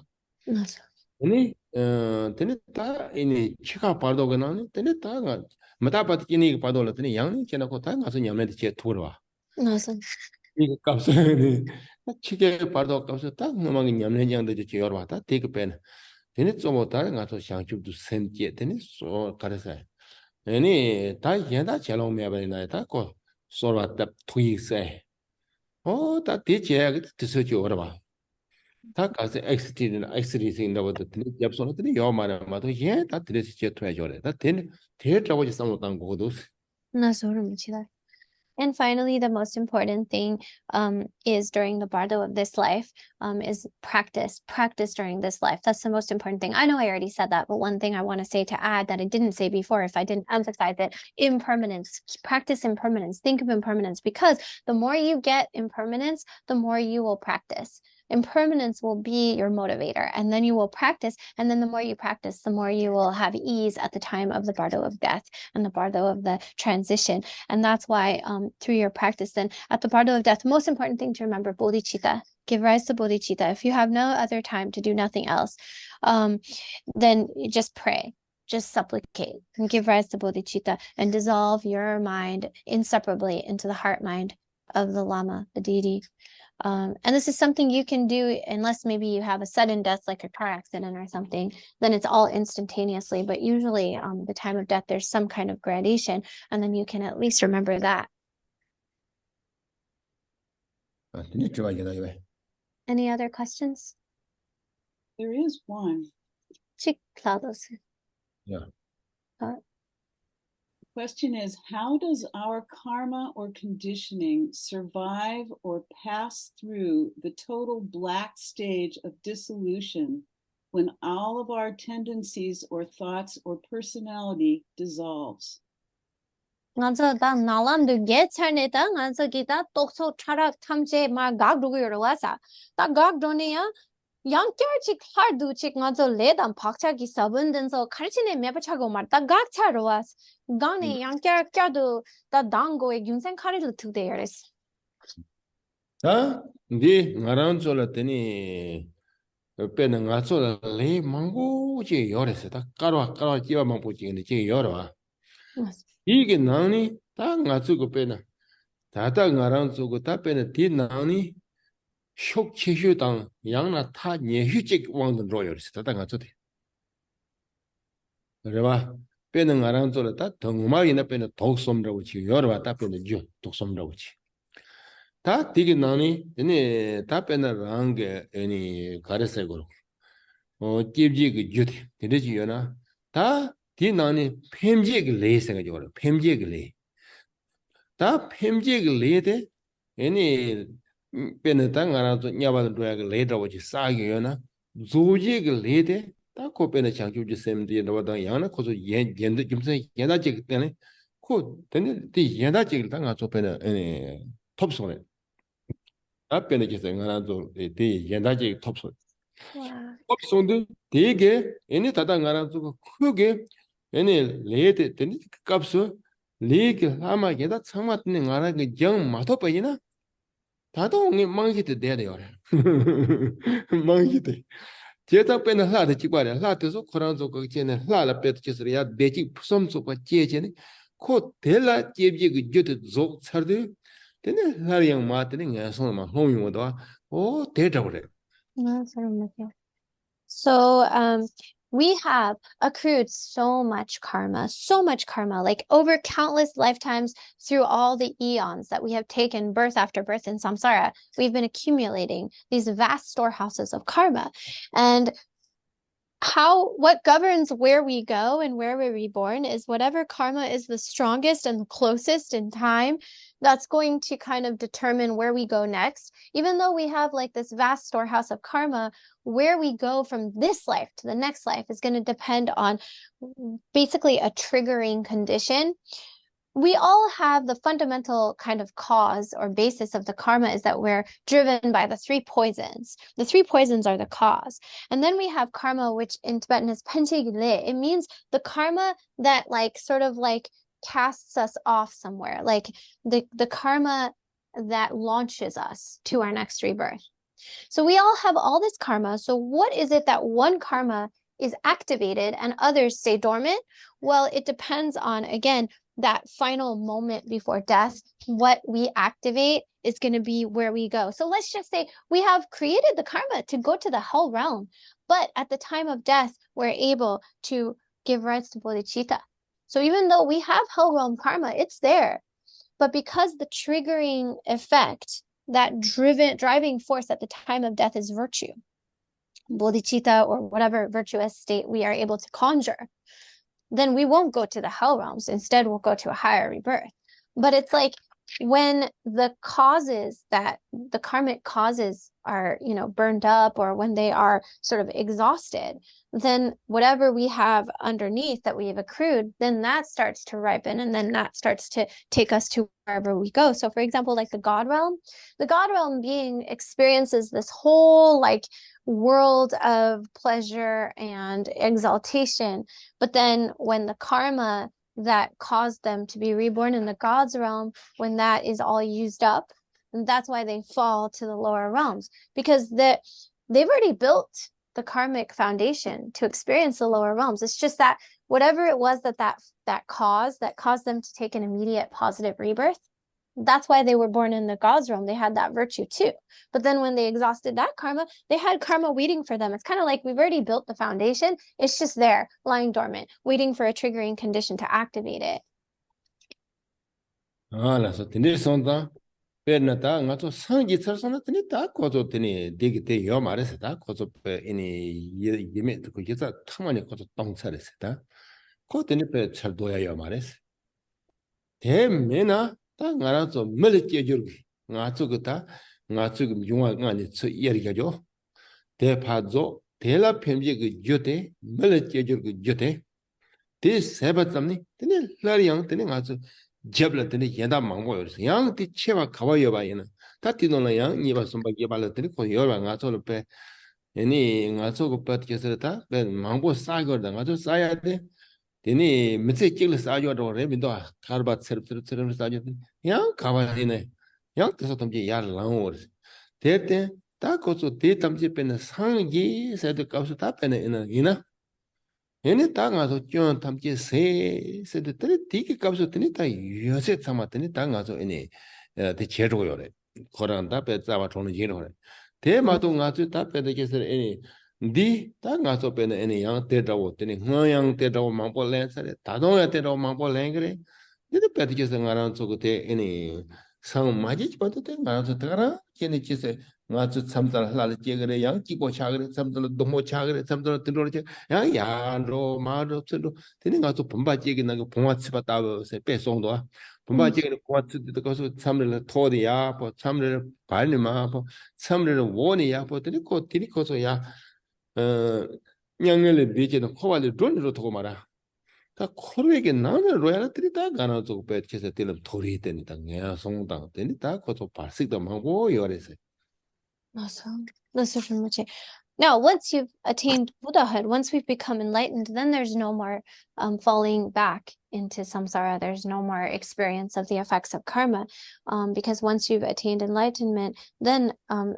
Ini tene ta ini chika pardo que no. Tene ta nga mata pa tiene pardo la tene yang chena ko ta nga so ñamne che turwa. 이거 값은 치게 봐도 값은 딱 너만 냠내냥도 저 여러와다 되게 뺀 되네 좀 다른 가서 상주도 센게 되네 소 가르사 아니 다 얘다 제로 매버나 다고 소라다 투이세 어다 되게 뜻을 줘봐 다 가서 엑스티드 인다고도 되네 잡소는 요마나 마도 얘다 드레스 제 투야 줘래 다 되네 대저고 있었던 거도 나 소름 치다. And finally, the most important thing is during the bardo of this life is practice during this life. That's the most important thing. I know I already said that, but one thing I want to say to add that I didn't say before, if I didn't emphasize it, impermanence. Practice impermanence. Think of impermanence, because the more you get impermanence, the more you will practice. Impermanence will be your motivator, and then you will practice, and then the more you practice, the more you will have ease at the time of the bardo of death and the bardo of the transition. And that's why through your practice, then at the bardo of death, the most important thing to remember, bodhicitta, give rise to bodhicitta. If you have no other time to do nothing else, then just pray, just supplicate, and give rise to bodhicitta, and dissolve your mind inseparably into the heart mind of the Lama, the deity. And this is something you can do unless maybe you have a sudden death, like a car accident or something, then it's all instantaneously. But usually the time of death, there's some kind of gradation, and then you can at least remember that. Any other questions? There is one. Yeah. Question is, how does our karma or conditioning survive or pass through the total black stage of dissolution when all of our tendencies or thoughts or personality dissolves? Nganzo da nalam du get chane ta nganzo kita tokso chara thamche ma gag du yo wasa. Ta gag done ya yang kyar chik har du chik nganzo le dam pakcha ki sabun den so kharchine me pachago mar ta gag cha roas. Gane yang kyar kya du ta dango e gyunsen khari lu tu de yeres. 다 네 나랑 졸았더니 옆에는 가서 레 망고지 열었어. 다 까로 끼와 망고지 근데 제 열어. 이게 나니 딱 가지고 빼나. 다다 나랑 주고 다 빼나 뒤 나니 쇼 치슈당 양나 타 예휴직 왕던 로열스 다다 가지고. 그래 봐. 빼는 나랑 졸았다. 덩마이나 빼나 독솜라고 지 열어 왔다 빼는 주 독솜라고 지. 다 되게 나니 얘네 다 빼나 랑게 애니 가르세고 찝지 그 주디 되지요나 다 디나니 팸지 그 레이스가 저거 팸지 그 레이 다 팸지 그 레이데 애니 빼나 땅 알아서 냐바도 도야 그 레이다고 지 싸게요나 조지 그 레이데 다 코페나 장주지 셈디 너다 야나 코서 옌드 김세 옛날지 그때네 코 되네 디 옛날지 땅 가서 빼나 애니 톱소네 앞에는 계속 하나도 대 연다지 톱소 Wow. 톱소인데 되게 얘네 다다 하나도 크게 얘네 레드 되니 값을 레게 아마게다 참았는 하나 그정 마토 빠지나 다도 망기도 돼야 돼요 망기도 제가 빼는 하다 찍과래 하다서 그런서 그 전에 하다 빼도 제스야 대지 푸섬소가 제제네 코 델라 제비 그 저도 조 차르데 되네 하리양 마트는 야송마 홍용도 오 대자고래 So we have accrued so much karma, like over countless lifetimes through all the eons that we have taken birth after birth in samsara. We've been accumulating these vast storehouses of karma. And what governs where we go and where we're reborn is whatever karma is the strongest and the closest in time. That's going to kind of determine where we go next. Even though we have like this vast storehouse of karma, where we go from this life to the next life is going to depend on basically a triggering condition. We all have the fundamental kind of cause or basis of the karma is that we're driven by the three poisons. The three poisons are the cause. And then we have karma, which in Tibetan is panchegile. It means the karma that like sort of like casts us off somewhere, like the karma that launches us to our next rebirth. So we all have all this karma. So what is it that one karma is activated and others stay dormant? Well, it depends on, again, that final moment before death. What we activate is going to be where we go. So let's just say we have created the karma to go to the hell realm, but at the time of death, we're able to give rights to bodhicitta. So even though we have hell realm karma, it's there. But because the triggering effect, that driving force at the time of death is virtue, bodhicitta, or whatever virtuous state we are able to conjure, then we won't go to the hell realms. Instead, we'll go to a higher rebirth. But it's like when the causes, that the karmic causes are, burned up, or when they are sort of exhausted, then whatever we have underneath that we have accrued, then that starts to ripen, and then that starts to take us to wherever we go. So for example, like the God realm being experiences this whole like world of pleasure and exaltation. But then when the karma that caused them to be reborn in the God's realm, when that is all used up, and that's why they fall to the lower realms, because they've already built the karmic foundation to experience the lower realms. It's just that whatever it was that caused them to take an immediate positive rebirth, that's why they were born in the God's realm. They had that virtue too. But then when they exhausted that karma, they had karma waiting for them. It's kind of like we've already built the foundation. It's just there, lying dormant, waiting for a triggering condition to activate it. 알았어. 근데 sonda 페르나다 가서 상기 철선은 근데 다 거저 되니 되게 돼요 말해서 다 거저 이니 예메 그 여자 타만이 거저 똥차랬다. 거더니 배 철도야요 말해서. 대매나 딱 알아서 멀게 줄기. 나쪽다 나쪽 용화 안에 저 이야기죠. 대파조 대라 편지 그 조대 멀게 줄기 조대 대 세바tam니 근데 라리양 근데 가서 jabla tene yenda mangbo yores yang ti chewa kawa yoba yena ta tinola yang niba somba yebala tene ko yoba nga so pe eni nga so ko pat kesera ta be mangbo sa gor da nga so sa ya de tene mitse chigla sa yo do re bindo karba serp sa yo yang kawa ine yang teso tamji ya lang wores te ta ko so te tamji pe na sangi sa de ka so ta pe na ina 얘네 딱 가서 좀 담지 세세들 되게 값을 드니 다 요새 참았더니 딱 가서 얘네 대 제로요래 거란다 배자와 돈을 제로래 대마도 가서 다 배되게서 얘네 니딱 가서 배는 얘네 양 때다고 드니 흥양 때다고 망볼랜서래 다동야 때다고 망볼랜 그래 니도 배되게서 가랑 저거 대 얘네 상 맞지 봐도 돼 가서 들어라 걔네 지세 가서 참잘 하려 제거래 양 기보 차그래 참들 도모 차그래 참들 들어오지 야 야로 마로 틀로 되는 가서 본바지 얘기 나고 봉화치 받다고 배송도 본바지 얘기 봉화치도 가서 참을 토디야 뭐 참을 발리마 뭐 참을 원이야 뭐 드리고 드리고서 야어 냥을 되지는 코발이 돈으로 두고 말아 다 코르에게 나는 로얄들이 다 가나서 배치해서 되는 돌이 되니다 야 송당 되니다 그것도 발식도 하고 요래서 Awesome. This is Rinpoche. Now, once you've attained Buddhahood, once we've become enlightened, then there's no more falling back into samsara. There's no more experience of the effects of karma, because once you've attained enlightenment, then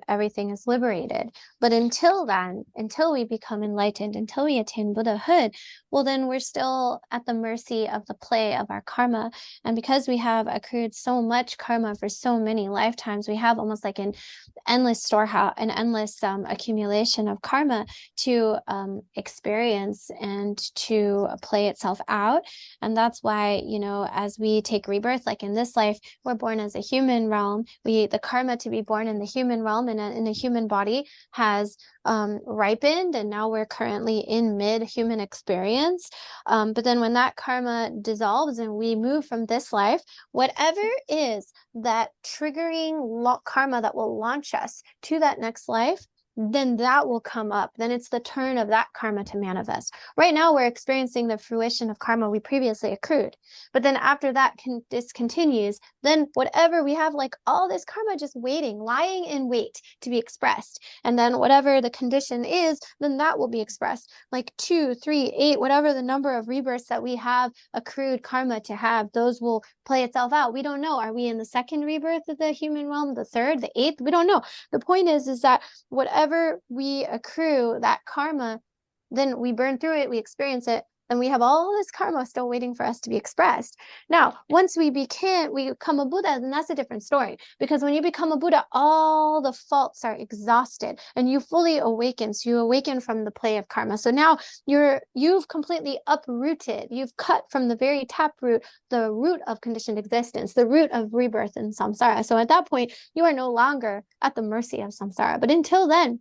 everything is liberated. But until then, until we become enlightened, until we attain Buddhahood, well, then we're still at the mercy of the play of our karma. And because we have accrued so much karma for so many lifetimes, we have almost like an endless storehouse, an endless accumulation of karma to experience and to play itself out. And that's why, you know, as we take rebirth, like in this life, we're born as a human realm. The karma to be born in the human realm and in a human body has ripened, and now we're currently in mid-human experience. But then when that karma dissolves and we move from this life, whatever is that triggering karma that will launch us to that next life, then that will come up. Then it's the turn of that karma to manifest. Right now, we're experiencing the fruition of karma we previously accrued. But then after that discontinues, then whatever we have, like all this karma just waiting, lying in wait to be expressed. And then whatever the condition is, then that will be expressed. Like 2, 3, 8, whatever the number of rebirths that we have accrued karma to have, those will play itself out. We don't know. Are we in the second rebirth of the human realm, the third, the eighth? We don't know. The point is that whatever we accrue that karma, then we burn through it, we experience it, and we have all this karma still waiting for us to be expressed. Now, once we become a Buddha, then that's a different story. Because when you become a Buddha, all the faults are exhausted and you fully awaken. So you awaken from the play of karma. So now you've completely uprooted, you've cut from the very taproot, the root of conditioned existence, the root of rebirth in samsara. So at that point, you are no longer at the mercy of samsara. But until then,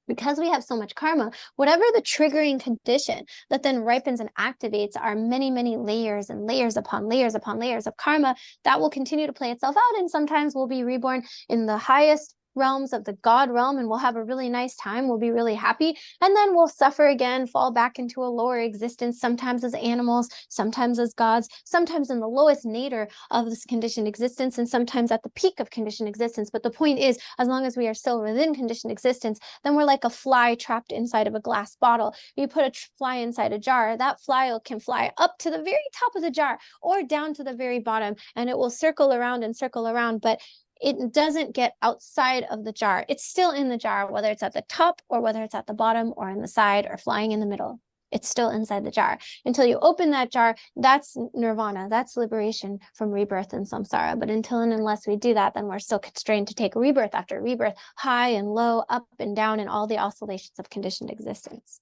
because we have so much karma, whatever the triggering condition that then ripens and activates our many, many layers and layers upon layers upon layers of karma, that will continue to play itself out. And sometimes we'll be reborn in the highest realms of the God realm, and we'll have a really nice time. We'll be really happy. And then we'll suffer again, fall back into a lower existence, sometimes as animals, sometimes as gods, sometimes in the lowest nadir of this conditioned existence, and sometimes at the peak of conditioned existence. But the point is, as long as we are still within conditioned existence, then we're like a fly trapped inside of a glass bottle. You put a fly inside a jar, that fly can fly up to the very top of the jar or down to the very bottom, and it will circle around and circle around. But it doesn't get outside of the jar. It's still in the jar, whether it's at the top or whether it's at the bottom or on the side or flying in the middle. It's still inside the jar. Until you open that jar, that's nirvana, that's liberation from rebirth and samsara. But until and unless we do that, then we're still constrained to take rebirth after rebirth, high and low, up and down, and all the oscillations of conditioned existence.